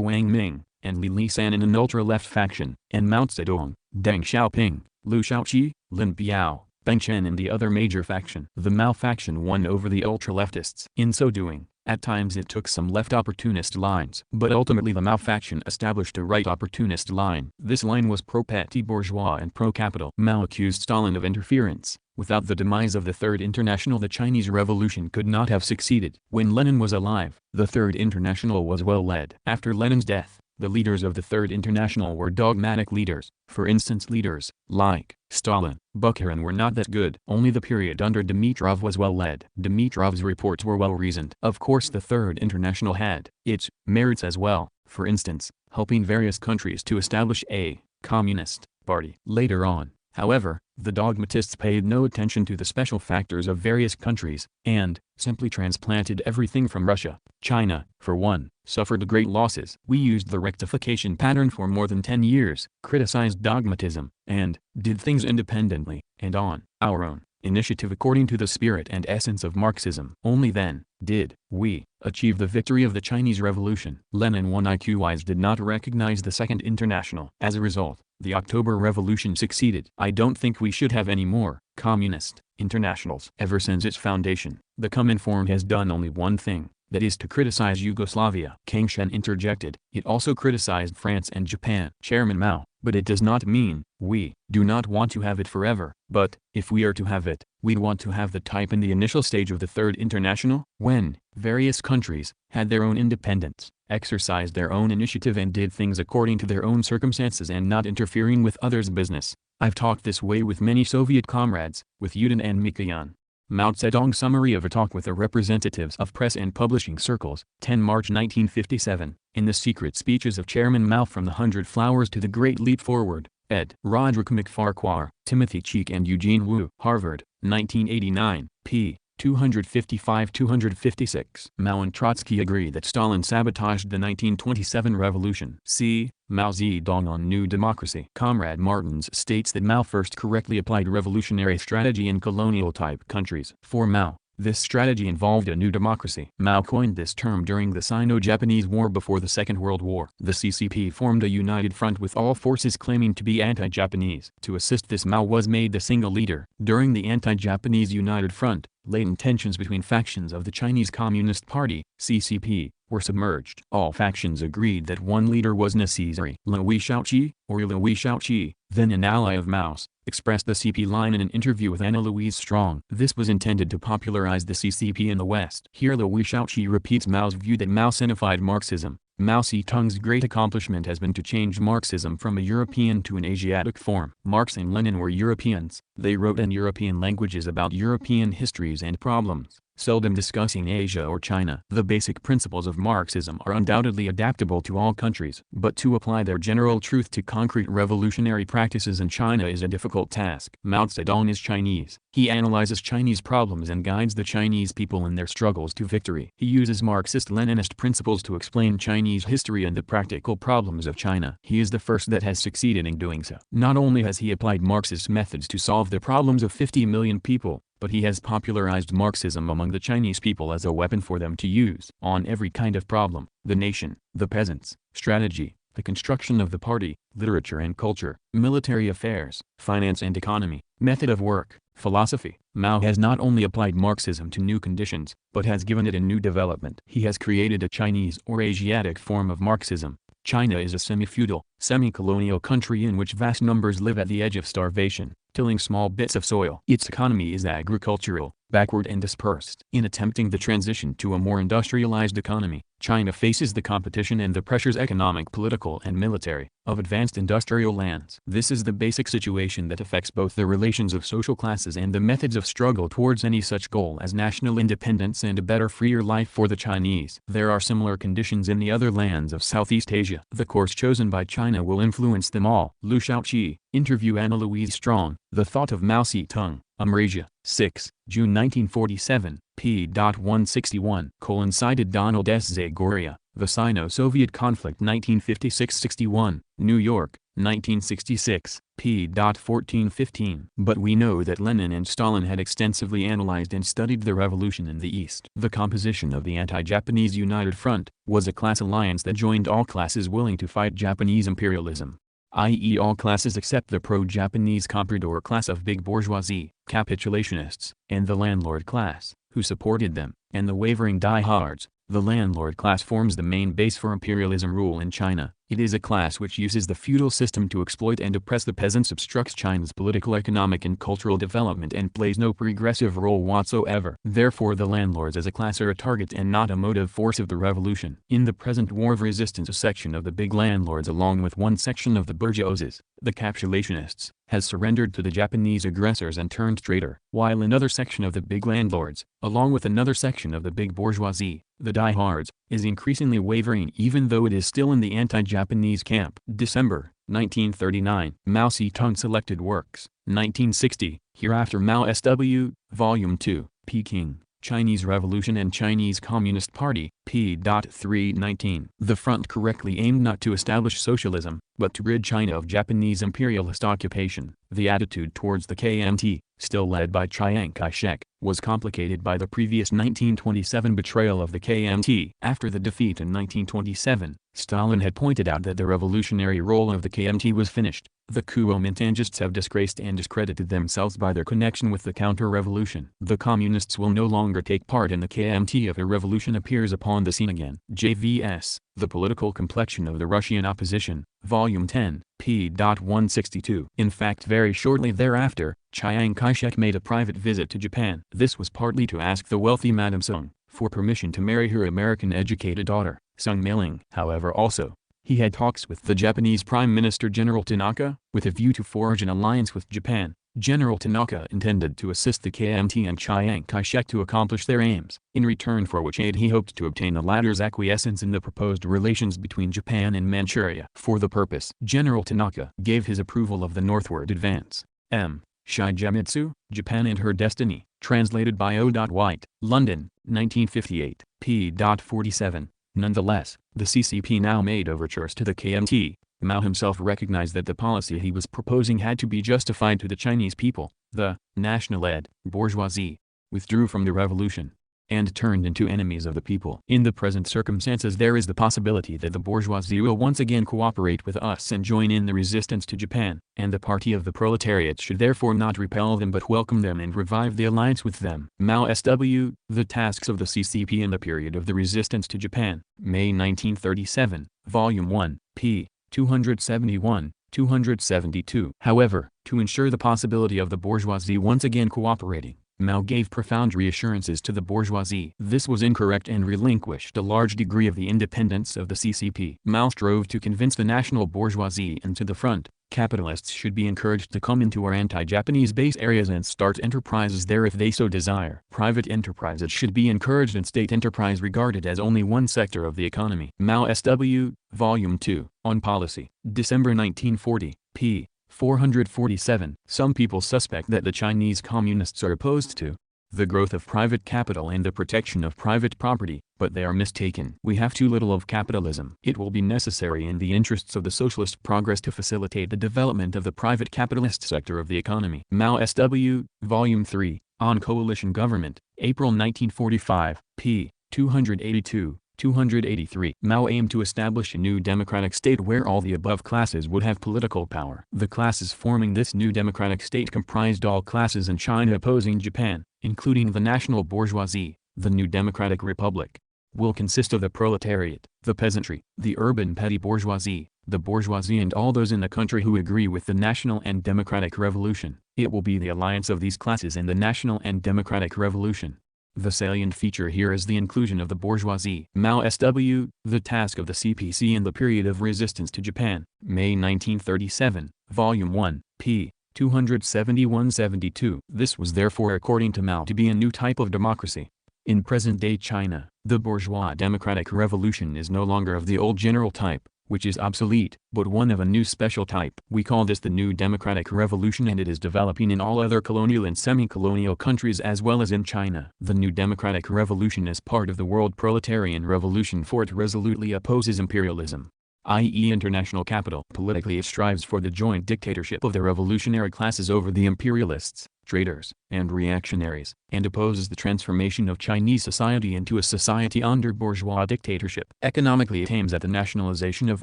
S1: Wang Ming, and Li Lisan in an ultra-left faction, and Mao Zedong, Deng Xiaoping, Liu Shaoqi, Lin Biao, Peng Chen in the other major faction. The Mao faction won over the ultra-leftists. In so doing, at times it took some left opportunist lines. But ultimately the Mao faction established a right opportunist line. This line was pro-petty bourgeois and pro-capital. Mao accused Stalin of interference. Without the demise of the Third International the Chinese Revolution could not have succeeded. When Lenin was alive, the Third International was well led. After Lenin's death, the leaders of the Third International were dogmatic leaders. For instance, leaders, like Stalin, Bukharin were not that good. Only the period under Dimitrov was well led. Dimitrov's reports were well reasoned. Of course the Third International had its merits as well, for instance, helping various countries to establish a communist party. Later on, however, the dogmatists paid no attention to the special factors of various countries, and simply transplanted everything from Russia. China, for one, suffered great losses. We used the rectification pattern for more than 10 years, criticized dogmatism, and did things independently, and on our own initiative according to the spirit and essence of Marxism. Only then did we achieve the victory of the Chinese Revolution. Lenin one IQ-wise did not recognize the Second International. As a result, the October Revolution succeeded. I don't think we should have any more communist internationals. Ever since its foundation, the Comintern has done only one thing, that is to criticize Yugoslavia. Kang Shen interjected. It also criticized France and Japan. Chairman Mao, but it does not mean we do not want to have it forever. But if we are to have it, we'd want to have the type in the initial stage of the Third International, when various countries had their own independence, exercised their own initiative and did things according to their own circumstances and not interfering with others' business. I've talked this way with many Soviet comrades, with Yudin and Mikoyan. Mao Zedong summary of a talk with the representatives of press and publishing circles, 10 March 1957, in the secret speeches of Chairman Mao from the 100 Flowers to the Great Leap Forward, ed. Roderick McFarquhar, Timothy Cheek and Eugene Wu. Harvard, 1989, p. 255-256. Mao and Trotsky agree that Stalin sabotaged the 1927 revolution. See Mao Zedong on New Democracy. Comrade Martens states that Mao first correctly applied revolutionary strategy in colonial-type countries. For Mao, this strategy involved a new democracy. Mao coined this term during the Sino-Japanese War before the Second World War. The CCP formed a united front with all forces claiming to be anti-Japanese. To assist this, Mao was made the single leader. During the anti-Japanese United Front, latent tensions between factions of the Chinese Communist Party, CCP, were submerged. All factions agreed that one leader was necessary. Liu Shaoqi, or Liu Shaoqi, then an ally of Mao's, expressed the CP line in an interview with Anna Louise Strong. This was intended to popularize the CCP in the West. Here Liu Shaoqi repeats Mao's view that Mao sinified Marxism. Mao Zedong's great accomplishment has been to change Marxism from a European to an Asiatic form. Marx and Lenin were Europeans. They wrote in European languages about European histories and problems, seldom discussing Asia or China. The basic principles of Marxism are undoubtedly adaptable to all countries, but to apply their general truth to concrete revolutionary practices in China is a difficult task. Mao Zedong is Chinese. He analyzes Chinese problems and guides the Chinese people in their struggles to victory. He uses Marxist-Leninist principles to explain Chinese history and the practical problems of China. He is the first that has succeeded in doing so. Not only has he applied Marxist methods to solve the problems of 50 million people, but he has popularized Marxism among the Chinese people as a weapon for them to use on every kind of problem: the nation, the peasants, strategy, the construction of the party, literature and culture, military affairs, finance and economy, method of work, philosophy. Mao has not only applied Marxism to new conditions, but has given it a new development. He has created a Chinese or Asiatic form of Marxism. China is a semi-feudal, semi-colonial country in which vast numbers live at the edge of starvation, tilling small bits of soil. Its economy is agricultural, backward and dispersed. In attempting the transition to a more industrialized economy, China faces the competition and the pressures economic, political and military, of advanced industrial lands. This is the basic situation that affects both the relations of social classes and the methods of struggle towards any such goal as national independence and a better freer life for the Chinese. There are similar conditions in the other lands of Southeast Asia. The course chosen by China will influence them all. Liu Shaoqi, interview Anna Louise Strong, The Thought of Mao Zedong, Amrasia, 6, June 1947, p. 161. Coincided Donald S. Zagoria, The Sino-Soviet Conflict 1956-61, New York, 1966, p. 1415. But we know that Lenin and Stalin had extensively analyzed and studied the revolution in the East. The composition of the anti-Japanese United Front was a class alliance that joined all classes willing to fight Japanese imperialism, i.e. all classes except the pro-Japanese comprador class of big bourgeoisie, capitulationists, and the landlord class, who supported them, and the wavering diehards. The landlord class forms the main base for imperialism rule in China. It is a class which uses the feudal system to exploit and oppress the peasants, obstructs China's political, economic and cultural development, and plays no progressive role whatsoever. Therefore the landlords as a class are a target and not a motive force of the revolution. In the present war of resistance, a section of the big landlords along with one section of the bourgeoises, the capitulationists, has surrendered to the Japanese aggressors and turned traitor, while another section of the big landlords, along with another section of the big bourgeoisie, the diehards, is increasingly wavering even though it is still in the anti-Japanese camp. December, 1939. Mao Zedong Selected Works, 1960, Hereafter Mao S.W., Volume 2, Peking, Chinese Revolution and Chinese Communist Party, p. 319. The front correctly aimed not to establish socialism, but to rid China of Japanese imperialist occupation. The attitude towards the KMT, still led by Chiang Kai-shek, was complicated by the previous 1927 betrayal of the KMT. After the defeat in 1927, Stalin had pointed out that the revolutionary role of the KMT was finished. The Kuomintangists have disgraced and discredited themselves by their connection with the counter-revolution. The communists will no longer take part in the KMT if a revolution appears upon the scene again. JVS, The Political Complexion of the Russian Opposition, Volume 10, p. 162. In fact, very shortly thereafter, Chiang Kai-shek made a private visit to Japan. This was partly to ask the wealthy Madame Sung for permission to marry her American-educated daughter, Sung Meiling. However, also, he had talks with the Japanese Prime Minister General Tanaka, with a view to forge an alliance with Japan. General Tanaka intended to assist the KMT and Chiang Kai-shek to accomplish their aims, in return for which aid he hoped to obtain the latter's acquiescence in the proposed relations between Japan and Manchuria. For the purpose, General Tanaka gave his approval of the northward advance. M. Shigemitsu, Japan and Her Destiny, translated by O. White, London, 1958, p. 47. Nonetheless, the CCP now made overtures to the KMT. Mao himself recognized that the policy he was proposing had to be justified to the Chinese people. The national-led bourgeoisie withdrew from the revolution and turned into enemies of the people. In the present circumstances, there is the possibility that the bourgeoisie will once again cooperate with us and join in the resistance to Japan, and the party of the proletariat should therefore not repel them but welcome them and revive the alliance with them. Mao S.W., The Tasks of the CCP in the Period of the Resistance to Japan, May 1937, Volume 1, p. 271, 272. However, to ensure the possibility of the bourgeoisie once again cooperating, Mao gave profound reassurances to the bourgeoisie. This was incorrect and relinquished a large degree of the independence of the CCP. Mao strove to convince the national bourgeoisie and to the front, capitalists should be encouraged to come into our anti-Japanese base areas and start enterprises there if they so desire. Private enterprises should be encouraged and state enterprise regarded as only one sector of the economy. Mao S.W., Volume 2, On Policy, December 1940, p. 447. Some people suspect that the Chinese communists are opposed to the growth of private capital and the protection of private property, but they are mistaken. We have too little of capitalism. It will be necessary in the interests of the socialist progress to facilitate the development of the private capitalist sector of the economy. Mao S.W., Volume 3, On Coalition Government, April 1945, p. 282. 283. Mao aimed to establish a new democratic state where all the above classes would have political power. The classes forming this new democratic state comprised all classes in China opposing Japan, including the national bourgeoisie. The new democratic republic will consist of the proletariat, the peasantry, the urban petty bourgeoisie, the bourgeoisie and all those in the country who agree with the national and democratic revolution. It will be the alliance of these classes and the national and democratic revolution. The salient feature here is the inclusion of the bourgeoisie. Mao S.W., the task of the CPC in the period of resistance to Japan, May 1937, Volume 1, p. 271-72. This was therefore according to Mao to be a new type of democracy. In present-day China, the bourgeois democratic revolution is no longer of the old general type, which is obsolete, but one of a new special type. We call this the new democratic revolution, and it is developing in all other colonial and semi-colonial countries as well as in China. The new democratic revolution is part of the world proletarian revolution, for it resolutely opposes imperialism, i.e. international capital. Politically it strives for the joint dictatorship of the revolutionary classes over the imperialists, traitors, and reactionaries, and opposes the transformation of Chinese society into a society under bourgeois dictatorship. Economically it aims at the nationalization of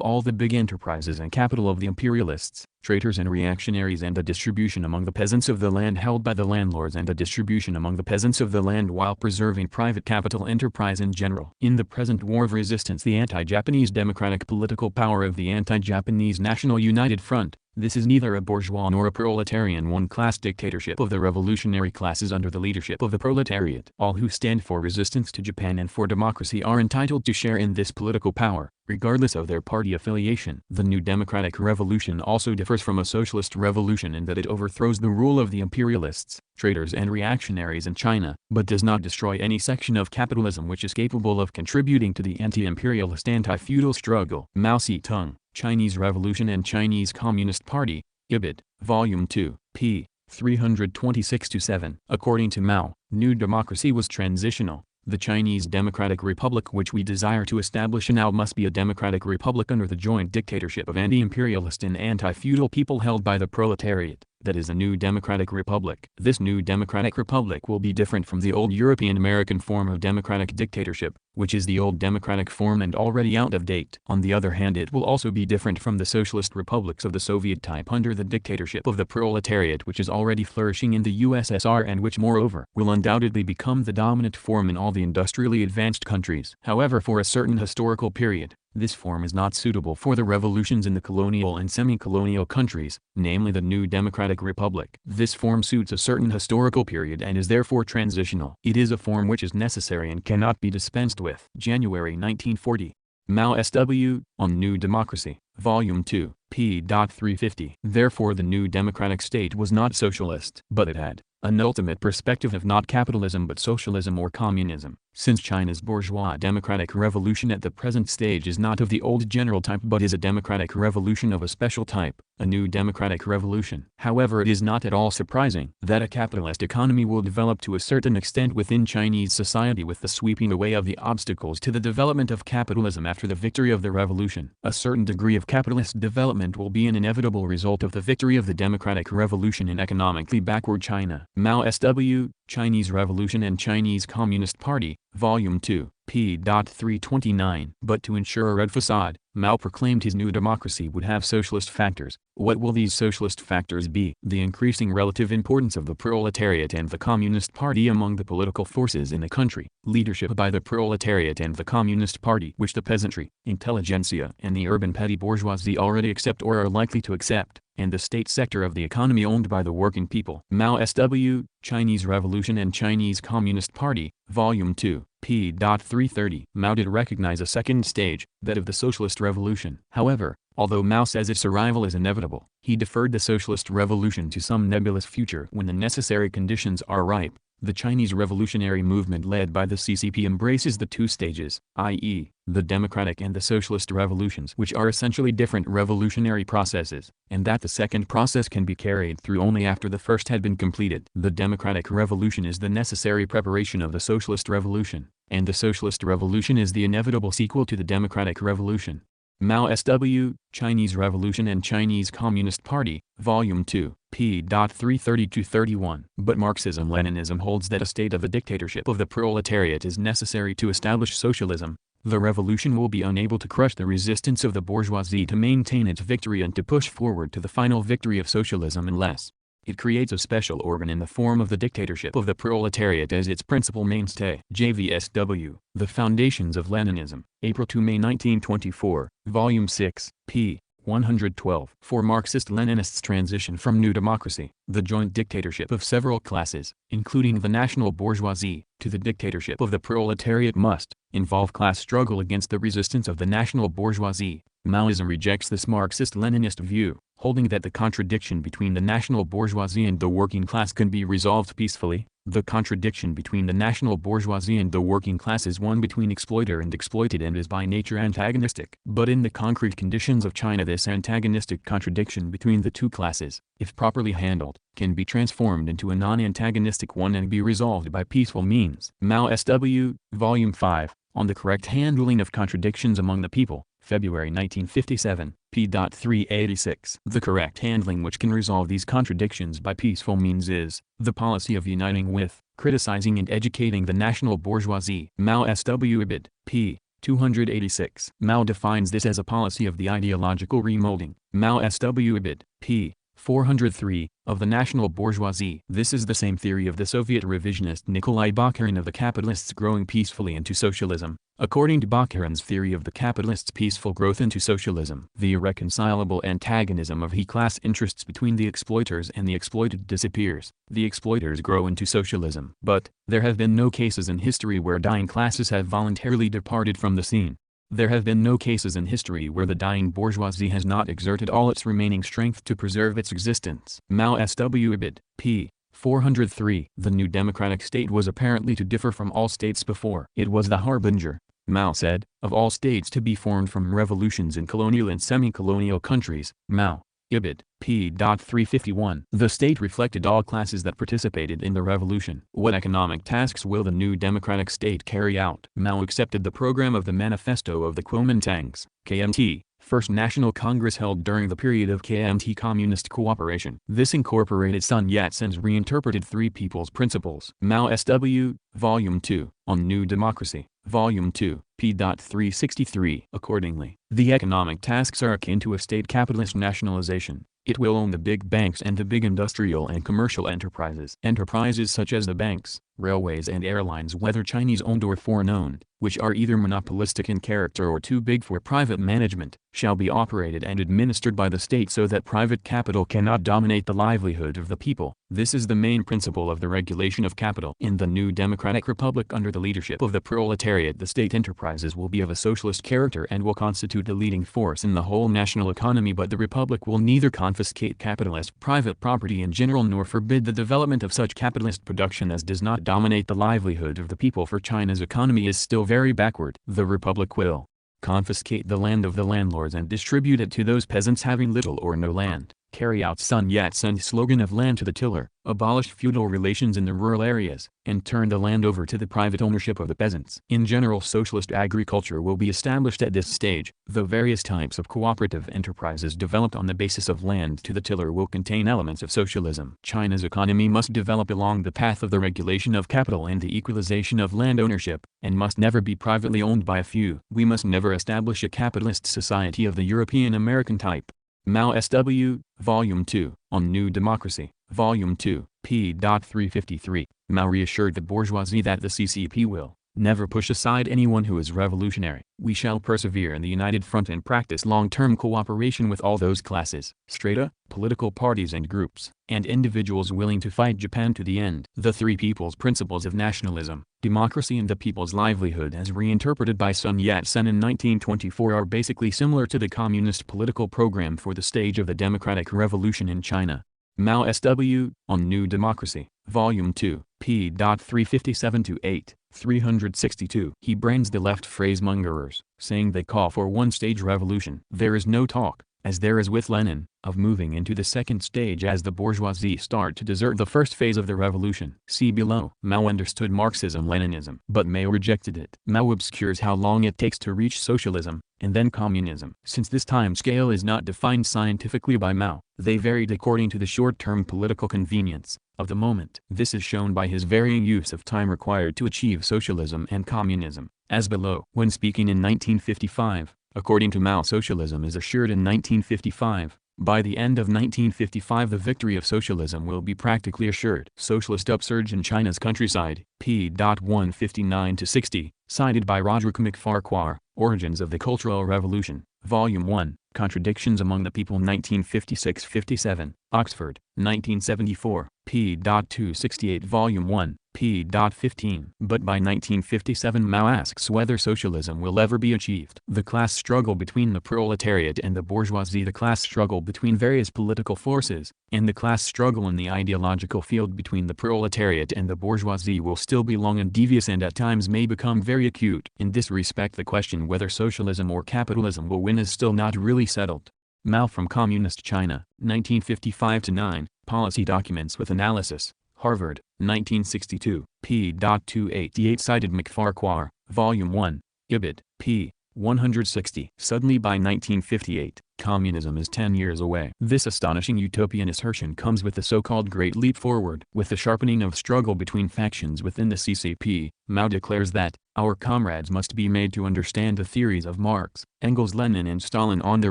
S1: all the big enterprises and capital of the imperialists, traitors and reactionaries, and a distribution among the peasants of the land held by the landlords, and a distribution among the peasants of the land while preserving private capital enterprise in general. In the present war of resistance, the anti-Japanese democratic political power of the anti-Japanese National United Front, this is neither a bourgeois nor a proletarian one-class dictatorship of the revolutionary classes under the leadership of the proletariat. All who stand for resistance to Japan and for democracy are entitled to share in this political power, regardless of their party affiliation. The new democratic revolution also differs from a socialist revolution in that it overthrows the rule of the imperialists, traitors and reactionaries in China, but does not destroy any section of capitalism which is capable of contributing to the anti-imperialist anti-feudal struggle. Mao Zedong, Chinese Revolution and Chinese Communist Party, Ibid, Volume 2, p. 326-7. According to Mao, new democracy was transitional. The Chinese Democratic Republic which we desire to establish now must be a democratic republic under the joint dictatorship of anti-imperialist and anti-feudal people held by the proletariat. That is a new democratic republic. This new democratic republic will be different from the old European American form of democratic dictatorship, which is the old democratic form and already out of date. On the other hand, it will also be different from the socialist republics of the Soviet type under the dictatorship of the proletariat, which is already flourishing in the USSR and which moreover will undoubtedly become the dominant form in all the industrially advanced countries. However, for a certain historical period, this form is not suitable for the revolutions in the colonial and semi-colonial countries, namely the new democratic republic. This form suits a certain historical period and is therefore transitional. It is a form which is necessary and cannot be dispensed with. January 1940. Mao S.W., on New Democracy, Volume 2, p. 350. Therefore the new democratic state was not socialist, but it had an ultimate perspective of not capitalism but socialism or communism. Since China's bourgeois democratic revolution at the present stage is not of the old general type but is a democratic revolution of a special type, a new democratic revolution. However, it is not at all surprising that a capitalist economy will develop to a certain extent within Chinese society with the sweeping away of the obstacles to the development of capitalism after the victory of the revolution. A certain degree of capitalist development will be an inevitable result of the victory of the democratic revolution in economically backward China. Mao S.W., Chinese Revolution and Chinese Communist Party, Volume 2, p. 329. But to ensure a red facade, Mao proclaimed his new democracy would have socialist factors. What will these socialist factors be? The increasing relative importance of the proletariat and the Communist Party among the political forces in the country, leadership by the proletariat and the Communist Party which the peasantry, intelligentsia and the urban petty bourgeoisie already accept or are likely to accept, and the state sector of the economy owned by the working people. Mao S.W., Chinese Revolution and Chinese Communist Party, Volume 2, p. 330. Mao did recognize a second stage, that of the socialist revolution. However, although Mao says its arrival is inevitable, he deferred the socialist revolution to some nebulous future when the necessary conditions are ripe. The Chinese revolutionary movement led by the CCP embraces the two stages, i.e., the democratic and the socialist revolutions, which are essentially different revolutionary processes, and that the second process can be carried through only after the first had been completed. The democratic revolution is the necessary preparation of the socialist revolution, and the socialist revolution is the inevitable sequel to the democratic revolution. Mao S.W., Chinese Revolution and Chinese Communist Party, Volume 2, p. 330-31. But Marxism-Leninism holds that a state of a dictatorship of the proletariat is necessary to establish socialism. The revolution will be unable to crush the resistance of the bourgeoisie to maintain its victory and to push forward to the final victory of socialism unless it creates a special organ in the form of the dictatorship of the proletariat as its principal mainstay. JVSW, The Foundations of Leninism, April to May 1924, Volume 6, p. 112. For Marxist-Leninists, transition from new democracy, the joint dictatorship of several classes, including the national bourgeoisie, to the dictatorship of the proletariat must involve class struggle against the resistance of the national bourgeoisie. Maoism rejects this Marxist-Leninist view, holding that the contradiction between the national bourgeoisie and the working class can be resolved peacefully. The contradiction between the national bourgeoisie and the working class is one between exploiter and exploited and is by nature antagonistic. But in the concrete conditions of China, this antagonistic contradiction between the two classes, if properly handled, can be transformed into a non-antagonistic one and be resolved by peaceful means. Mao S.W., Volume 5, On the Correct Handling of Contradictions Among the People, February 1957, p. 386. The correct handling which can resolve these contradictions by peaceful means is the policy of uniting with, criticizing and educating the national bourgeoisie. Mao S.W. Ibid, p. 286. Mao defines this as a policy of the ideological remolding. Mao S.W. Ibid, p. 403, of the national bourgeoisie. This is the same theory of the Soviet revisionist Nikolai Bukharin of the capitalists growing peacefully into socialism. According to Bukharin's theory of the capitalists' peaceful growth into socialism, the irreconcilable antagonism of he class interests between the exploiters and the exploited disappears. The exploiters grow into socialism. But there have been no cases in history where dying classes have voluntarily departed from the scene. There have been no cases in history where the dying bourgeoisie has not exerted all its remaining strength to preserve its existence. Mao S.W. Ibid, p. 403. The new democratic state was apparently to differ from all states before. It was the harbinger, Mao said, of all states to be formed from revolutions in colonial and semi-colonial countries. Mao. Ibid, p. 351. The state reflected all classes that participated in the revolution. What economic tasks will the new democratic state carry out? Mao accepted the program of the Manifesto of the Kuomintangs, KMT, First National Congress held during the period of KMT communist cooperation. This incorporated Sun Yat-sen's reinterpreted Three People's Principles. Mao S.W., Volume 2, On New Democracy, Volume 2, p. 363. Accordingly, the economic tasks are akin to a state capitalist nationalization. It will own the big banks and the big industrial and commercial enterprises. Enterprises such as the banks, railways and airlines, whether Chinese-owned or foreign-owned, which are either monopolistic in character or too big for private management, shall be operated and administered by the state so that private capital cannot dominate the livelihood of the people. This is the main principle of the regulation of capital. In the new democratic republic under the leadership of the proletariat, the state enterprises will be of a socialist character and will constitute the leading force in the whole national economy, but the republic will neither confiscate capitalist private property in general nor forbid the development of such capitalist production as does not dominate the livelihood of the people, for China's economy is still very backward. The republic will confiscate the land of the landlords and distribute it to those peasants having little or no land, carry out Sun Yat-sen's slogan of land to the tiller, abolish feudal relations in the rural areas, and turn the land over to the private ownership of the peasants. In general, socialist agriculture will be established at this stage. The various types of cooperative enterprises developed on the basis of land to the tiller will contain elements of socialism. China's economy must develop along the path of the regulation of capital and the equalization of land ownership, and must never be privately owned by a few. We must never establish a capitalist society of the European-American type. Mao S.W., Volume 2, On New Democracy, Volume 2, p. 353. Mao reassured the bourgeoisie that the CCP will never push aside anyone who is revolutionary. We shall persevere in the united front and practice long-term cooperation with all those classes, strata, political parties and groups, and individuals willing to fight Japan to the end. The Three People's Principles of Nationalism, Democracy and the People's Livelihood as reinterpreted by Sun Yat-sen in 1924 are basically similar to the communist political program for the stage of the democratic revolution in China. Mao S.W., On New Democracy, Volume 2, p. 357-8, 362. He brands the left phrasemongerers, saying they call for one-stage revolution. There is no talk, as there is with Lenin, of moving into the second stage as the bourgeoisie start to desert the first phase of the revolution. See below. Mao understood Marxism-Leninism, but Mao rejected it. Mao obscures how long it takes to reach socialism, and then communism. Since this time scale is not defined scientifically by Mao, they varied according to the short-term political convenience of the moment. This is shown by his varying use of time required to achieve socialism and communism, as below. When speaking in 1955, according to Mao, socialism is assured in 1955. By the end of 1955 the victory of socialism will be practically assured. Socialist upsurge in China's countryside, p. 159-60, cited by Roderick McFarquhar, Origins of the Cultural Revolution, Volume 1, Contradictions Among the People 1956-57, Oxford, 1974, p. 268 Volume 1, p. 15. But by 1957 Mao asks whether socialism will ever be achieved. The class struggle between the proletariat and the bourgeoisie, the class struggle between various political forces, and the class struggle in the ideological field between the proletariat and the bourgeoisie will still be long and devious and at times may become very acute. In this respect the question whether socialism or capitalism will win is still not really settled. Mao from Communist China, 1955-9, Policy Documents with Analysis, Harvard, 1962, p. 288 cited McFarquhar, Volume 1, Ibid, p. 160. Suddenly by 1958, communism is 10 years away. This astonishing utopian assertion comes with the so-called Great Leap Forward. With the sharpening of struggle between factions within the CCP, Mao declares that, our comrades must be made to understand the theories of Marx, Engels, Lenin and Stalin on the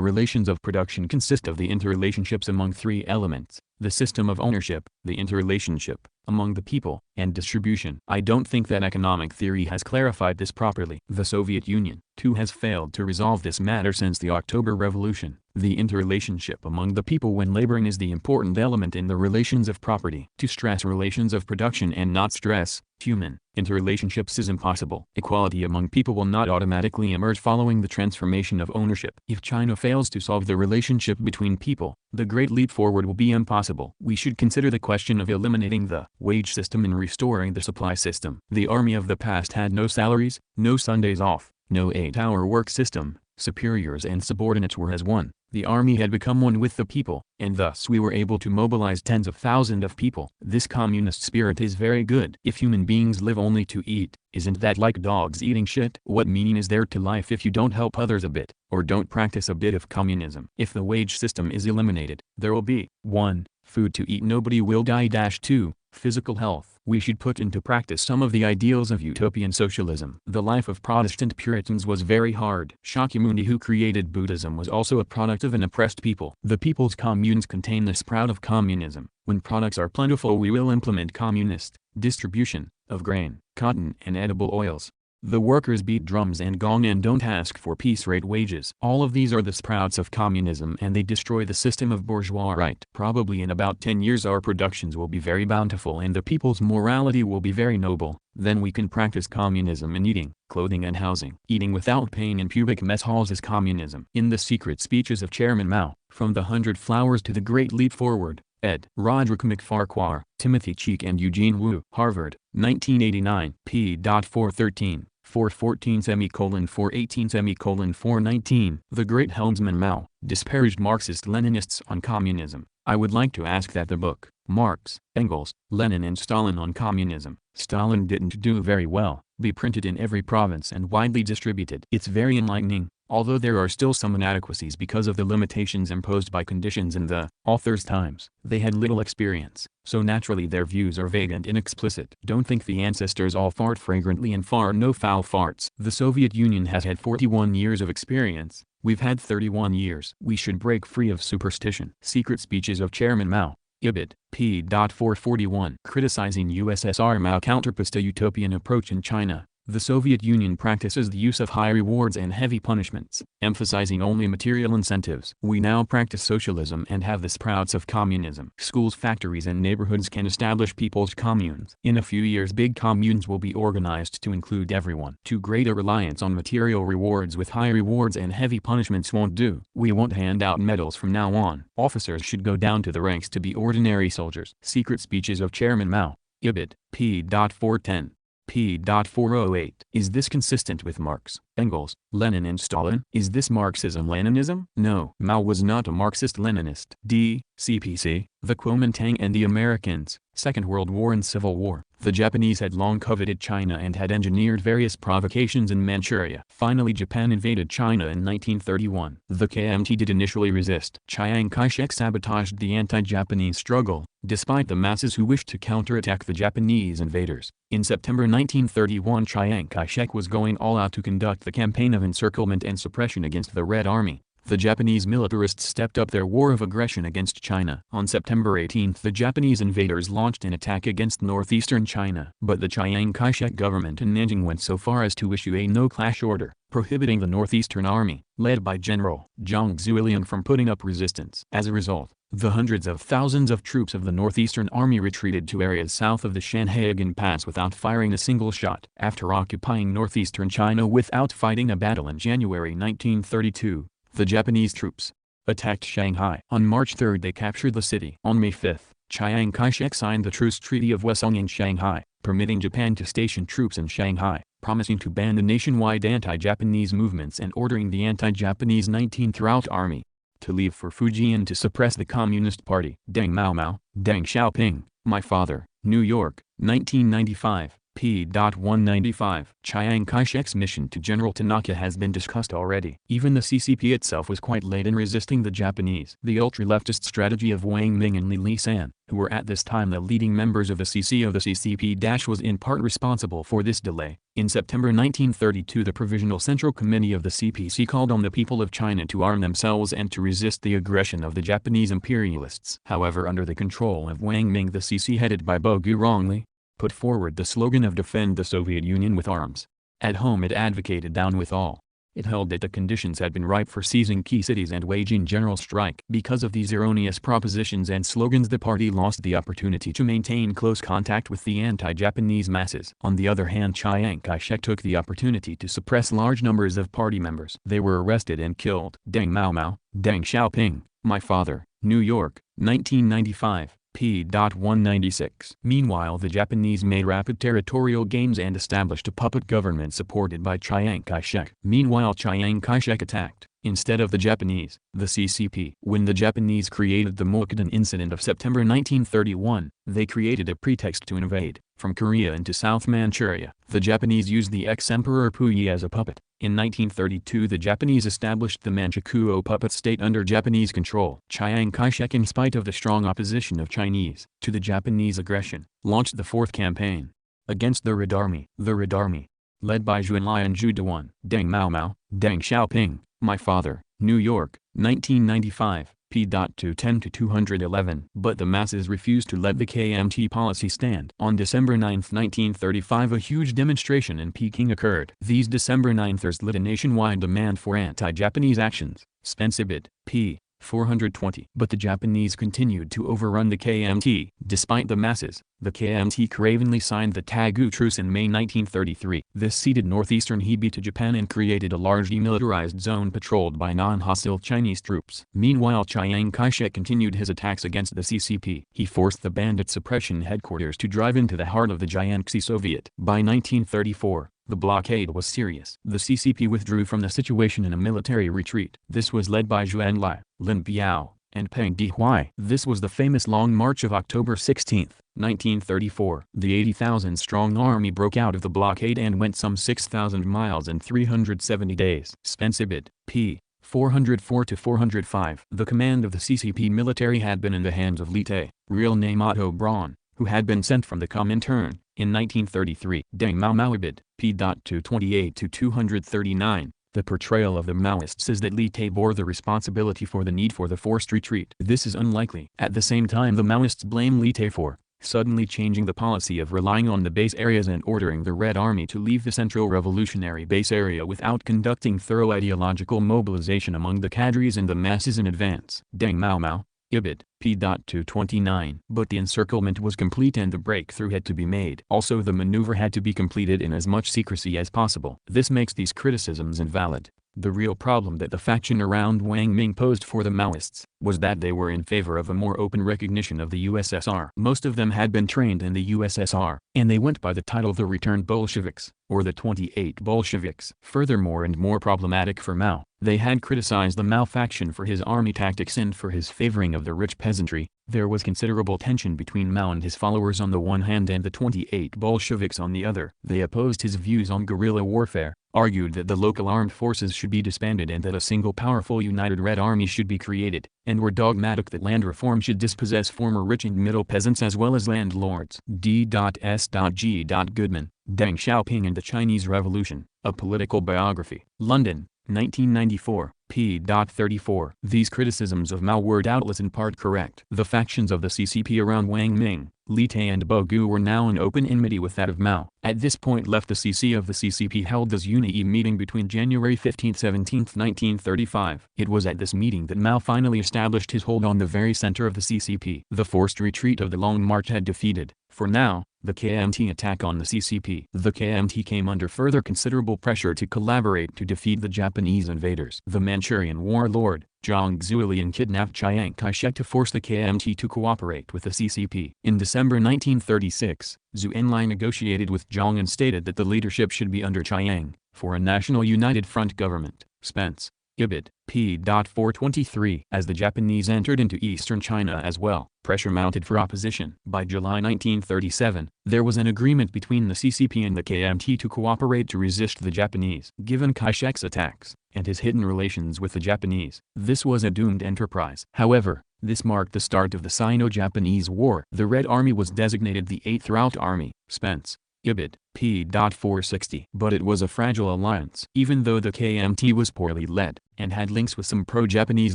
S1: relations of production consist of the interrelationships among three elements, the system of ownership, the interrelationship among the people, and distribution. I don't think that economic theory has clarified this properly. The Soviet Union, too, has failed to resolve this matter since the October Revolution. The interrelationship among the people when laboring is the important element in the relations of property. To stress relations of production and not stress human interrelationships is impossible. Equality among people will not automatically emerge following the transformation of ownership. If China fails to solve the relationship between people, the Great Leap Forward will be impossible. We should consider the question of eliminating the wage system and restoring the supply system. The army of the past had no salaries, no Sundays off, no 8-hour work system. Superiors and subordinates were as one. The army had become one with the people, and thus we were able to mobilize tens of thousands of people. This communist spirit is very good. If human beings live only to eat, isn't that like dogs eating shit? What meaning is there to life if you don't help others a bit, or don't practice a bit of communism? If the wage system is eliminated, there will be 1. Food to eat, nobody will die. 2. Physical health. We should put into practice some of the ideals of utopian socialism. The life of Protestant Puritans was very hard. Shakyamuni, who created Buddhism, was also a product of an oppressed people. The people's communes contain the sprout of communism. When products are plentiful we will implement communist distribution of grain, cotton and edible oils. The workers beat drums and gong and don't ask for piece rate wages. All of these are the sprouts of communism and they destroy the system of bourgeois right. Probably in about 10 years our productions will be very bountiful and the people's morality will be very noble. Then we can practice communism in eating, clothing and housing. Eating without pain in pubic mess halls is communism. In the secret speeches of Chairman Mao, From the 100 Flowers to the Great Leap Forward, ed. Roderick McFarquhar, Timothy Cheek and Eugene Wu. Harvard, 1989, p. 413. 414:418:419. The great helmsman Mao disparaged Marxist-Leninists on communism. I would like to ask that the book, Marx, Engels, Lenin and Stalin on Communism, Stalin didn't do very well, be printed in every province and widely distributed. It's very enlightening, although there are still some inadequacies because of the limitations imposed by conditions in the author's times. They had little experience, so naturally their views are vague and inexplicit. Don't think the ancestors all fart fragrantly and fart no foul farts. The Soviet Union has had 41 years of experience. We've had 31 years. We should break free of superstition. Secret Speeches of Chairman Mao. Ibid, p. 441. Criticizing USSR, Mao counterposed a utopian approach in China. The Soviet Union practices the use of high rewards and heavy punishments, emphasizing only material incentives. We now practice socialism and have the sprouts of communism. Schools, factories and neighborhoods can establish people's communes. In a few years big communes will be organized to include everyone. Too great a reliance on material rewards with high rewards and heavy punishments won't do. We won't hand out medals from now on. Officers should go down to the ranks to be ordinary soldiers. Secret Speeches of Chairman Mao. Ibid, p. 410. p. 408. Is this consistent with Marx, Engels, Lenin and Stalin? Is this Marxism-Leninism? No. Mao was not a Marxist-Leninist. D.C.P.C., the Kuomintang and the Americans, Second World War and Civil War. The Japanese had long coveted China and had engineered various provocations in Manchuria. Finally Japan invaded China in 1931. The KMT did initially resist. Chiang Kai-shek sabotaged the anti-Japanese struggle, despite the masses who wished to counterattack the Japanese invaders. In September 1931 Chiang Kai-shek was going all out to conduct the campaign of encirclement and suppression against the Red Army. the Japanese militarists stepped up their war of aggression against China. On September 18 the Japanese invaders launched an attack against northeastern China. But the Chiang Kai-shek government in Nanjing went so far as to issue a no-clash order, prohibiting the Northeastern Army, led by General Zhang Zuiliang, from putting up resistance. As a result, the hundreds of thousands of troops of the Northeastern Army retreated to areas south of the Shanhaiguan Pass without firing a single shot. After occupying northeastern China without fighting a battle in January 1932, the Japanese troops attacked Shanghai. On March 3 they captured the city. On May 5, Chiang Kai-shek signed the Truce Treaty of Wesong in Shanghai, permitting Japan to station troops in Shanghai, promising to ban the nationwide anti-Japanese movements and ordering the anti-Japanese 19th Rout Army to leave for Fujian to suppress the Communist Party. Deng Mao, Deng Xiaoping, My Father, New York, 1995, p. 195. Chiang Kai-shek's mission to General Tanaka has been discussed already. Even the CCP itself was quite late in resisting the Japanese. The ultra-leftist strategy of Wang Ming and Li San, who were at this time the leading members of the CCP- was in part responsible for this delay. In September 1932 the Provisional Central Committee of the CPC called on the people of China to arm themselves and to resist the aggression of the Japanese imperialists. However, under the control of Wang Ming, the CC headed by Bogu Rongli put forward the slogan of defend the Soviet Union with arms. At home it advocated down with all. It held that the conditions had been ripe for seizing key cities and waging general strike. Because of these erroneous propositions and slogans, the party lost the opportunity to maintain close contact with the anti-Japanese masses. On the other hand, Chiang Kai-shek took the opportunity to suppress large numbers of party members. They were arrested and killed. Deng Mao, Deng Xiaoping, My Father, New York, 1995. p. 196. Meanwhile, the Japanese made rapid territorial gains and established a puppet government supported by Chiang Kai-shek. Meanwhile, Chiang Kai-shek attacked, instead of the Japanese, the CCP. When the Japanese created the Mokden incident of September 1931, they created a pretext to invade, from Korea into South Manchuria. The Japanese used the ex-emperor Puyi as a puppet. In 1932 the Japanese established the Manchukuo puppet state under Japanese control. Chiang Kai-shek, in spite of the strong opposition of Chinese to the Japanese aggression, launched the fourth campaign against the Red Army. The Red Army, led by Zhuenlai and Zhu Dewan. Deng Mao, Deng Xiaoping, My Father, New York, 1995. p. 210-211. But the masses refused to let the KMT policy stand. On December 9, 1935 a huge demonstration in Peking occurred. These December 9thers lit a nationwide demand for anti-Japanese actions. Spencibit, p. 420. But the Japanese continued to overrun the KMT. Despite the masses, the KMT cravenly signed the Tagu Truce in May 1933. This ceded northeastern Hebei to Japan and created a large demilitarized zone patrolled by non-hostile Chinese troops. Meanwhile, Chiang Kai-shek continued his attacks against the CCP. He forced the bandit suppression headquarters to drive into the heart of the Jiangxi Soviet. By 1934, the blockade was serious. The CCP withdrew from the situation in a military retreat. This was led by Zhuenlai, Lin Biao, and Peng Dehuai. This was the famous Long March of October 16, 1934. The 80,000-strong army broke out of the blockade and went some 6,000 miles in 370 days. Spencibit, p. 404-405. The command of the CCP military had been in the hands of Lite, real name Otto Braun, who had been sent from the Comintern in 1933. Deng Maoibid, p. 228-239. The portrayal of the Maoists is that Lite bore the responsibility for the need for the forced retreat. This is unlikely. At the same time, the Maoists blame Lite for suddenly changing the policy of relying on the base areas and ordering the Red Army to leave the Central Revolutionary Base area without conducting thorough ideological mobilization among the cadres and the masses in advance. Deng Mao, Ibid, p. 229. But the encirclement was complete and the breakthrough had to be made. Also, the maneuver had to be completed in as much secrecy as possible. This makes these criticisms invalid. The real problem that the faction around Wang Ming posed for the Maoists was that they were in favor of a more open recognition of the USSR. Most of them had been trained in the USSR, and they went by the title the Returned Bolsheviks, or the 28 Bolsheviks. Furthermore, and more problematic for Mao, they had criticized the Mao faction for his army tactics and for his favoring of the rich peasantry. There was considerable tension between Mao and his followers on the one hand and the 28 Bolsheviks on the other. They opposed his views on guerrilla warfare, argued that the local armed forces should be disbanded and that a single powerful united Red Army should be created, and were dogmatic that land reform should dispossess former rich and middle peasants as well as landlords. D.S.G. Goodman, Deng Xiaoping and the Chinese Revolution, A Political Biography, London, 1994, p. 34. These criticisms of Mao were doubtless in part correct. The factions of the CCP around Wang Ming, Li Tai and Bogu were now in open enmity with that of Mao. At this point the CC of the CCP held this Disunity meeting between January 15–17, 1935. It was at this meeting that Mao finally established his hold on the very center of the CCP. The forced retreat of the Long March had defeated, for now, the KMT attack on the CCP. The KMT came under further considerable pressure to collaborate to defeat the Japanese invaders. The Manchurian warlord, Zhang Zuilian kidnapped Chiang Kai-shek to force the KMT to cooperate with the CCP. In December 1936, Zhou Enlai negotiated with Zhang and stated that the leadership should be under Chiang, for a national united front government. Spence, Ibid, p. 423. As the Japanese entered into eastern China as well, pressure mounted for opposition. By July 1937, there was an agreement between the CCP and the KMT to cooperate to resist the Japanese. Given Kai-shek's attacks, and his hidden relations with the Japanese, this was a doomed enterprise. However, this marked the start of the Sino-Japanese War. The Red Army was designated the 8th Rout Army. Spence, Ibid, p. 460. But it was a fragile alliance. Even though the KMT was poorly led, and had links with some pro-Japanese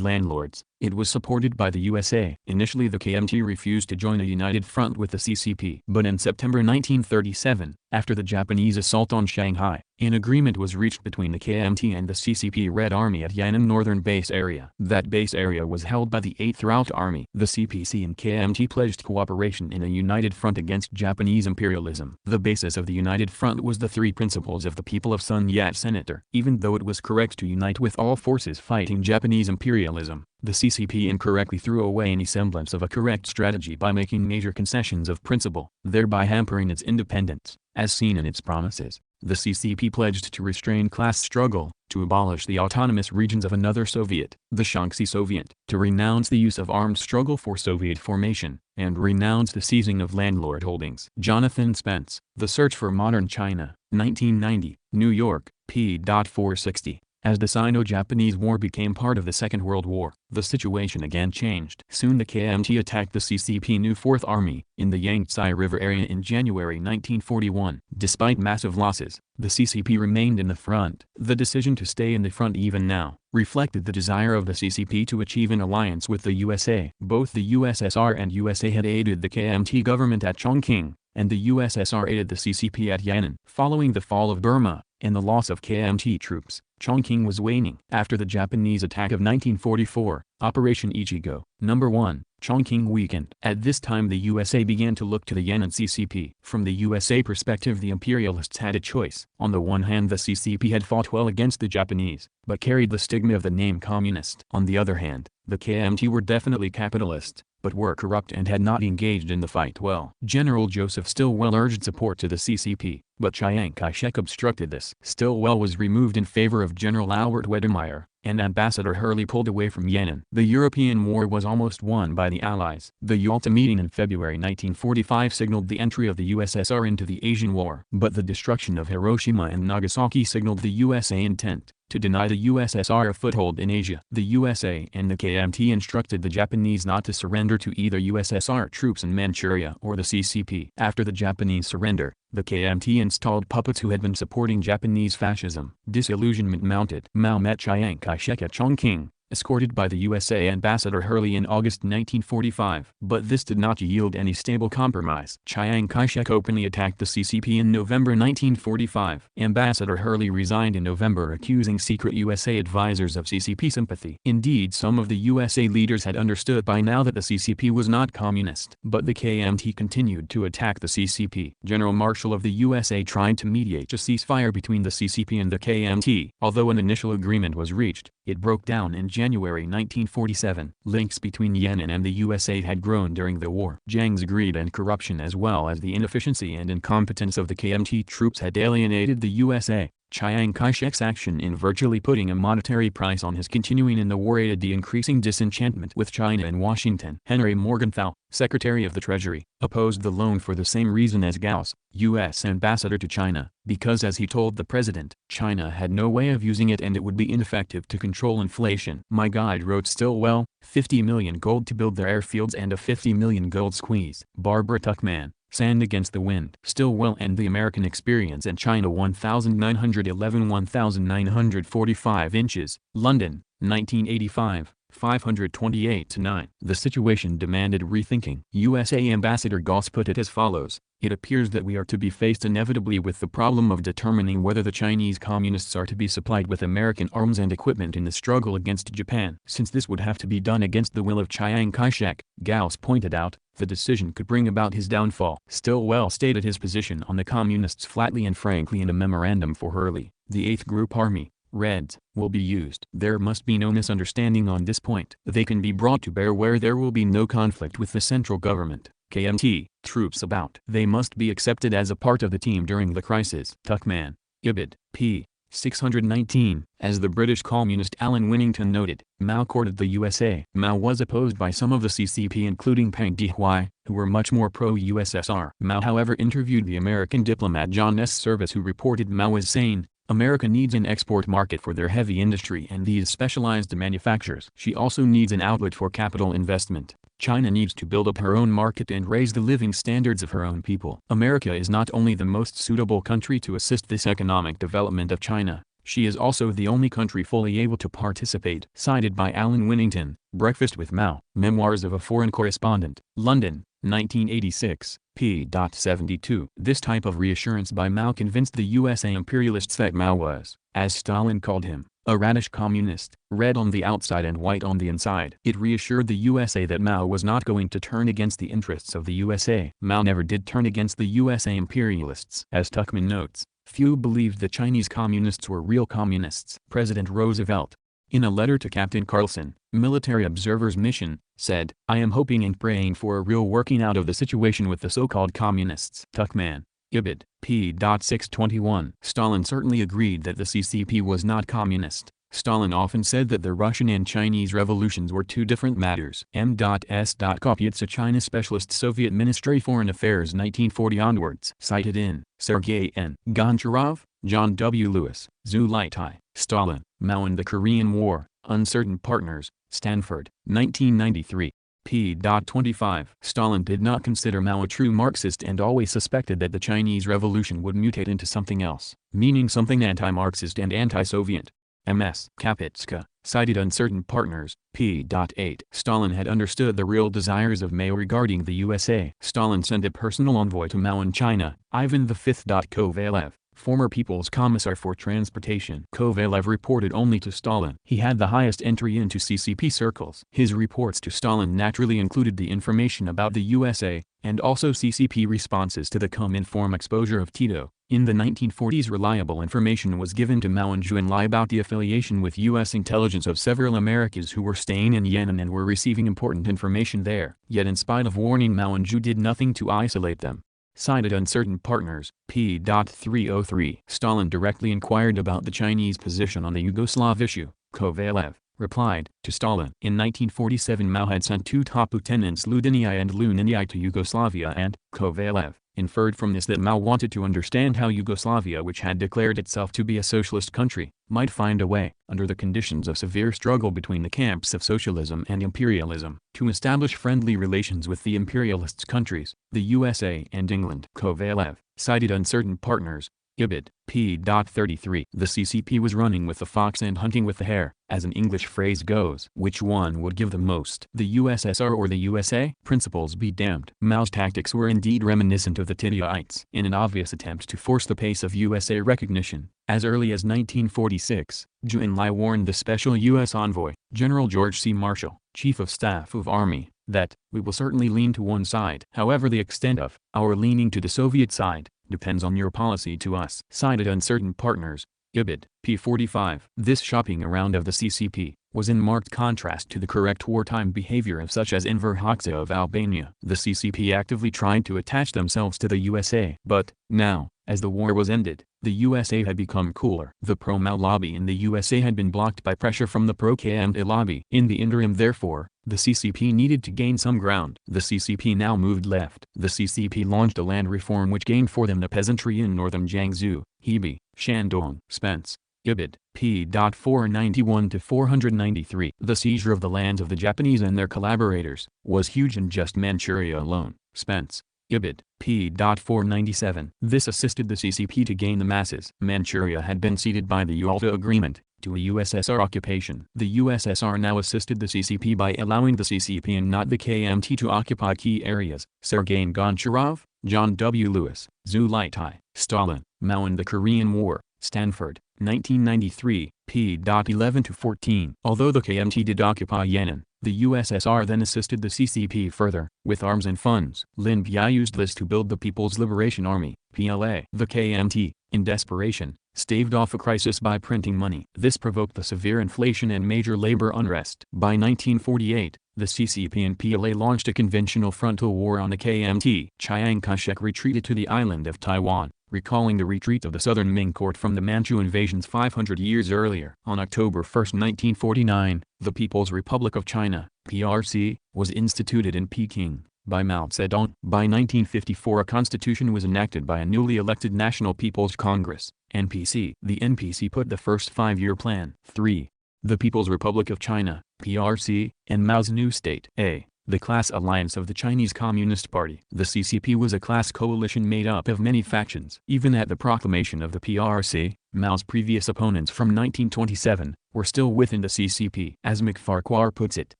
S1: landlords, it was supported by the USA. Initially the KMT refused to join a united front with the CCP. But in September 1937, after the Japanese assault on Shanghai, an agreement was reached between the KMT and the CCP Red Army at Yan'an Northern Base Area. That base area was held by the 8th Rout Army. The CPC and KMT pledged cooperation in a united front against Japanese imperialism. The basis of the united front was the three principles of the people of Sun Yat-sen. Even though it was correct to unite with all forces fighting Japanese imperialism, the CCP incorrectly threw away any semblance of a correct strategy by making major concessions of principle, thereby hampering its independence. As seen in its promises, the CCP pledged to restrain class struggle, to abolish the autonomous regions of another Soviet, the Shaanxi Soviet, to renounce the use of armed struggle for Soviet formation, and renounce the seizing of landlord holdings. Jonathan Spence, The Search for Modern China, 1990, New York, p. 460. As the Sino-Japanese War became part of the Second World War, the situation again changed. Soon the KMT attacked the CCP New Fourth Army, in the Yangtze River area in January 1941. Despite massive losses, the CCP remained in the front. The decision to stay in the front even now, reflected the desire of the CCP to achieve an alliance with the USA. Both the USSR and USA had aided the KMT government at Chongqing, and the USSR aided the CCP at Yan'an. Following the fall of Burma, and the loss of KMT troops, Chongqing was waning. After the Japanese attack of 1944, Operation Ichigo, No. 1, Chongqing weakened. At this time the USA began to look to the Yan'an CCP. From the USA perspective the imperialists had a choice. On the one hand the CCP had fought well against the Japanese, but carried the stigma of the name communist. On the other hand, the KMT were definitely capitalist, but were corrupt and had not engaged in the fight well. General Joseph Stilwell urged support to the CCP, but Chiang Kai-shek obstructed this. Stilwell was removed in favor of General Albert Wedemeyer, and Ambassador Hurley pulled away from Yan'an. The European war was almost won by the Allies. The Yalta meeting in February 1945 signaled the entry of the USSR into the Asian War. But the destruction of Hiroshima and Nagasaki signaled the USA intent to deny the USSR a foothold in Asia. The USA and the KMT instructed the Japanese not to surrender to either USSR troops in Manchuria or the CCP. After the Japanese surrender, the KMT installed puppets who had been supporting Japanese fascism. Disillusionment mounted. Mao met Chiang Kai-shek at Chongqing, escorted by the USA Ambassador Hurley in August 1945. But this did not yield any stable compromise. Chiang Kai-shek openly attacked the CCP in November 1945. Ambassador Hurley resigned in November accusing secret USA advisors of CCP sympathy. Indeed some of the USA leaders had understood by now that the CCP was not communist. But the KMT continued to attack the CCP. General Marshall of the USA tried to mediate a ceasefire between the CCP and the KMT. Although an initial agreement was reached, it broke down in January 1947. Links between Yan'an and the USA had grown during the war. Zhang's greed and corruption as well as the inefficiency and incompetence of the KMT troops had alienated the USA. Chiang Kai-shek's action in virtually putting a monetary price on his continuing in the war aided the increasing disenchantment with China and Washington. Henry Morgenthau, Secretary of the Treasury, opposed the loan for the same reason as Gauss, U.S. ambassador to China, because as he told the president, China had no way of using it and it would be ineffective to control inflation. My guide wrote Stilwell, 50 million gold to build their airfields and a 50 million gold squeeze. Barbara Tuchman, Sand Against the Wind. Stillwell and the American Experience in China 1945 inches, London, 1985. 528-9. The situation demanded rethinking. USA Ambassador Goss put it as follows: "It appears that we are to be faced inevitably with the problem of determining whether the Chinese Communists are to be supplied with American arms and equipment in the struggle against Japan. Since this would have to be done against the will of Chiang Kai-shek," Gauss pointed out, "the decision could bring about his downfall." Stillwell stated his position on the Communists flatly and frankly in a memorandum for Hurley. "The 8th Group Army, Reds, will be used. There must be no misunderstanding on this point. They can be brought to bear where there will be no conflict with the central government, KMT, troops about. They must be accepted as a part of the team during the crisis." Tuckman, Ibid, p. 619. As the British columnist Alan Winnington noted, Mao courted the USA. Mao was opposed by some of the CCP including Peng Dehuai, who were much more pro-USSR. Mao however interviewed the American diplomat John S. Service, who reported Mao as saying, "America needs an export market for their heavy industry and these specialized manufacturers. She also needs an outlet for capital investment. China needs to build up her own market and raise the living standards of her own people. America is not only the most suitable country to assist this economic development of China, she is also the only country fully able to participate." Cited by Alan Winnington, Breakfast with Mao, Memoirs of a Foreign Correspondent, London, 1986, p. 72. This type of reassurance by Mao convinced the USA imperialists that Mao was, as Stalin called him, a radish communist, red on the outside and white on the inside. It reassured the USA that Mao was not going to turn against the interests of the USA. Mao never did turn against the USA imperialists. As Tuckman notes, few believed the Chinese communists were real communists. President Roosevelt, in a letter to Captain Carlson, military observer's mission, said, "I am hoping and praying for a real working out of the situation with the so-called communists." Tuckman, Ibid, p. 621. Stalin certainly agreed that the CCP was not communist. Stalin often said that the Russian and Chinese revolutions were two different matters. M.S. Kopyets, a China specialist, Soviet Ministry Foreign Affairs 1940 onwards. Cited in Sergei N. Goncharov, John W. Lewis, Zhu Laitai, Stalin, Mao and the Korean War, Uncertain Partners, Stanford, 1993. p. 25. Stalin did not consider Mao a true Marxist and always suspected that the Chinese Revolution would mutate into something else, meaning something anti-Marxist and anti-Soviet. M.S. Kapitska, cited Uncertain Partners, p. 8. Stalin had understood the real desires of Mao regarding the USA. Stalin sent a personal envoy to Mao in China, Ivan V. Kovalev, former People's Commissar for Transportation. Kovalev reported only to Stalin. He had the highest entry into CCP circles. His reports to Stalin naturally included the information about the USA, and also CCP responses to the Cominform exposure of Tito. In the 1940s, reliable information was given to Mao and Zhou Enlai about the affiliation with U.S. intelligence of several Americans who were staying in Yan'an and were receiving important information there. Yet in spite of warning, Mao and Zhou did nothing to isolate them. Cited Uncertain Partners, p. 303. Stalin directly inquired about the Chinese position on the Yugoslav issue. Kovalev replied to Stalin. In 1947, Mao had sent two top lieutenants, Ludinii and Lunini, to Yugoslavia, and Kovalev inferred from this that Mao wanted to understand how Yugoslavia, which had declared itself to be a socialist country, might find a way, under the conditions of severe struggle between the camps of socialism and imperialism, to establish friendly relations with the imperialist countries, the USA and England. Kovalev cited Uncertain Partners, Ibid, p. 33. The CCP was running with the fox and hunting with the hare, as an English phrase goes. Which one would give the most? The USSR or the USA? Principles be damned. Mao's tactics were indeed reminiscent of the Titoites. In an obvious attempt to force the pace of USA recognition, as early as 1946, Zhou Enlai warned the special U.S. envoy, General George C. Marshall, Chief of Staff of Army, that, "We will certainly lean to one side. However, the extent of our leaning to the Soviet side depends on your policy to us." Cited Uncertain Partners, Ibid, p. 45. This shopping around of the CCP was in marked contrast to the correct wartime behavior of such as Enver Hoxha of Albania. The CCP actively tried to attach themselves to the USA. But, now, as the war was ended, the USA had become cooler. The pro-Mao lobby in the USA had been blocked by pressure from the pro-KMT lobby. In the interim, therefore, the CCP needed to gain some ground. The CCP now moved left. The CCP launched a land reform which gained for them the peasantry in northern Jiangsu, Hebei, Shandong. Spence, Ibid, p. 491-493. The seizure of the lands of the Japanese and their collaborators was huge in just Manchuria alone. Spence, Ibid. p. 497. This assisted the CCP to gain the masses. Manchuria had been ceded by the Yalta Agreement to a USSR occupation. The USSR now assisted the CCP by allowing the CCP and not the KMT to occupy key areas. Sergei Goncharov, John W. Lewis, Zhu Laitai, Stalin, Mao and the Korean War, Stanford, 1993, p. 11-14. Although the KMT did occupy Yenin, the USSR then assisted the CCP further, with arms and funds. Lin Biao used this to build the People's Liberation Army, PLA. The KMT, in desperation, staved off a crisis by printing money. This provoked the severe inflation and major labor unrest. By 1948, the CCP and PLA launched a conventional frontal war on the KMT. Chiang Kai-shek retreated to the island of Taiwan, recalling the retreat of the southern Ming court from the Manchu invasions 500 years earlier. On October 1, 1949, the People's Republic of China, PRC, was instituted in Peking by Mao Zedong. By 1954 a constitution was enacted by a newly elected National People's Congress, NPC. The NPC put the first five-year plan. 3. The People's Republic of China, PRC, and Mao's new state. A. The class alliance of the Chinese Communist Party. The CCP was a class coalition made up of many factions. Even at the proclamation of the PRC, Mao's previous opponents from 1927 were still within the CCP. As McFarquhar puts it,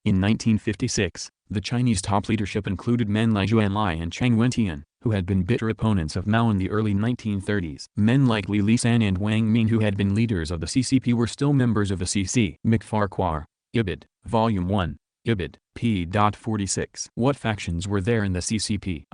S1: in 1956, the Chinese top leadership included men like Zhou Enlai and Chang Wentian, who had been bitter opponents of Mao in the early 1930s. Men like Li Lisan and Wang Ming, who had been leaders of the CCP, were still members of the CC. McFarquhar, Ibid, Volume 1, Ibid, p. 46. What factions were there in the CCP?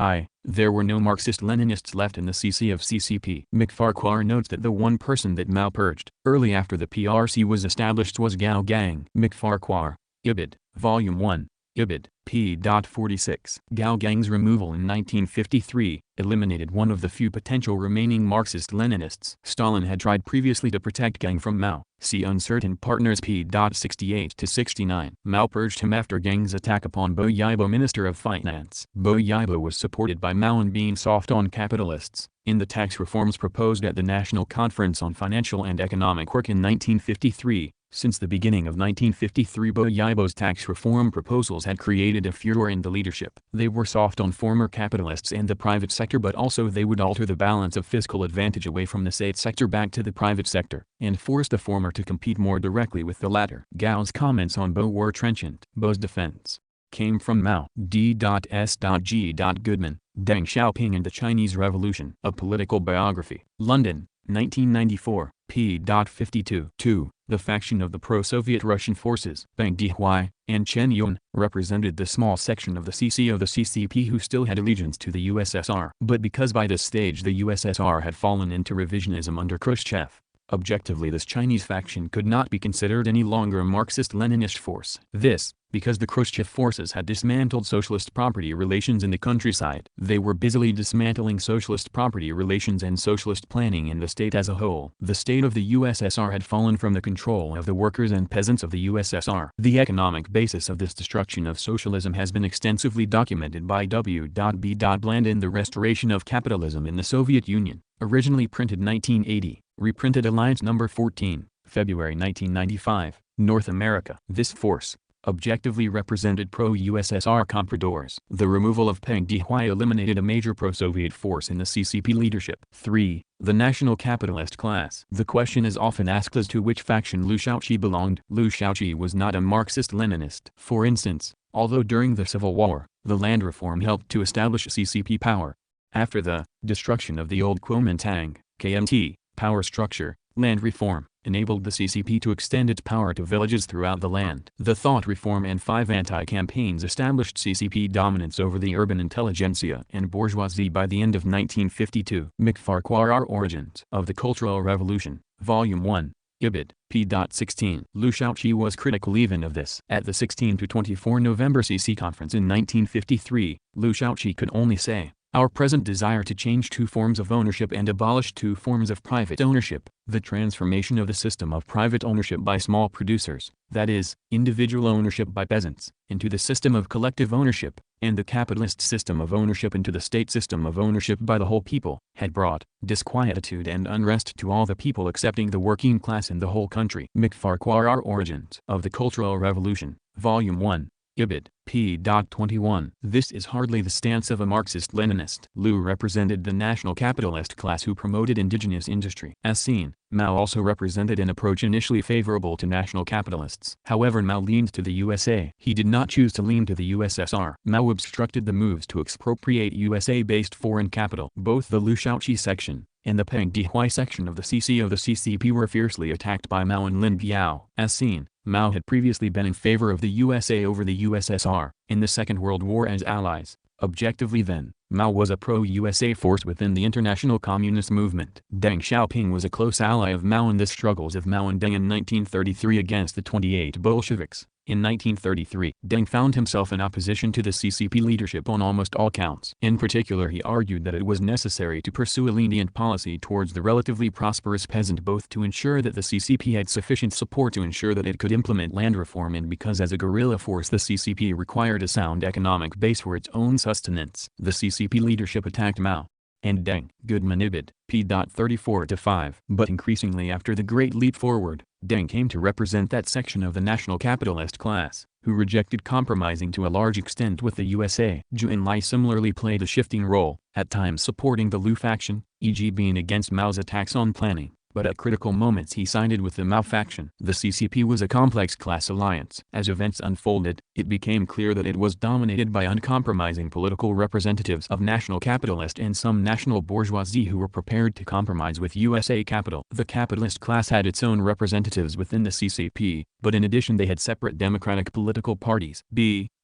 S1: There were no Marxist-Leninists left in the CC of CCP. McFarquhar notes that the one person that Mao purged early after the PRC was established was Gao Gang. McFarquhar, Ibid, Volume 1, Ibid, p. 46. Gao Gang's removal in 1953 eliminated one of the few potential remaining Marxist-Leninists. Stalin had tried previously to protect Gang from Mao. See Uncertain Partners p. 68-69. Mao purged him after Gang's attack upon Bo Yibo, Minister of Finance. Bo Yibo was supported by Mao in being soft on capitalists. In the tax reforms proposed at the National Conference on Financial and Economic Work in 1953, since the beginning of 1953 Bo Yibo's tax reform proposals had created a furor in the leadership. They were soft on former capitalists and the private sector, but also they would alter the balance of fiscal advantage away from the state sector back to the private sector, and force the former to compete more directly with the latter. Gao's comments on Bo were trenchant. Bo's defense came from Mao. D.S.G. Goodman, Deng Xiaoping and the Chinese Revolution. A Political Biography. London, 1994, p. 52. 2. The faction of the pro-Soviet Russian forces, Peng Dehuai and Chen Yun, represented the small section of the CCP who still had allegiance to the USSR. But because by this stage the USSR had fallen into revisionism under Khrushchev, objectively this Chinese faction could not be considered any longer a Marxist-Leninist force. This, because the Khrushchev forces had dismantled socialist property relations in the countryside. They were busily dismantling socialist property relations and socialist planning in the state as a whole. The state of the USSR had fallen from the control of the workers and peasants of the USSR. The economic basis of this destruction of socialism has been extensively documented by W. B. Bland in The Restoration of Capitalism in the Soviet Union, originally printed 1980, reprinted Aliiance No. 14, February 1995, North America. This force objectively represented pro-USSR compradors. The removal of Peng Dehuai eliminated a major pro-Soviet force in the CCP leadership. 3. The national capitalist class. The question is often asked as to which faction Liu Shaoqi belonged. Liu Shaoqi was not a Marxist-Leninist. For instance, although during the Civil War, the land reform helped to establish CCP power, after the destruction of the old Kuomintang, KMT, power structure, land reform enabled the CCP to extend its power to villages throughout the land. The thought reform and 5 anti-campaigns established CCP dominance over the urban intelligentsia and bourgeoisie by the end of 1952. McFarquhar Origins of the Cultural Revolution, Volume 1, Ibid, p. 16. Liu Shaoqi was critical even of this. At the 16-24 November CC conference in 1953, Liu Shaoqi could only say, "Our present desire to change 2 forms of ownership and abolish 2 forms of private ownership, the transformation of the system of private ownership by small producers, that is, individual ownership by peasants, into the system of collective ownership, and the capitalist system of ownership into the state system of ownership by the whole people, had brought disquietude and unrest to all the people excepting the working class in the whole country." McFarquhar Origins of the Cultural Revolution, Volume 1, Ibid, p. 21. This is hardly the stance of a Marxist-Leninist. Liu represented the national capitalist class who promoted indigenous industry. As seen, Mao also represented an approach initially favorable to national capitalists. However, Mao leaned to the USA. He did not choose to lean to the USSR. Mao obstructed the moves to expropriate USA-based foreign capital. Both the Liu Shaoqi section and the Peng Dehuai section of the CCP were fiercely attacked by Mao and Lin Biao. As seen, Mao had previously been in favor of the USA over the USSR in the Second World War as allies. Objectively then, Mao was a pro-USA force within the international communist movement. Deng Xiaoping was a close ally of Mao in the struggles of Mao and Deng in 1933 against the 28 Bolsheviks. In 1933, Deng found himself in opposition to the CCP leadership on almost all counts. In particular, he argued that it was necessary to pursue a lenient policy towards the relatively prosperous peasant, both to ensure that the CCP had sufficient support to ensure that it could implement land reform, and because as a guerrilla force the CCP required a sound economic base for its own sustenance. The CCP leadership attacked Mao and Deng. Goodman Ibid, p. 34-5. But increasingly after the Great Leap Forward, Deng came to represent that section of the national capitalist class, who rejected compromising to a large extent with the USA. Zhou Enlai similarly played a shifting role, at times supporting the Liu faction, e.g. being against Mao's attacks on planning, but at critical moments he sided with the Mao faction. The CCP was a complex class alliance. As events unfolded, it became clear that it was dominated by uncompromising political representatives of national capitalist and some national bourgeoisie who were prepared to compromise with USA capital. The capitalist class had its own representatives within the CCP, but in addition they had separate democratic political parties.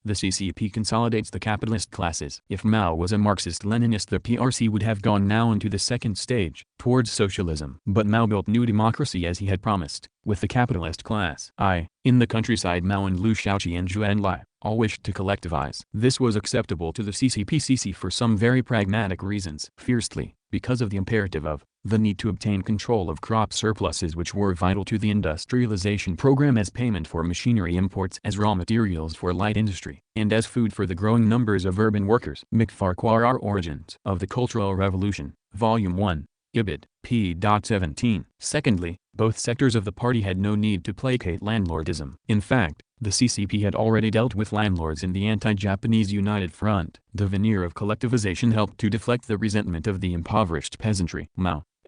S1: The CCP consolidates the capitalist classes. If Mao was a Marxist-Leninist, the PRC would have gone now into the second stage, towards socialism. But Mao built new democracy as he had promised, with the capitalist class. In the countryside, Mao and Liu Shaoqi and Zhou Enlai all wished to collectivize. This was acceptable to the CCP for some very pragmatic reasons. Fiercely, because of the imperative of the need to obtain control of crop surpluses which were vital to the industrialization program as payment for machinery imports, as raw materials for light industry, and as food for the growing numbers of urban workers. Mikfarquhar Origins of the Cultural Revolution, Volume 1, Ibid, p. 17. Secondly, both sectors of the party had no need to placate landlordism. In fact, the CCP had already dealt with landlords in the anti-Japanese United Front. The veneer of collectivization helped to deflect the resentment of the impoverished peasantry.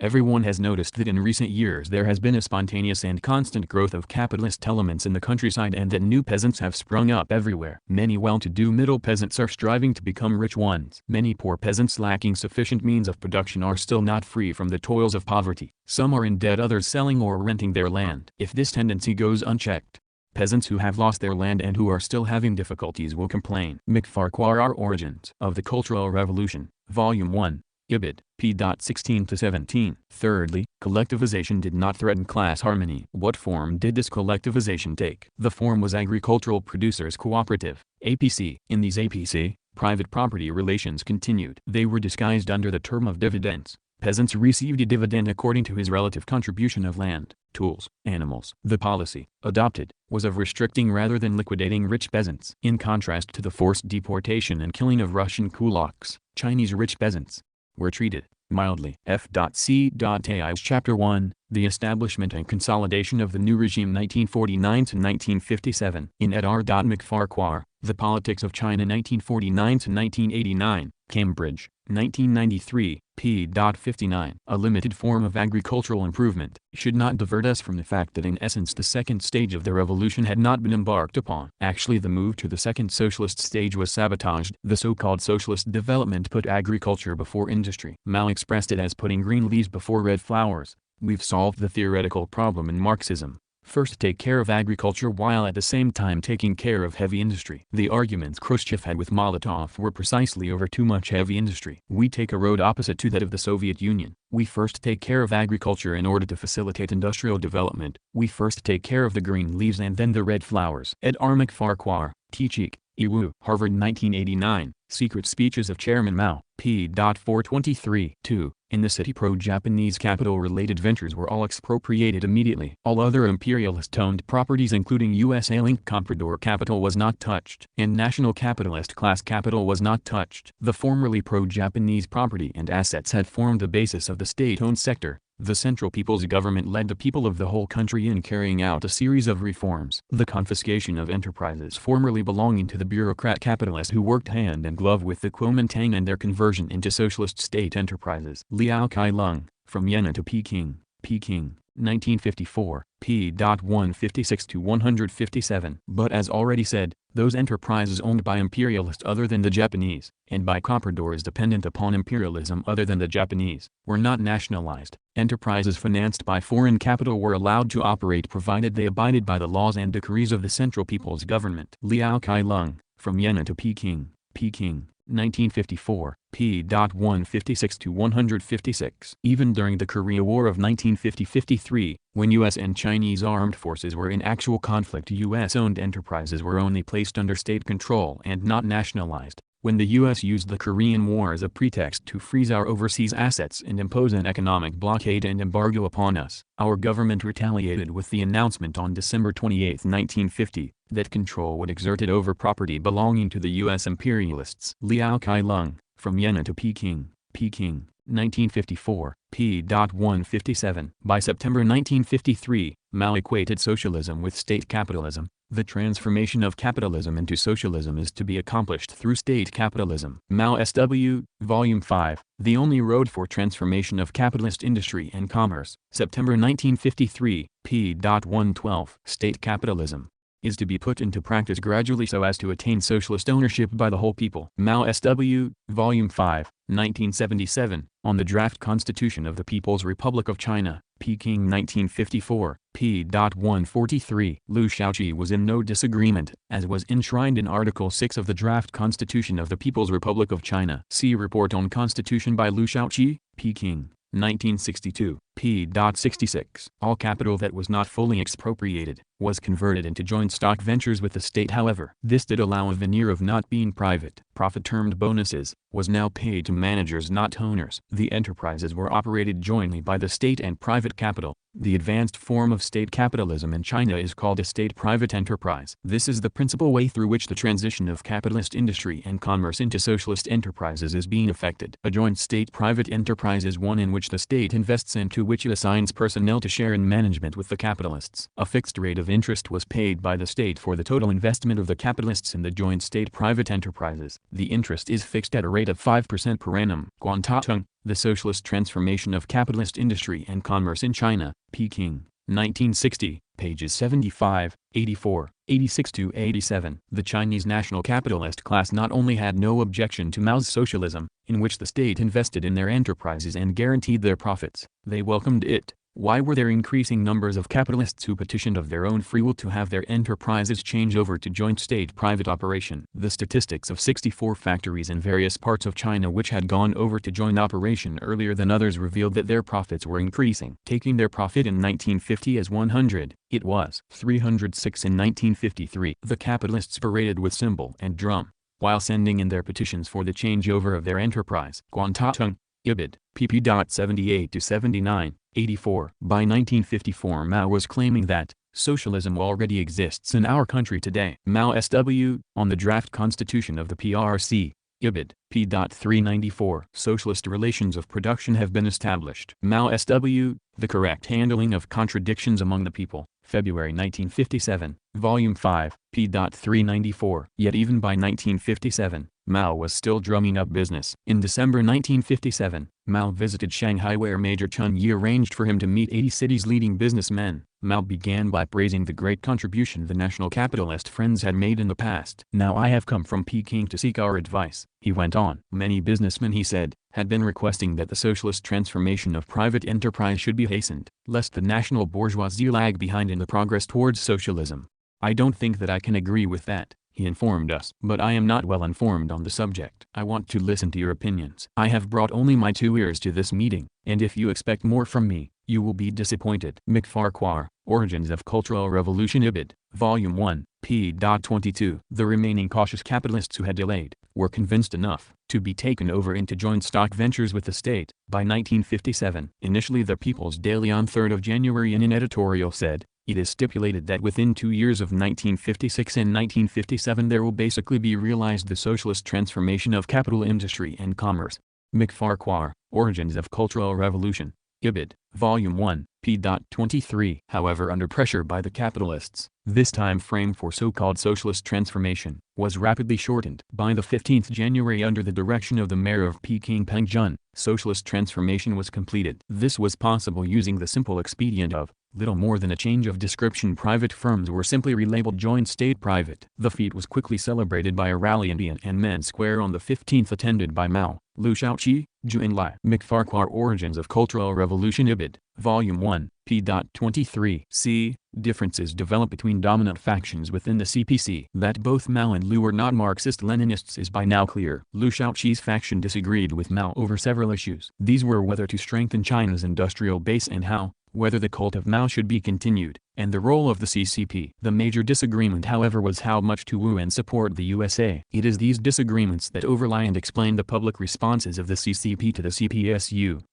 S1: Everyone has noticed that in recent years there has been a spontaneous and constant growth of capitalist elements in the countryside, and that new peasants have sprung up everywhere. Many well-to-do middle peasants are striving to become rich ones. Many poor peasants lacking sufficient means of production are still not free from the toils of poverty. Some are in debt, others selling or renting their land. If this tendency goes unchecked, peasants who have lost their land and who are still having difficulties will complain. Mikfarquhar Origins of the Cultural Revolution, Volume 1, Ibid, p. 16-17. Thirdly, collectivization did not threaten class harmony. What form did this collectivization take? The form was Agricultural Producers Cooperative, APC. In these APC, private property relations continued. They were disguised under the term of dividends. Peasants received a dividend according to his relative contribution of land, tools, animals. The policy, adopted, was of restricting rather than liquidating rich peasants. In contrast to the forced deportation and killing of Russian kulaks, Chinese rich peasants were treated mildly. F.C.Ai's Chapter 1, The Establishment and Consolidation of the New Regime 1949-1957. In Edar. Mikfarquhar, The Politics of China 1949-1989, Cambridge, 1993, p. 59. A limited form of agricultural improvement should not divert us from the fact that in essence the second stage of the revolution had not been embarked upon. Actually, the move to the second socialist stage was sabotaged. The so-called socialist development put agriculture before industry. Mao expressed it as putting green leaves before red flowers. We've solved the theoretical problem in Marxism. First take care of agriculture while at the same time taking care of heavy industry. The arguments Khrushchev had with Molotov were precisely over too much heavy industry. We take a road opposite to that of the Soviet Union. We first take care of agriculture in order to facilitate industrial development. We first take care of the green leaves and then the red flowers. Ed. Mikfarquhar, T-Cheek, Iwu. Harvard 1989, Secret Speeches of Chairman Mao, p. 423. 2. In the city, pro-Japanese capital-related ventures were all expropriated immediately. All other imperialist-owned properties including USA-linked comprador capital was not touched, and national capitalist class capital was not touched. The formerly pro-Japanese property and assets had formed the basis of the state-owned sector, The Central People's Government led the people of the whole country in carrying out a series of reforms. The confiscation of enterprises formerly belonging to the bureaucrat capitalists who worked hand in glove with the Kuomintang and their conversion into socialist state enterprises. Liao Kai-lung, From Vienna to Peking, Peking, 1954, p. 156-157. But as already said, those enterprises owned by imperialists other than the Japanese, and by compradors dependent upon imperialism other than the Japanese, were not nationalized. Enterprises financed by foreign capital were allowed to operate provided they abided by the laws and decrees of the Central People's Government. Liao Kai-lung, From Vienna to Peking, Peking, 1954, p. 156-156. Even during the Korea War of 1950-53, when U.S. and Chinese armed forces were in actual conflict, U.S.-owned enterprises were only placed under state control and not nationalized. When the U.S. used the Korean War as a pretext to freeze our overseas assets and impose an economic blockade and embargo upon us, our government retaliated with the announcement on December 28, 1950, that control would exert it over property belonging to the U.S. imperialists. Liao Kai-lung, From Vienna to Peking, Peking, 1954, p. 157. By September 1953, Mao equated socialism with state capitalism. The transformation of capitalism into socialism is to be accomplished through state capitalism. Mao S.W., Volume 5, The Only Road for Transformation of Capitalist Industry and Commerce, September 1953, p. 112. State capitalism is to be put into practice gradually so as to attain socialist ownership by the whole people. Mao S.W., Volume 5, 1977, On the Draft Constitution of the People's Republic of China, Peking 1954, p. 143. Liu Shaoqi was in no disagreement, as was enshrined in Article 6 of the Draft Constitution of the People's Republic of China. See Report on Constitution by Liu Shaoqi, Peking, 1962, p. 66. All capital that was not fully expropriated was converted into joint stock ventures with the state. However, this did allow a veneer of not being private. Profit, termed bonuses, was now paid to managers, not owners. The enterprises were operated jointly by the state and private capital. The advanced form of state capitalism in China is called a state-private enterprise. This is the principal way through which the transition of capitalist industry and commerce into socialist enterprises is being effected. A joint state-private enterprise is one in which the state invests and to which it assigns personnel to share in management with the capitalists. A fixed rate of interest was paid by the state for the total investment of the capitalists in the joint state-private enterprises. The interest is fixed at a rate of 5% per annum. Guantatung, The Socialist Transformation of Capitalist Industry and Commerce in China, Peking, 1960, pages 75, 84, 86-87. The Chinese national capitalist class not only had no objection to Mao's socialism, in which the state invested in their enterprises and guaranteed their profits, they welcomed it. Why were there increasing numbers of capitalists who petitioned of their own free will to have their enterprises change over to joint state-private operation? The statistics of 64 factories in various parts of China which had gone over to joint operation earlier than others revealed that their profits were increasing. Taking their profit in 1950 as 100, it was 306 in 1953. The capitalists paraded with cymbal and drum, while sending in their petitions for the changeover of their enterprise. Guantatung, Ibid, pp. 78-79, 84. By 1954 Mao was claiming that socialism already exists in our country today. Mao S.W., On the Draft Constitution of the PRC, Ibid, p. 394. Socialist relations of production have been established. Mao S.W., The Correct Handling of Contradictions Among the People, February 1957, Volume 5, p. 394. Yet even by 1957, Mao was still drumming up business. In December 1957, Mao visited Shanghai where Major Chun Yi arranged for him to meet 80 cities' leading businessmen. Mao began by praising the great contribution the national capitalist friends had made in the past. Now I have come from Peking to seek our advice, he went on. Many businessmen, he said, had been requesting that the socialist transformation of private enterprise should be hastened, lest the national bourgeoisie lag behind in the progress towards socialism. I don't think that I can agree with that, he informed us. But I am not well informed on the subject. I want to listen to your opinions. I have brought only my 2 ears to this meeting, and if you expect more from me, you will be disappointed. McFarquhar, Origins of Cultural Revolution Ibid, Volume 1, p. 22. The remaining cautious capitalists who had delayed, were convinced enough, to be taken over into joint stock ventures with the state. By 1957, initially the People's Daily on 3rd of January in an editorial said, it is stipulated that within 2 years of 1956 and 1957 there will basically be realized the socialist transformation of capital, industry and commerce. McFarquhar, Origins of Cultural Revolution, Ibid, Volume 1, p. 23. However, under pressure by the capitalists, this time frame for so-called socialist transformation was rapidly shortened. By the 15th January, under the direction of the mayor of Peking Peng Jun, socialist transformation was completed. This was possible using the simple expedient of little more than a change of description. Private firms were simply relabeled joint state private. The feat was quickly celebrated by a rally in Tiananmen Square on the 15th, attended by Mao, Liu Shaoqi, Zhu Enlai. McFarquhar, Origins of Cultural Revolution. Ibid, Volume 1, p. 23. C. Differences develop between dominant factions within the CPC. That both Mao and Liu were not Marxist-Leninists is by now clear. Liu Shaoqi's faction disagreed with Mao over several issues. These were whether to strengthen China's industrial base and how, whether the cult of Mao should be continued, and the role of the CCP. The major disagreement, however, was how much to woo and support the USA. It is these disagreements that overlie and explain the public responses of the CCP to the CPSU.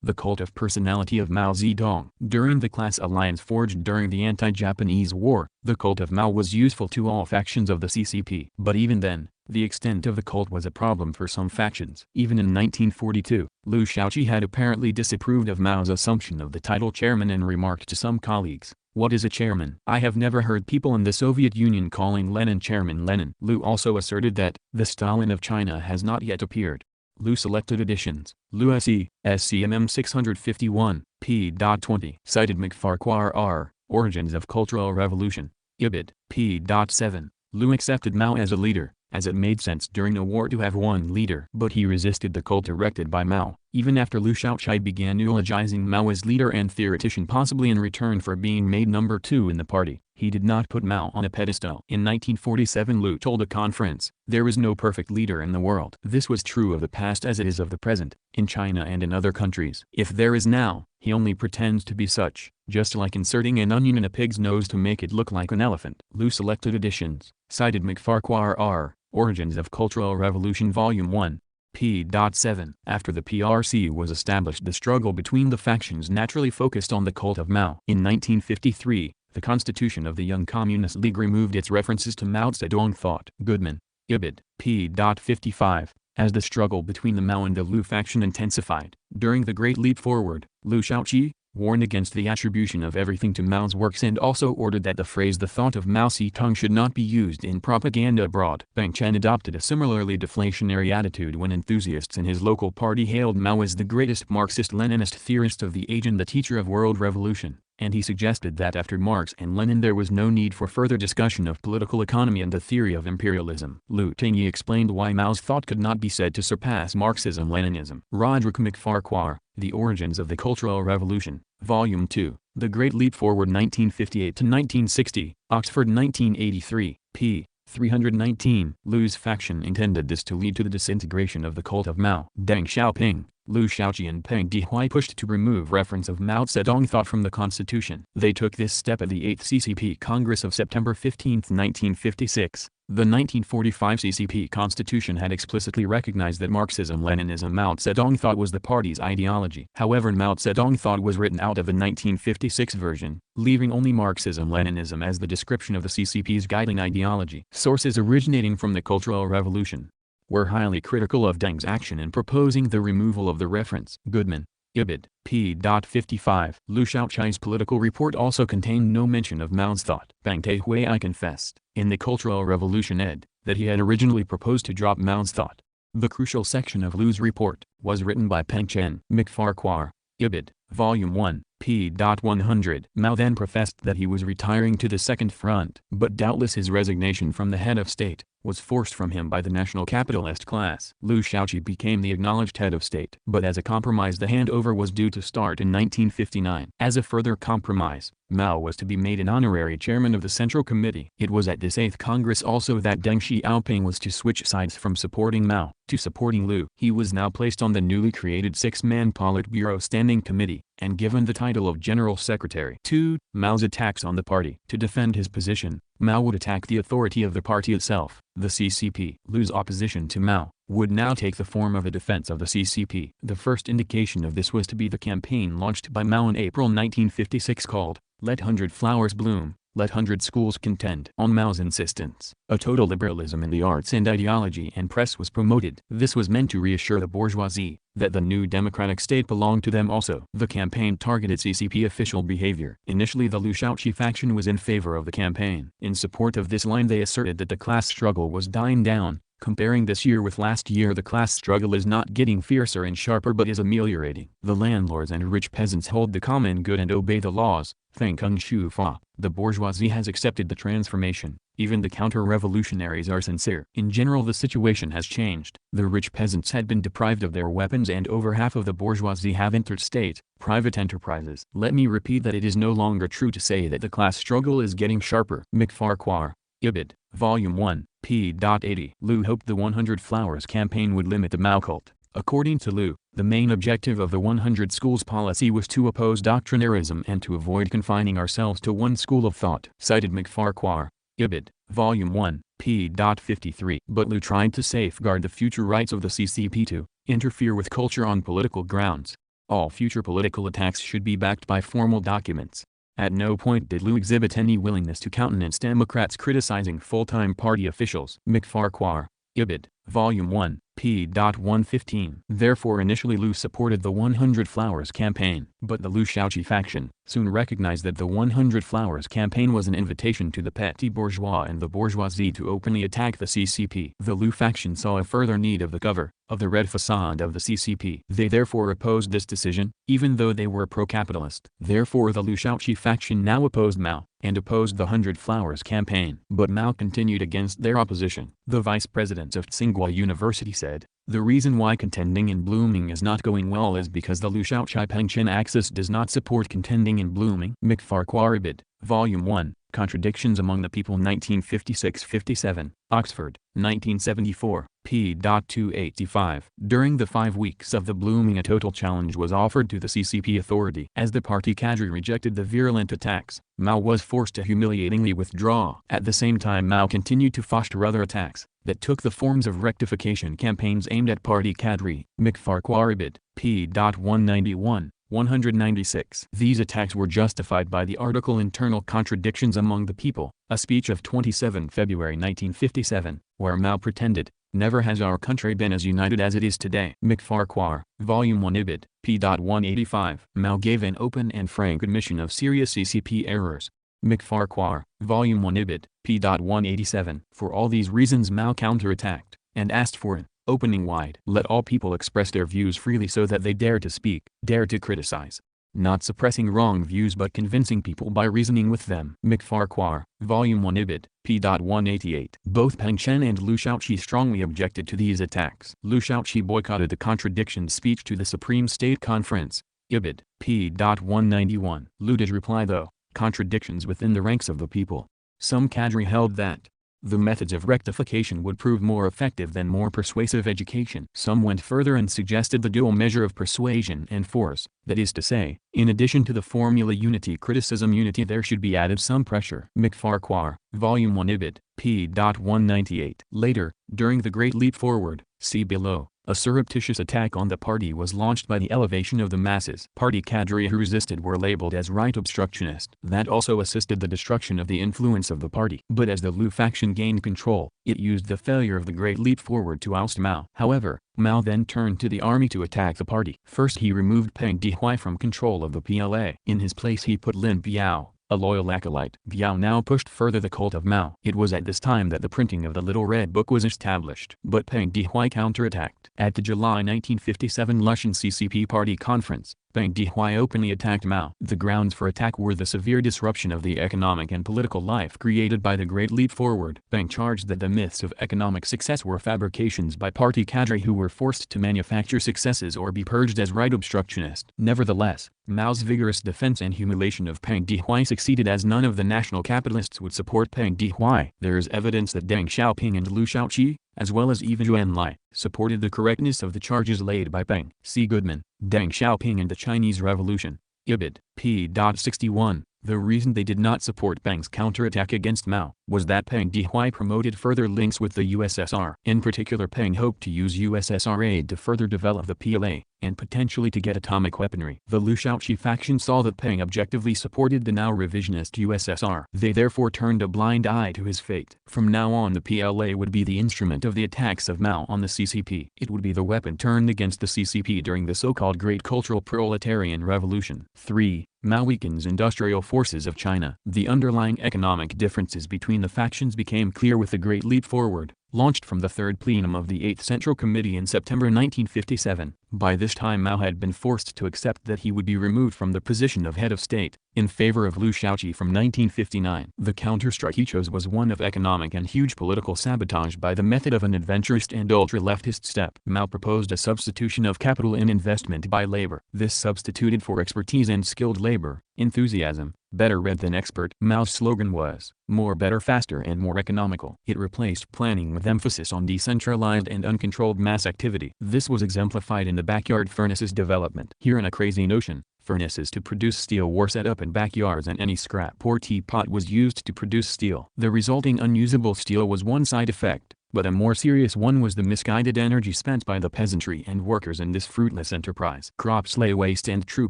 S1: The cult of personality of Mao Zedong. During the class alliance forged during the anti-Japanese war, the cult of Mao was useful to all factions of the CCP. But even then, the extent of the cult was a problem for some factions. Even in 1942, Liu Shaoqi had apparently disapproved of Mao's assumption of the title chairman and remarked to some colleagues, "What is a chairman? I have never heard people in the Soviet Union calling Lenin Chairman Lenin." Liu also asserted that the Stalin of China has not yet appeared. Liu Selected Editions, Liu S.E., SCMM 651, p. 20. Cited McFarquhar R., Origins of Cultural Revolution. Ibid, p. 7. Liu accepted Mao as a leader, as it made sense during a war to have one leader. But he resisted the cult erected by Mao, even after Liu Shaoqi began eulogizing Mao as leader and theoretician, possibly in return for being made number 2 in the party. He did not put Mao on a pedestal. In 1947, Liu told a conference, "There is no perfect leader in the world." This was true of the past as it is of the present, in China and in other countries. If there is now, he only pretends to be such, just like inserting an onion in a pig's nose to make it look like an elephant. Liu Selected Editions, cited McFarquhar R., Origins of Cultural Revolution Volume 1, p. 7. After the PRC was established, the struggle between the factions naturally focused on the cult of Mao. In 1953, the Constitution of the Young Communist League removed its references to Mao Zedong thought. Goodman, Ibid, p. 55. As the struggle between the Mao and the Liu faction intensified, during the Great Leap Forward, Liu Shaoqi warned against the attribution of everything to Mao's works and also ordered that the phrase "the thought of Mao Zedong" should not be used in propaganda abroad. Peng Chen adopted a similarly deflationary attitude when enthusiasts in his local party hailed Mao as the greatest Marxist-Leninist theorist of the age and the teacher of world revolution, and he suggested that after Marx and Lenin there was no need for further discussion of political economy and the theory of imperialism. Liu Tingyi explained why Mao's thought could not be said to surpass Marxism-Leninism. Roderick McFarquhar, The Origins of the Cultural Revolution, Volume 2, The Great Leap Forward 1958-1960, Oxford 1983, p. 319. Liu's faction intended this to lead to the disintegration of the cult of Mao. Deng Xiaoping, Liu Shaoqi and Peng Dehuai pushed to remove reference of Mao Zedong thought from the constitution. They took this step at the 8th CCP Congress of September 15, 1956. The 1945 CCP Constitution had explicitly recognized that Marxism-Leninism Mao Zedong thought was the party's ideology. However, Mao Zedong thought was written out of the 1956 version, leaving only Marxism-Leninism as the description of the CCP's guiding ideology. Sources originating from the Cultural Revolution were highly critical of Deng's action in proposing the removal of the reference. Goodman, Ibid, p. 55. Liu Shaoqi's political report also contained no mention of Mao's thought. Peng Dehuai confessed, in the Cultural Revolution ed., that he had originally proposed to drop Mao's thought. The crucial section of Liu's report was written by Peng Chen. McFarquhar, Ibid, Volume 1, p. 100. Mao then professed that he was retiring to the Second Front, but doubtless his resignation from the head of state was forced from him by the national capitalist class. Liu Shaoqi became the acknowledged head of state, but as a compromise the handover was due to start in 1959. As a further compromise, Mao was to be made an honorary chairman of the Central Committee. It was at this 8th Congress also that Deng Xiaoping was to switch sides from supporting Mao to supporting Liu. He was now placed on the newly created 6-man Politburo Standing Committee, and given the title of General Secretary. 2. Mao's attacks on the party. To defend his position, Mao would attack the authority of the party itself, the CCP. Liu's opposition to Mao would now take the form of a defense of the CCP. The first indication of this was to be the campaign launched by Mao in April 1956 called, "Let 100 Flowers Bloom," let 100 schools contend. On Mao's insistence, a total liberalism in the arts and ideology and press was promoted. This was meant to reassure the bourgeoisie that the new democratic state belonged to them also. The campaign targeted CCP official behavior. Initially the Liu Shaoqi faction was in favor of the campaign. In support of this line they asserted that the class struggle was dying down. Comparing this year with last year, the class struggle is not getting fiercer and sharper but is ameliorating. The landlords and rich peasants hold the common good and obey the laws. Feng Kung Shu Fa. The bourgeoisie has accepted the transformation. Even the counter-revolutionaries are sincere. In general the situation has changed. The rich peasants had been deprived of their weapons and over half of the bourgeoisie have entered state, private enterprises. Let me repeat that it is no longer true to say that the class struggle is getting sharper. McFarquhar. Ibid. Volume 1, p. 80. Liu hoped the 100 Flowers campaign would limit the Mao cult. According to Liu, the main objective of the 100 schools policy was to oppose doctrinarism and to avoid confining ourselves to one school of thought. Cited McFarquhar. Ibid. Volume 1, p. 53. But Liu tried to safeguard the future rights of the CCP to interfere with culture on political grounds. All future political attacks should be backed by formal documents. At no point did Liu exhibit any willingness to countenance Democrats criticizing full-time party officials. McFarquhar. Ibid. Volume 1, p. 115. Therefore initially Liu supported the 100 Flowers campaign. But the Liu Shaoqi faction soon recognized that the 100 Flowers campaign was an invitation to the petty bourgeois and the bourgeoisie to openly attack the CCP. The Liu faction saw a further need of the cover of the red facade of the CCP. They therefore opposed this decision, even though they were pro-capitalist. Therefore the Liu Shaoqi faction now opposed Mao, and opposed the 100 Flowers campaign. But Mao continued against their opposition. The vice president of Tsinghua University said, "The reason why contending in blooming is not going well is because the Liu Shaoqi Pengchen axis does not support contending in blooming." McFarquhar Ibid. Volume 1, Contradictions Among the People 1956-57, Oxford, 1974, p. 285. During the 5 weeks of the blooming a total challenge was offered to the CCP authority. As the party cadre rejected the virulent attacks, Mao was forced to humiliatingly withdraw. At the same time Mao continued to foster other attacks that took the forms of rectification campaigns aimed at party cadre. McFarquhar Ibid. p. 191. 196. These attacks were justified by the article Internal Contradictions Among the People, a speech of 27 February 1957, where Mao pretended, "Never has our country been as united as it is today." McFarquhar, Volume 1 Ibid, p. 185. Mao gave an open and frank admission of serious CCP errors. McFarquhar, Volume 1 Ibid, p. 187. For all these reasons Mao counterattacked, and asked for an opening wide. Let all people express their views freely so that they dare to speak, dare to criticize. Not suppressing wrong views but convincing people by reasoning with them. McFarquhar, Volume 1 Ibid, p. 188. Both Pengchen and Liu Shaoqi strongly objected to these attacks. Liu Shaoqi boycotted the contradiction speech to the Supreme State Conference. Ibid, p. 191. Liu did reply though, contradictions within the ranks of the people. Some cadre held that the methods of rectification would prove more effective than more persuasive education. Some went further and suggested the dual measure of persuasion and force, that is to say, in addition to the formula unity criticism unity there should be added some pressure. McFarquhar, Volume 1 Ibid, p. 198. Later, during the Great Leap Forward, see below, a surreptitious attack on the party was launched by the elevation of the masses. Party cadre who resisted were labeled as right obstructionist. That also assisted the destruction of the influence of the party. But as the Liu faction gained control, it used the failure of the Great Leap Forward to oust Mao. However, Mao then turned to the army to attack the party. First he removed Peng Dehuai from control of the PLA. In his place he put Lin Biao, a loyal acolyte. Biao now pushed further the cult of Mao. It was at this time that the printing of the Little Red Book was established. But Peng Dehuai counterattacked. At the July 1957 Lushan CCP party conference, Peng Dehuai openly attacked Mao. The grounds for attack were the severe disruption of the economic and political life created by the Great Leap Forward. Peng charged that the myths of economic success were fabrications by party cadre who were forced to manufacture successes or be purged as right obstructionist. Nevertheless, Mao's vigorous defense and humiliation of Peng Dehuai succeeded as none of the national capitalists would support Peng Dehuai. There is evidence that Deng Xiaoping and Liu Shaoqi, as well as even Zhou Enlai, supported the correctness of the charges laid by Peng. C. Goodman, Deng Xiaoping and the Chinese Revolution. Ibid, p. 61, The reason they did not support Peng's counterattack against Mao was that Peng Dehuai promoted further links with the USSR. In particular, Peng hoped to use USSR aid to further develop the PLA, and potentially to get atomic weaponry. The Liu Shaoqi faction saw that Peng objectively supported the now revisionist USSR. They therefore turned a blind eye to his fate. From now on, the PLA would be the instrument of the attacks of Mao on the CCP. It would be the weapon turned against the CCP during the so-called Great Cultural Proletarian Revolution. 3. Mao weakens industrial forces of China. The underlying economic differences between the factions became clear with the Great Leap Forward, launched from the Third Plenum of the 8th Central Committee in September 1957. By this time Mao had been forced to accept that he would be removed from the position of head of state, in favor of Liu Shaoqi from 1959. The counterstrike he chose was one of economic and huge political sabotage by the method of an adventurist and ultra-leftist step. Mao proposed a substitution of capital and investment by labor. This substituted for expertise and skilled labor, enthusiasm, better read than expert. Mao's slogan was, more better faster and more economical. It replaced planning with emphasis on decentralized and uncontrolled mass activity. This was exemplified in the backyard furnaces development. Here, in a crazy notion, furnaces to produce steel were set up in backyards and any scrap or teapot was used to produce steel. The resulting unusable steel was one side effect, but a more serious one was the misguided energy spent by the peasantry and workers in this fruitless enterprise. Crops lay waste and true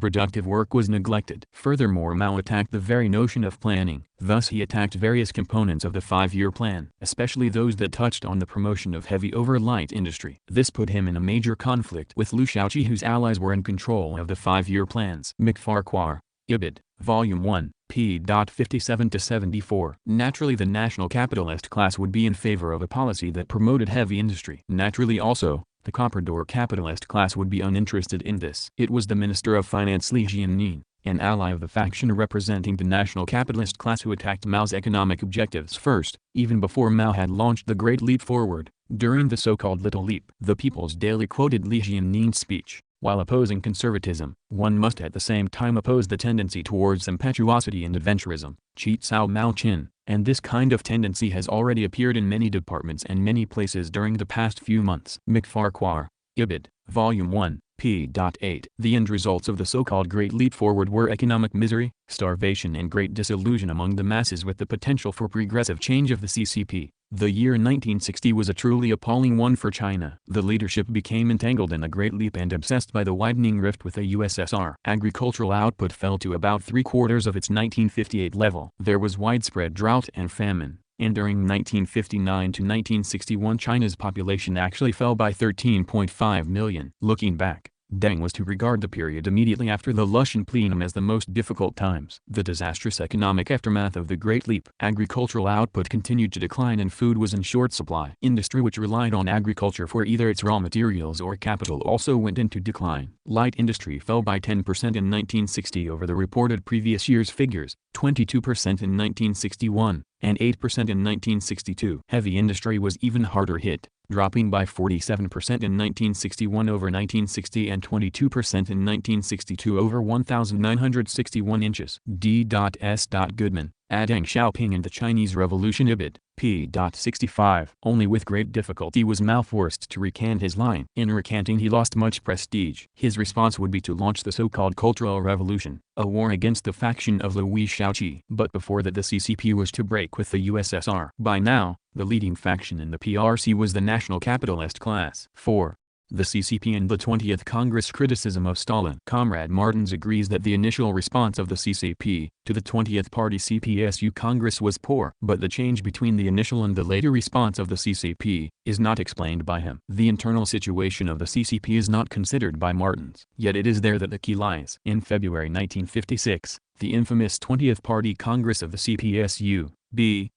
S1: productive work was neglected. Furthermore, Mao attacked the very notion of planning. Thus he attacked various components of the 5-year plan, especially those that touched on the promotion of heavy over light industry. This put him in a major conflict with Liu Shaoqi, whose allies were in control of the 5-year plans. McFarquhar, Ibid, Volume 1, p. 57-74. Naturally, the national capitalist class would be in favor of a policy that promoted heavy industry. Naturally also, the comprador capitalist class would be uninterested in this. It was the Minister of Finance Li Jiannin, an ally of the faction representing the national capitalist class, who attacked Mao's economic objectives first, even before Mao had launched the Great Leap Forward. During the so-called Little Leap, the People's Daily quoted Li Jiannin's speech. While opposing conservatism, one must at the same time oppose the tendency towards impetuosity and adventurism, cheat Cao Mao Qin, and this kind of tendency has already appeared in many departments and many places during the past few months. McFarquhar, Ibid, Volume 1, p. 8. The end results of the so-called Great Leap Forward were economic misery, starvation and great disillusion among the masses with the potential for progressive change of the CCP. The year 1960 was a truly appalling one for China. The leadership became entangled in the Great Leap and obsessed by the widening rift with the USSR. Agricultural output fell to about 3/4 of its 1958 level. There was widespread drought and famine, and during 1959 to 1961 China's population actually fell by 13.5 million. Looking back, Deng was to regard the period immediately after the Lushan plenum as the most difficult times. The disastrous economic aftermath of the Great Leap. Agricultural output continued to decline and food was in short supply. Industry, which relied on agriculture for either its raw materials or capital, also went into decline. Light industry fell by 10% in 1960 over the reported previous year's figures, 22% in 1961, and 8% in 1962. Heavy industry was even harder hit, dropping by 47% in 1961 over 1960 and 22% in 1962 over 1,961 inches. D.S. Goodman, Deng Xiaoping and the Chinese Revolution. Ibid, p. 65. Only with great difficulty was Mao forced to recant his line. In recanting he lost much prestige. His response would be to launch the so-called Cultural Revolution, a war against the faction of Liu Shaoqi. But before that the CCP was to break with the USSR. By now, the leading faction in the PRC was the national capitalist class. 4. The CCP and the 20th Congress. Criticism of Stalin. Comrade Martens agrees that the initial response of the CCP to the 20th Party CPSU Congress was poor. But the change between the initial and the later response of the CCP is not explained by him. The internal situation of the CCP is not considered by Martens. Yet it is there that the key lies. In February 1956, the infamous 20th Party Congress of the CPSU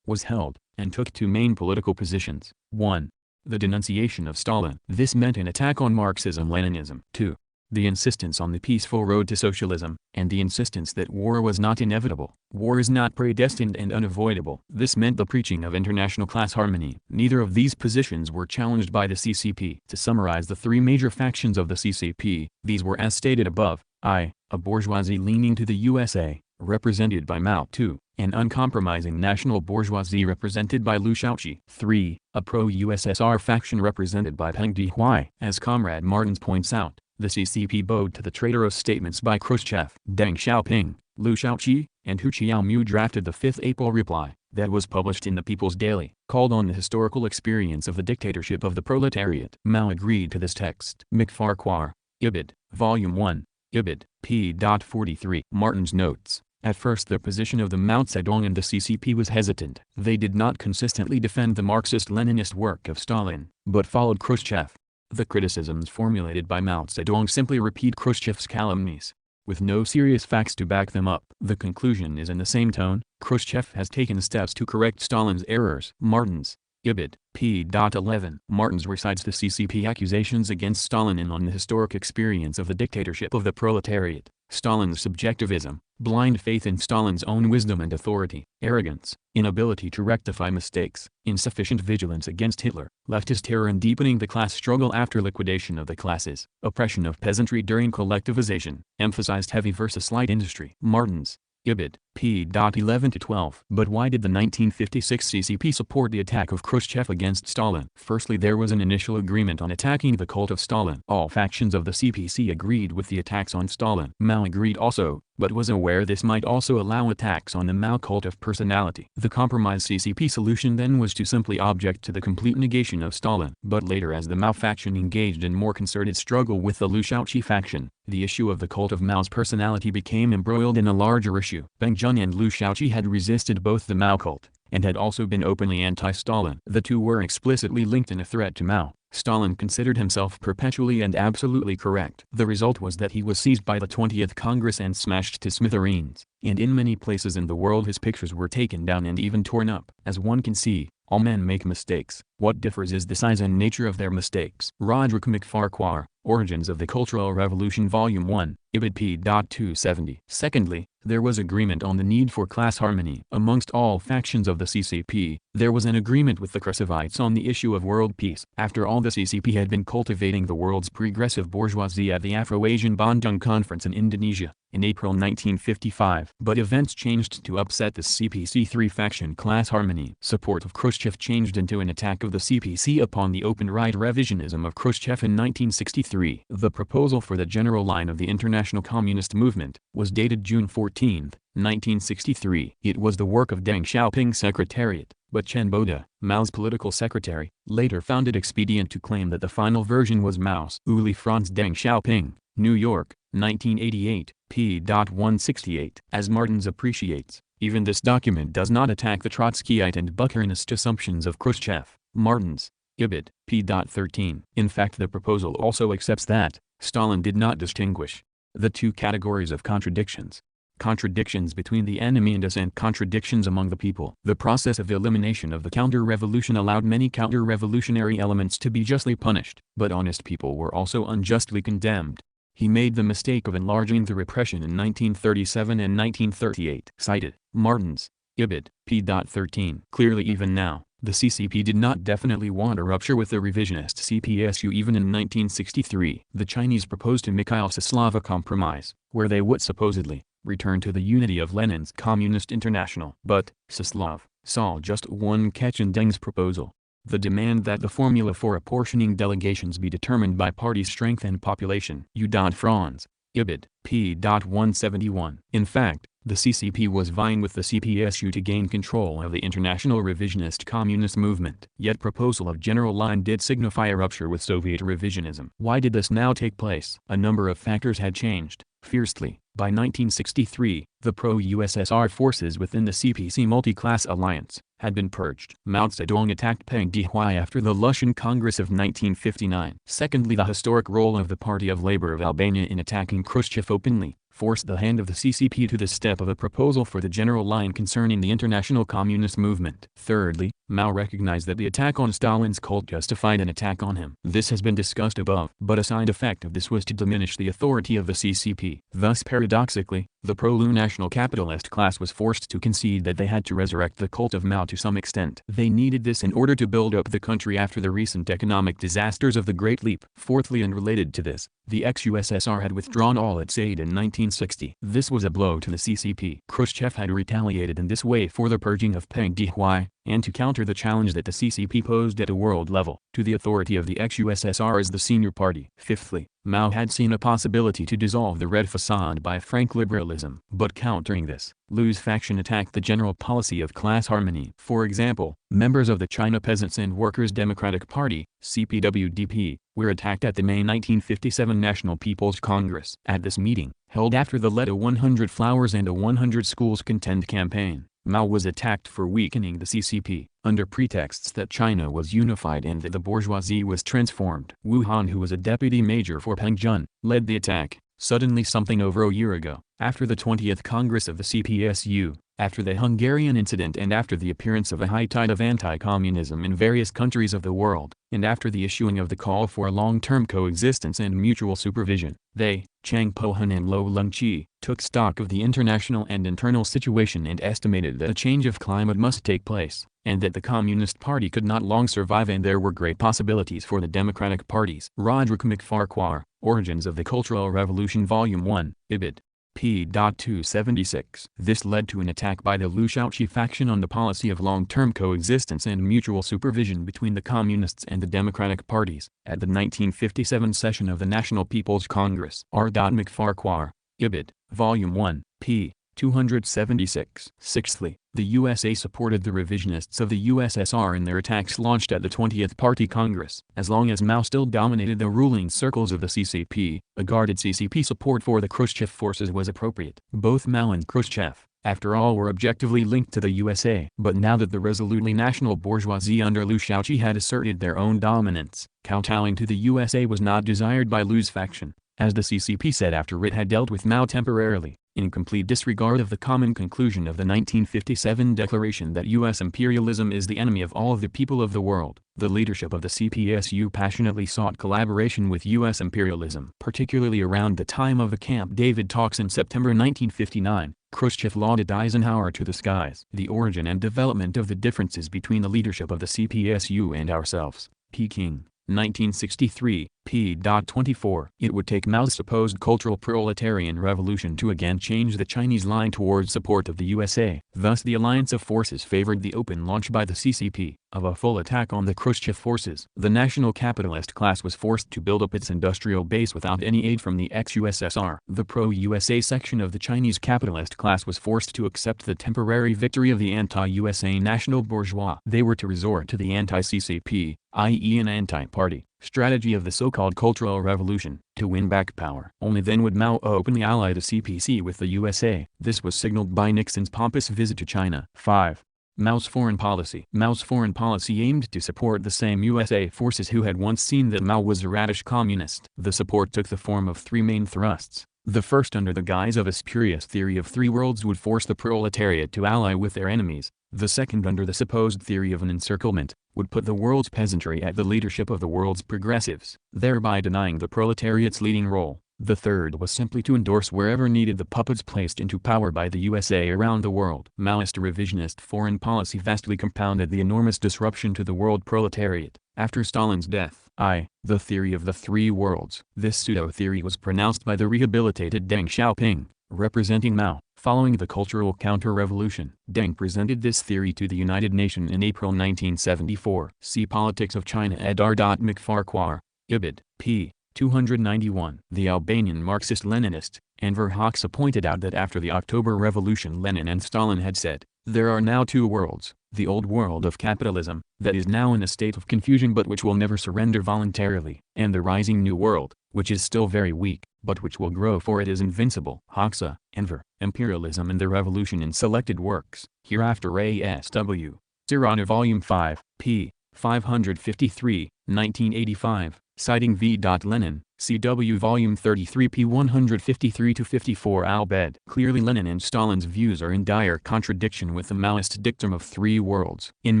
S1: was held, and took two main political positions. 1. The denunciation of Stalin. This meant an attack on Marxism-Leninism. 2. The insistence on the peaceful road to socialism, and the insistence that war was not inevitable. War is not predestined and unavoidable. This meant the preaching of international class harmony. Neither of these positions were challenged by the CCP. To summarize the three major factions of the CCP, these were as stated above: I, a bourgeoisie leaning to the USA, represented by Mao. 2. An uncompromising national bourgeoisie represented by Liu Shaoqi. 3. A pro-USSR faction represented by Peng Dehuai. As Comrade Martens points out, the CCP bowed to the traitorous statements by Khrushchev. Deng Xiaoping, Liu Shaoqi and Hu Qiaomu drafted the 5th April reply that was published in the People's Daily, called on the historical experience of the dictatorship of the proletariat. Mao agreed to this text. McFarquhar, Ibid, Volume 1, Ibid, p. 43. Martens notes, at first the position of the Mao Zedong and the CCP was hesitant. They did not consistently defend the Marxist-Leninist work of Stalin, but followed Khrushchev. The criticisms formulated by Mao Zedong simply repeat Khrushchev's calumnies, with no serious facts to back them up. The conclusion is in the same tone: Khrushchev has taken steps to correct Stalin's errors. Martens, Ibid, p. 11. Martens recites the CCP accusations against Stalin and on the historic experience of the dictatorship of the proletariat, Stalin's subjectivism, blind faith in Stalin's own wisdom and authority, arrogance, inability to rectify mistakes, insufficient vigilance against Hitler, leftist terror and deepening the class struggle after liquidation of the classes, oppression of peasantry during collectivization, emphasized heavy versus light industry. Martens, Ibid, p. 11-12. But why did the 1956 CCP support the attack of Khrushchev against Stalin? Firstly, there was an initial agreement on attacking the cult of Stalin. All factions of the CPC agreed with the attacks on Stalin. Mao agreed also, but was aware this might also allow attacks on the Mao cult of personality. The compromise CCP solution then was to simply object to the complete negation of Stalin. But later, as the Mao faction engaged in more concerted struggle with the Liu Shaoqi faction, the issue of the cult of Mao's personality became embroiled in a larger issue. Peng Zheng and Liu Shaoqi had resisted both the Mao cult, and had also been openly anti-Stalin. The two were explicitly linked in a threat to Mao. Stalin considered himself perpetually and absolutely correct. The result was that he was seized by the 20th Congress and smashed to smithereens, and in many places in the world his pictures were taken down and even torn up. As one can see, all men make mistakes. What differs is the size and nature of their mistakes. Roderick McFarquhar, Origins of the Cultural Revolution Volume 1, Ibid p. 270. Secondly, there was agreement on the need for class harmony. Amongst all factions of the CCP, there was an agreement with the Khrushchevites on the issue of world peace. After all, the CCP had been cultivating the world's progressive bourgeoisie at the Afro-Asian Bandung Conference in Indonesia in April 1955. But events changed to upset the CPC-3 faction. Class harmony. Support of Khrushchev changed into an attack of the CPC upon the open right revisionism of Khrushchev in 1963. The proposal for the general line of the international communist movement was dated June 14, 1963. It was the work of Deng Xiaoping's secretariat, but Chen Boda, Mao's political secretary, later found it expedient to claim that the final version was Mao's. Uli Franz Deng Xiaoping, New York, 1988, p. 168. As Martens appreciates, even this document does not attack the Trotskyite and Bukharinist assumptions of Khrushchev. Martens, Ibid, p. 13. In fact, the proposal also accepts that Stalin did not distinguish the two categories of contradictions. Contradictions between the enemy and us and contradictions among the people. The process of elimination of the counter-revolution allowed many counter-revolutionary elements to be justly punished, but honest people were also unjustly condemned. He made the mistake of enlarging the repression in 1937 and 1938. Cited, Martens, Ibid, p. 13. Clearly, even now, the CCP did not definitely want a rupture with the revisionist CPSU. Even in 1963, the Chinese proposed to Mikhail Saslava compromise, where they would supposedly return to the unity of Lenin's Communist International. But Saslav saw just one catch in Deng's proposal: the demand that the formula for apportioning delegations be determined by party strength and population. U. Franz, Ibid, p. 171. In fact, the CCP was vying with the CPSU to gain control of the international revisionist communist movement. Yet proposal of general line did signify a rupture with Soviet revisionism. Why did this now take place? A number of factors had changed fiercely. By 1963, the pro-USSR forces within the CPC multi-class alliance had been purged. Mao Zedong attacked Peng Dehuai after the Lushan Congress of 1959. Secondly, the historic role of the Party of Labour of Albania in attacking Khrushchev openly forced the hand of the CCP to the step of a proposal for the general line concerning the international communist movement. Thirdly, Mao recognized that the attack on Stalin's cult justified an attack on him. This has been discussed above, but a side effect of this was to diminish the authority of the CCP. Thus, paradoxically, the pro-Lu national capitalist class was forced to concede that they had to resurrect the cult of Mao to some extent. They needed this in order to build up the country after the recent economic disasters of the Great Leap. Fourthly, and related to this, the ex-USSR had withdrawn all its aid in 1960. This was a blow to the CCP. Khrushchev had retaliated in this way for the purging of Peng Dehuai, and to counter counter the challenge that the CCP posed at a world level to the authority of the ex-USSR as the senior party. Fifthly, Mao had seen a possibility to dissolve the red facade by frank liberalism. But countering this, Lu's faction attacked the general policy of class harmony. For example, members of the China Peasants and Workers' Democratic Party, CPWDP, were attacked at the May 1957 National People's Congress. At this meeting, held after the Let a 100 Flowers and a 100 Schools Contend campaign, Mao was attacked for weakening the CCP, under pretexts that China was unified and that the bourgeoisie was transformed. Wu Han, who was a deputy major for Peng Jun, led the attack. Suddenly, something over a year ago, after the 20th Congress of the CPSU, after the Hungarian incident and after the appearance of a high tide of anti-communism in various countries of the world, and after the issuing of the call for long-term coexistence and mutual supervision, they, Chang Po-han and Lo Lung-chi, took stock of the international and internal situation and estimated that a change of climate must take place, and that the Communist Party could not long survive and there were great possibilities for the Democratic parties. Roderick McFarquhar, Origins of the Cultural Revolution Volume 1, Ibid. p. 276. This led to an attack by the Liu Shaoqi faction on the policy of long-term coexistence and mutual supervision between the Communists and the Democratic parties, at the 1957 session of the National People's Congress. R. McFarquhar, Ibid. Volume 1, p. 276. Sixthly, the USA supported the revisionists of the USSR in their attacks launched at the 20th Party Congress. As long as Mao still dominated the ruling circles of the CCP, a guarded CCP support for the Khrushchev forces was appropriate. Both Mao and Khrushchev, after all, were objectively linked to the USA. But now that the resolutely national bourgeoisie under Liu Shaoqi had asserted their own dominance, kowtowing to the USA was not desired by Liu's faction, as the CCP said after it had dealt with Mao temporarily, in complete disregard of the common conclusion of the 1957 declaration that U.S. imperialism is the enemy of all the people of the world. The leadership of the CPSU passionately sought collaboration with U.S. imperialism. Particularly around the time of the Camp David talks in September 1959, Khrushchev lauded Eisenhower to the skies. The origin and development of the differences between the leadership of the CPSU and ourselves. Peking, 1963, p. 24. It would take Mao's supposed cultural proletarian revolution to again change the Chinese line towards support of the USA. Thus the alliance of forces favored the open launch by the CCP of a full attack on the Khrushchev forces. The national capitalist class was forced to build up its industrial base without any aid from the ex-USSR. The pro-USA section of the Chinese capitalist class was forced to accept the temporary victory of the anti-USA national bourgeois. They were to resort to the anti-CCP, i.e. an anti-party, strategy of the so-called Cultural Revolution, to win back power. Only then would Mao openly ally the CPC with the USA. This was signaled by Nixon's pompous visit to China. 5. Mao's foreign policy. Mao's foreign policy aimed to support the same USA forces who had once seen that Mao was a radish communist. The support took the form of three main thrusts. The first, under the guise of a spurious theory of three worlds, would force the proletariat to ally with their enemies. The second, under the supposed theory of an encirclement, would put the world's peasantry at the leadership of the world's progressives, thereby denying the proletariat's leading role. The third was simply to endorse wherever needed the puppets placed into power by the USA around the world. Maoist revisionist foreign policy vastly compounded the enormous disruption to the world proletariat. After Stalin's death, the theory of the three worlds. This pseudo-theory was pronounced by the rehabilitated Deng Xiaoping, representing Mao, following the Cultural Counter-Revolution. Deng presented this theory to the United Nations in April 1974. See Politics of China ed. R. McFarquhar, Ibid. p. 291. The Albanian Marxist-Leninist, Enver Hoxha, pointed out that after the October Revolution Lenin and Stalin had said, "There are now two worlds, the old world of capitalism, that is now in a state of confusion but which will never surrender voluntarily, and the rising new world, which is still very weak, but which will grow for it is invincible." Hoxha, Enver, Imperialism and the Revolution in Selected Works, Hereafter A.S.W. Tirana Volume 5, p. 553, 1985. Citing V. Lenin, CW Volume 33 p. 153-54 Al-Bed. Clearly Lenin and Stalin's views are in dire contradiction with the Maoist dictum of three worlds. In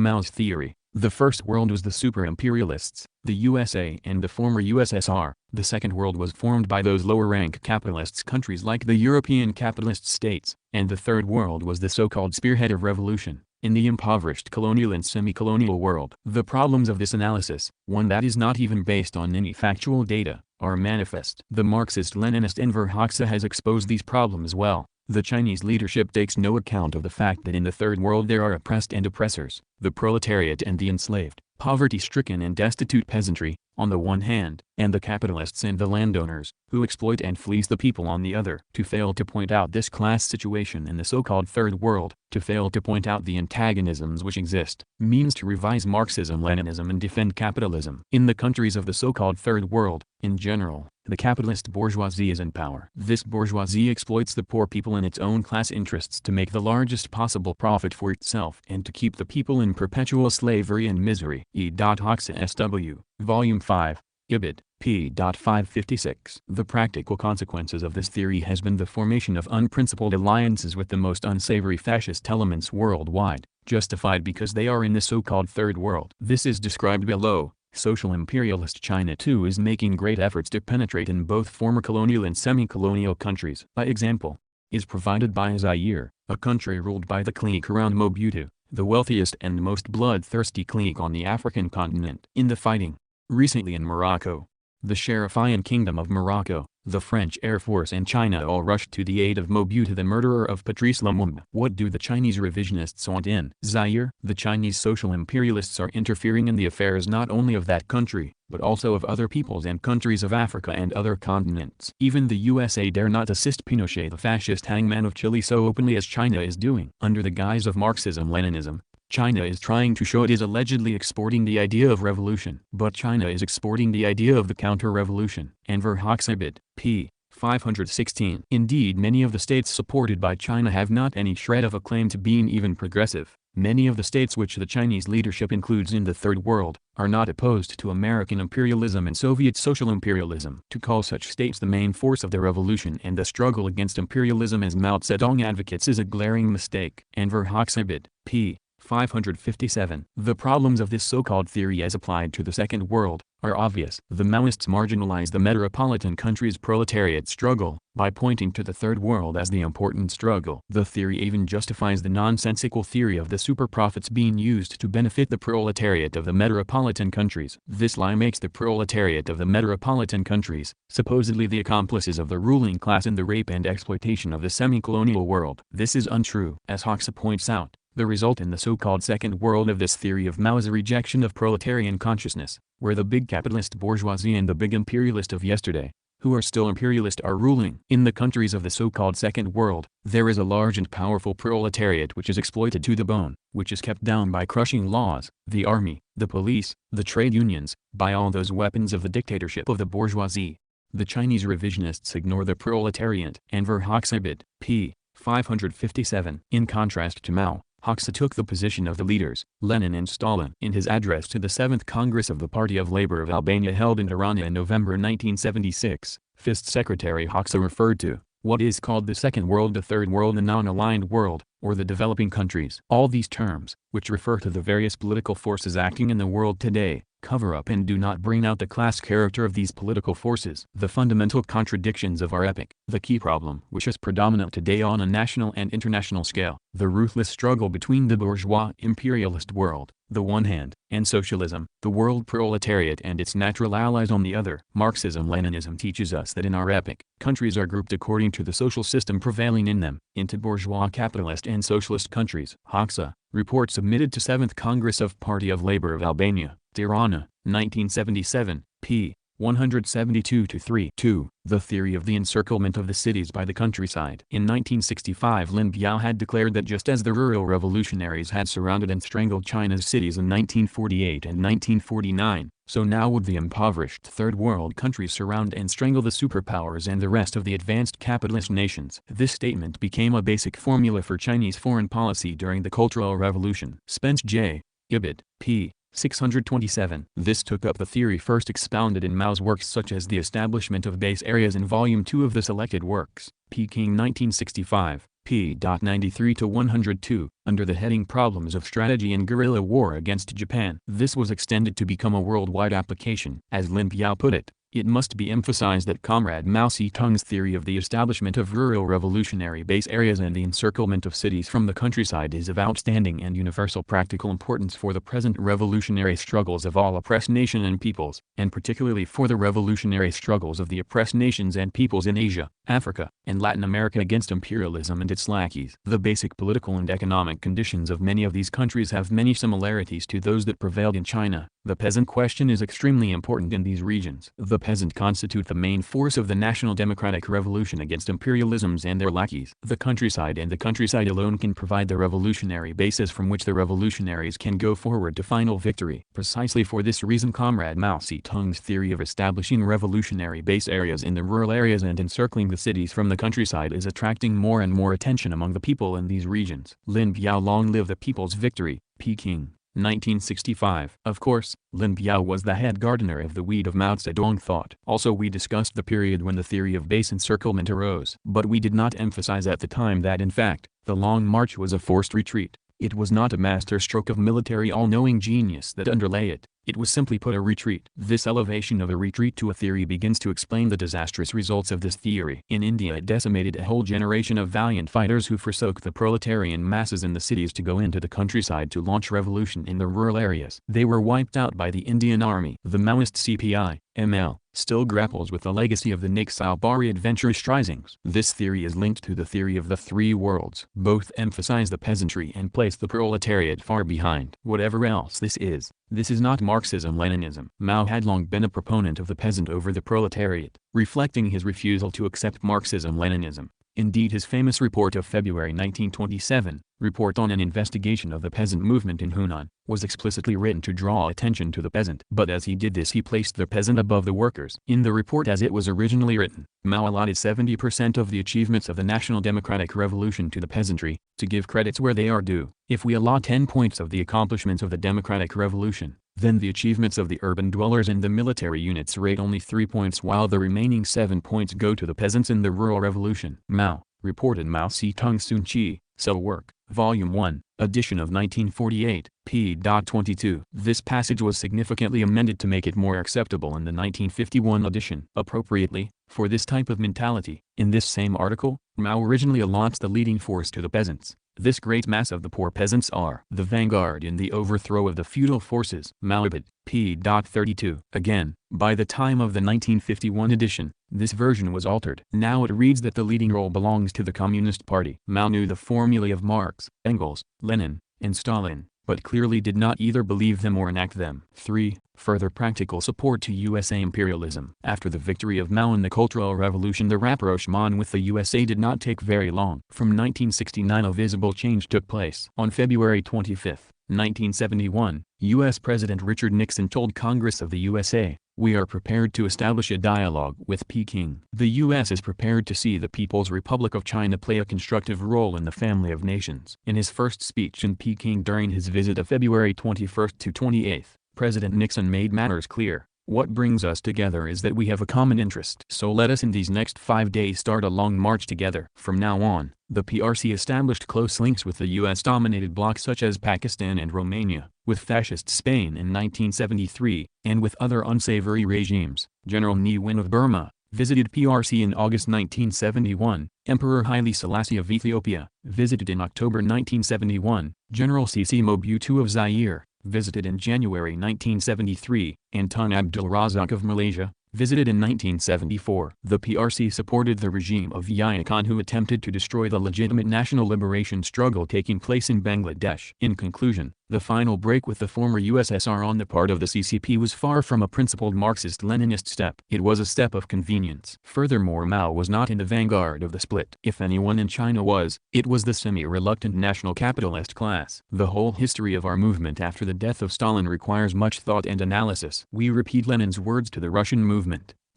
S1: Mao's theory, the first world was the super-imperialists, the USA and the former USSR. The second world was formed by those lower-rank capitalist countries like the European capitalist states, and the third world was the so-called spearhead of revolution, in the impoverished colonial and semi-colonial world. The problems of this analysis, one that is not even based on any factual data, are manifest. The Marxist-Leninist Enver Hoxha has exposed these problems well. The Chinese leadership takes no account of the fact that in the Third World there are oppressed and oppressors, the proletariat and the enslaved, poverty-stricken and destitute peasantry, on the one hand, and the capitalists and the landowners, who exploit and fleece the people on the other. To fail to point out this class situation in the so-called Third World, to fail to point out the antagonisms which exist, means to revise Marxism, Leninism and defend capitalism. In the countries of the so-called Third World, in general, the capitalist bourgeoisie is in power. This bourgeoisie exploits the poor people in its own class interests to make the largest possible profit for itself and to keep the people in perpetual slavery and misery. E.Hoxe SW, Volume 5, Ibid, p. 556. The practical consequences of this theory has been the formation of unprincipled alliances with the most unsavory fascist elements worldwide, justified because they are in the so-called Third World. This is described below. Social imperialist China too is making great efforts to penetrate in both former colonial and semi-colonial countries. By example, is provided by Zaire, a country ruled by the clique around Mobutu, the wealthiest and most bloodthirsty clique on the African continent. In the fighting, recently in Morocco, the Sharifian Kingdom of Morocco, the French Air Force and China all rushed to the aid of Mobutu, the murderer of Patrice Lumumba. What do the Chinese revisionists want in Zaire? The Chinese social imperialists are interfering in the affairs not only of that country, but also of other peoples and countries of Africa and other continents. Even the USA dare not assist Pinochet, the fascist hangman of Chile, so openly as China is doing. Under the guise of Marxism-Leninism, China is trying to show it is allegedly exporting the idea of revolution. But China is exporting the idea of the counter-revolution. Enver Hoxha, p. 516. Indeed, many of the states supported by China have not any shred of a claim to being even progressive. Many of the states which the Chinese leadership includes in the Third World, are not opposed to American imperialism and Soviet social imperialism. To call such states the main force of the revolution and the struggle against imperialism as Mao Zedong advocates is a glaring mistake. Enver Hoxha, p. 557. The problems of this so-called theory as applied to the Second World, are obvious. The Maoists marginalize the metropolitan country's proletariat struggle, by pointing to the Third World as the important struggle. The theory even justifies the nonsensical theory of the super profits being used to benefit the proletariat of the metropolitan countries. This lie makes the proletariat of the metropolitan countries, supposedly the accomplices of the ruling class in the rape and exploitation of the semi-colonial world. This is untrue. As Hoxha points out, the result in the so-called Second World of this theory of Mao is a rejection of proletarian consciousness, where the big capitalist bourgeoisie and the big imperialist of yesterday, who are still imperialist, are ruling. In the countries of the so-called Second World, there is a large and powerful proletariat which is exploited to the bone, which is kept down by crushing laws, the army, the police, the trade unions, by all those weapons of the dictatorship of the bourgeoisie. The Chinese revisionists ignore the proletariat. Enver Hoxha, p. 557. In contrast to Mao, Hoxha took the position of the leaders, Lenin and Stalin. In his address to the 7th Congress of the Party of Labor of Albania held in Tirana in November 1976, FIST Secretary Hoxha referred to what is called the Second World, the Third World, the non-aligned world, or the developing countries. All these terms, which refer to the various political forces acting in the world today, cover up and do not bring out the class character of these political forces. The fundamental contradictions of our epoch, the key problem which is predominant today on a national and international scale, the ruthless struggle between the bourgeois imperialist world, the one hand, and socialism, the world proletariat and its natural allies on the other. Marxism-Leninism teaches us that in our epoch, countries are grouped according to the social system prevailing in them, into bourgeois capitalist and socialist countries. Hoxha, report submitted to 7th Congress of Party of Labor of Albania, Tirana, 1977, p. 172-3. 2. The theory of the encirclement of the cities by the countryside. In 1965, Lin Biao had declared that just as the rural revolutionaries had surrounded and strangled China's cities in 1948 and 1949, so now would the impoverished Third World countries surround and strangle the superpowers and the rest of the advanced capitalist nations. This statement became a basic formula for Chinese foreign policy during the Cultural Revolution. Spence J. Ibid, p. 627. This took up the theory first expounded in Mao's works such as The Establishment of Base Areas in Volume 2 of the Selected Works, Peking 1965, p. 93-102, under the heading Problems of Strategy in Guerrilla War Against Japan. This was extended to become a worldwide application. As Lin Biao put it, it must be emphasized that Comrade Mao Zedong's theory of the establishment of rural revolutionary base areas and the encirclement of cities from the countryside is of outstanding and universal practical importance for the present revolutionary struggles of all oppressed nations and peoples, and particularly for the revolutionary struggles of the oppressed nations and peoples in Asia. Africa, and Latin America against imperialism and its lackeys. The basic political and economic conditions of many of these countries have many similarities to those that prevailed in China. The peasant question is extremely important in these regions. The peasant constitute the main force of the national democratic revolution against imperialisms and their lackeys. The countryside and the countryside alone can provide the revolutionary basis from which the revolutionaries can go forward to final victory. Precisely for this reason Comrade Mao Zedong's theory of establishing revolutionary base areas in the rural areas and encircling the cities from the countryside is attracting more and more attention among the people in these regions. Lin Biao, long live the people's victory, Peking. 1965. Of course, Lin Biao was the head gardener of the weed of Mao Zedong thought. Also we discussed the period when the theory of base encirclement arose. But we did not emphasize at the time that in fact, the Long March was a forced retreat. It was not a masterstroke of military all-knowing genius that underlay it. It was simply put a retreat. This elevation of a retreat to a theory begins to explain the disastrous results of this theory. In India it decimated a whole generation of valiant fighters who forsook the proletarian masses in the cities to go into the countryside to launch revolution in the rural areas. They were wiped out by the Indian army. The Maoist CPI, ML, still grapples with the legacy of the Naxalbari adventurous risings. This theory is linked to the theory of the three worlds. Both emphasize the peasantry and place the proletariat far behind. Whatever else this is not Marxism-Leninism. Mao had long been a proponent of the peasant over the proletariat, reflecting his refusal to accept Marxism-Leninism. Indeed his famous report of February 1927, Report on an Investigation of the Peasant Movement in Hunan, was explicitly written to draw attention to the peasant. But as he did this he placed the peasant above the workers. In the report as it was originally written, Mao allotted 70% of the achievements of the National Democratic Revolution to the peasantry, to give credits where they are due. If we allot 10 points of the accomplishments of the Democratic Revolution, then the achievements of the urban dwellers and the military units rate only 3 points while the remaining 7 points go to the peasants in the rural revolution. Mao, reported Mao Zedong Sun Chi, Cell Work, Volume 1, edition of 1948, p. 22. This passage was significantly amended to make it more acceptable in the 1951 edition. Appropriately, for this type of mentality, in this same article, Mao originally allots the leading force to the peasants. This great mass of the poor peasants are the vanguard in the overthrow of the feudal forces. Maoibid, p. 32. Again, by the time of the 1951 edition, this version was altered. Now it reads that the leading role belongs to the Communist Party. Mao knew the formulae of Marx, Engels, Lenin, and Stalin, but clearly did not either believe them or enact them. 3. Further practical support to USA imperialism. After the victory of Mao in the Cultural Revolution, the rapprochement with the USA did not take very long. From 1969 a visible change took place. On February 25, 1971, U.S. President Richard Nixon told Congress of the USA, "We are prepared to establish a dialogue with Peking." The U.S. is prepared to see the People's Republic of China play a constructive role in the family of nations. In his first speech in Peking during his visit of February 21 to 28, President Nixon made matters clear. "What brings us together is that we have a common interest. So let us in these next 5 days start a long march together." From now on, the PRC established close links with the US-dominated blocs such as Pakistan and Romania, with fascist Spain in 1973, and with other unsavory regimes. General Ne Win of Burma visited PRC in August 1971. Emperor Haile Selassie of Ethiopia visited in October 1971. General Sisi Mobutu of Zaire visited in January 1973, and Tun Abdul Razak of Malaysia, visited in 1974. The PRC supported the regime of Yahya Khan who attempted to destroy the legitimate national liberation struggle taking place in Bangladesh. In conclusion, the final break with the former USSR on the part of the CCP was far from a principled Marxist-Leninist step. It was a step of convenience. Furthermore, Mao was not in the vanguard of the split. If anyone in China was, it was the semi-reluctant national capitalist class. The whole history of our movement after the death of Stalin requires much thought and analysis. We repeat Lenin's words to the Russian movement.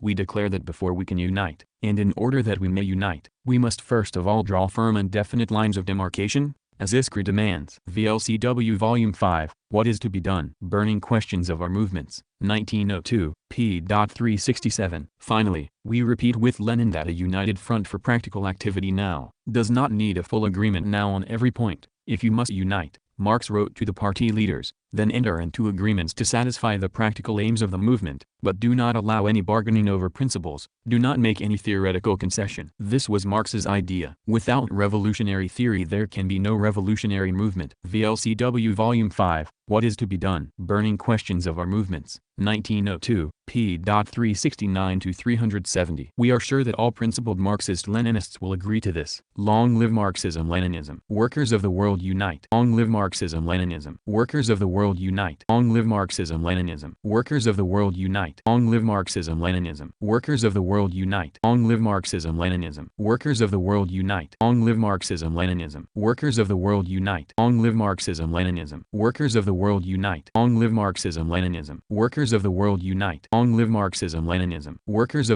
S1: We declare that before we can unite, and in order that we may unite, we must first of all draw firm and definite lines of demarcation, as Iskra demands. VLCW Volume 5, What is to be Done? Burning Questions of Our Movements, 1902, p. 367. Finally, we repeat with Lenin that a united front for practical activity now does not need a full agreement now on every point. If you must unite, Marx wrote to the party leaders, then enter into agreements to satisfy the practical aims of the movement. but do not allow any bargaining over principles, do not make any theoretical concession. This was Marx's idea. Without revolutionary theory there can be no revolutionary movement. VLCW Volume 5, What is to be Done? Burning Questions of Our Movements, 1902, p. 369-370. We are sure that all principled Marxist-Leninists will agree to this. Long live Marxism-Leninism. Workers of the world unite. Long live Marxism-Leninism. Workers of the world unite. Long live Marxism-Leninism. Workers of the world unite. Long live Marxism-Leninism. Workers of the world unite. Long live Marxism-Leninism. Workers of the world unite. Long live Marxism-Leninism. Workers of the world unite. Long live Marxism-Leninism. Workers of the world unite. Long live Marxism-Leninism. Workers of the world unite. Long live Marxism-Leninism. Workers of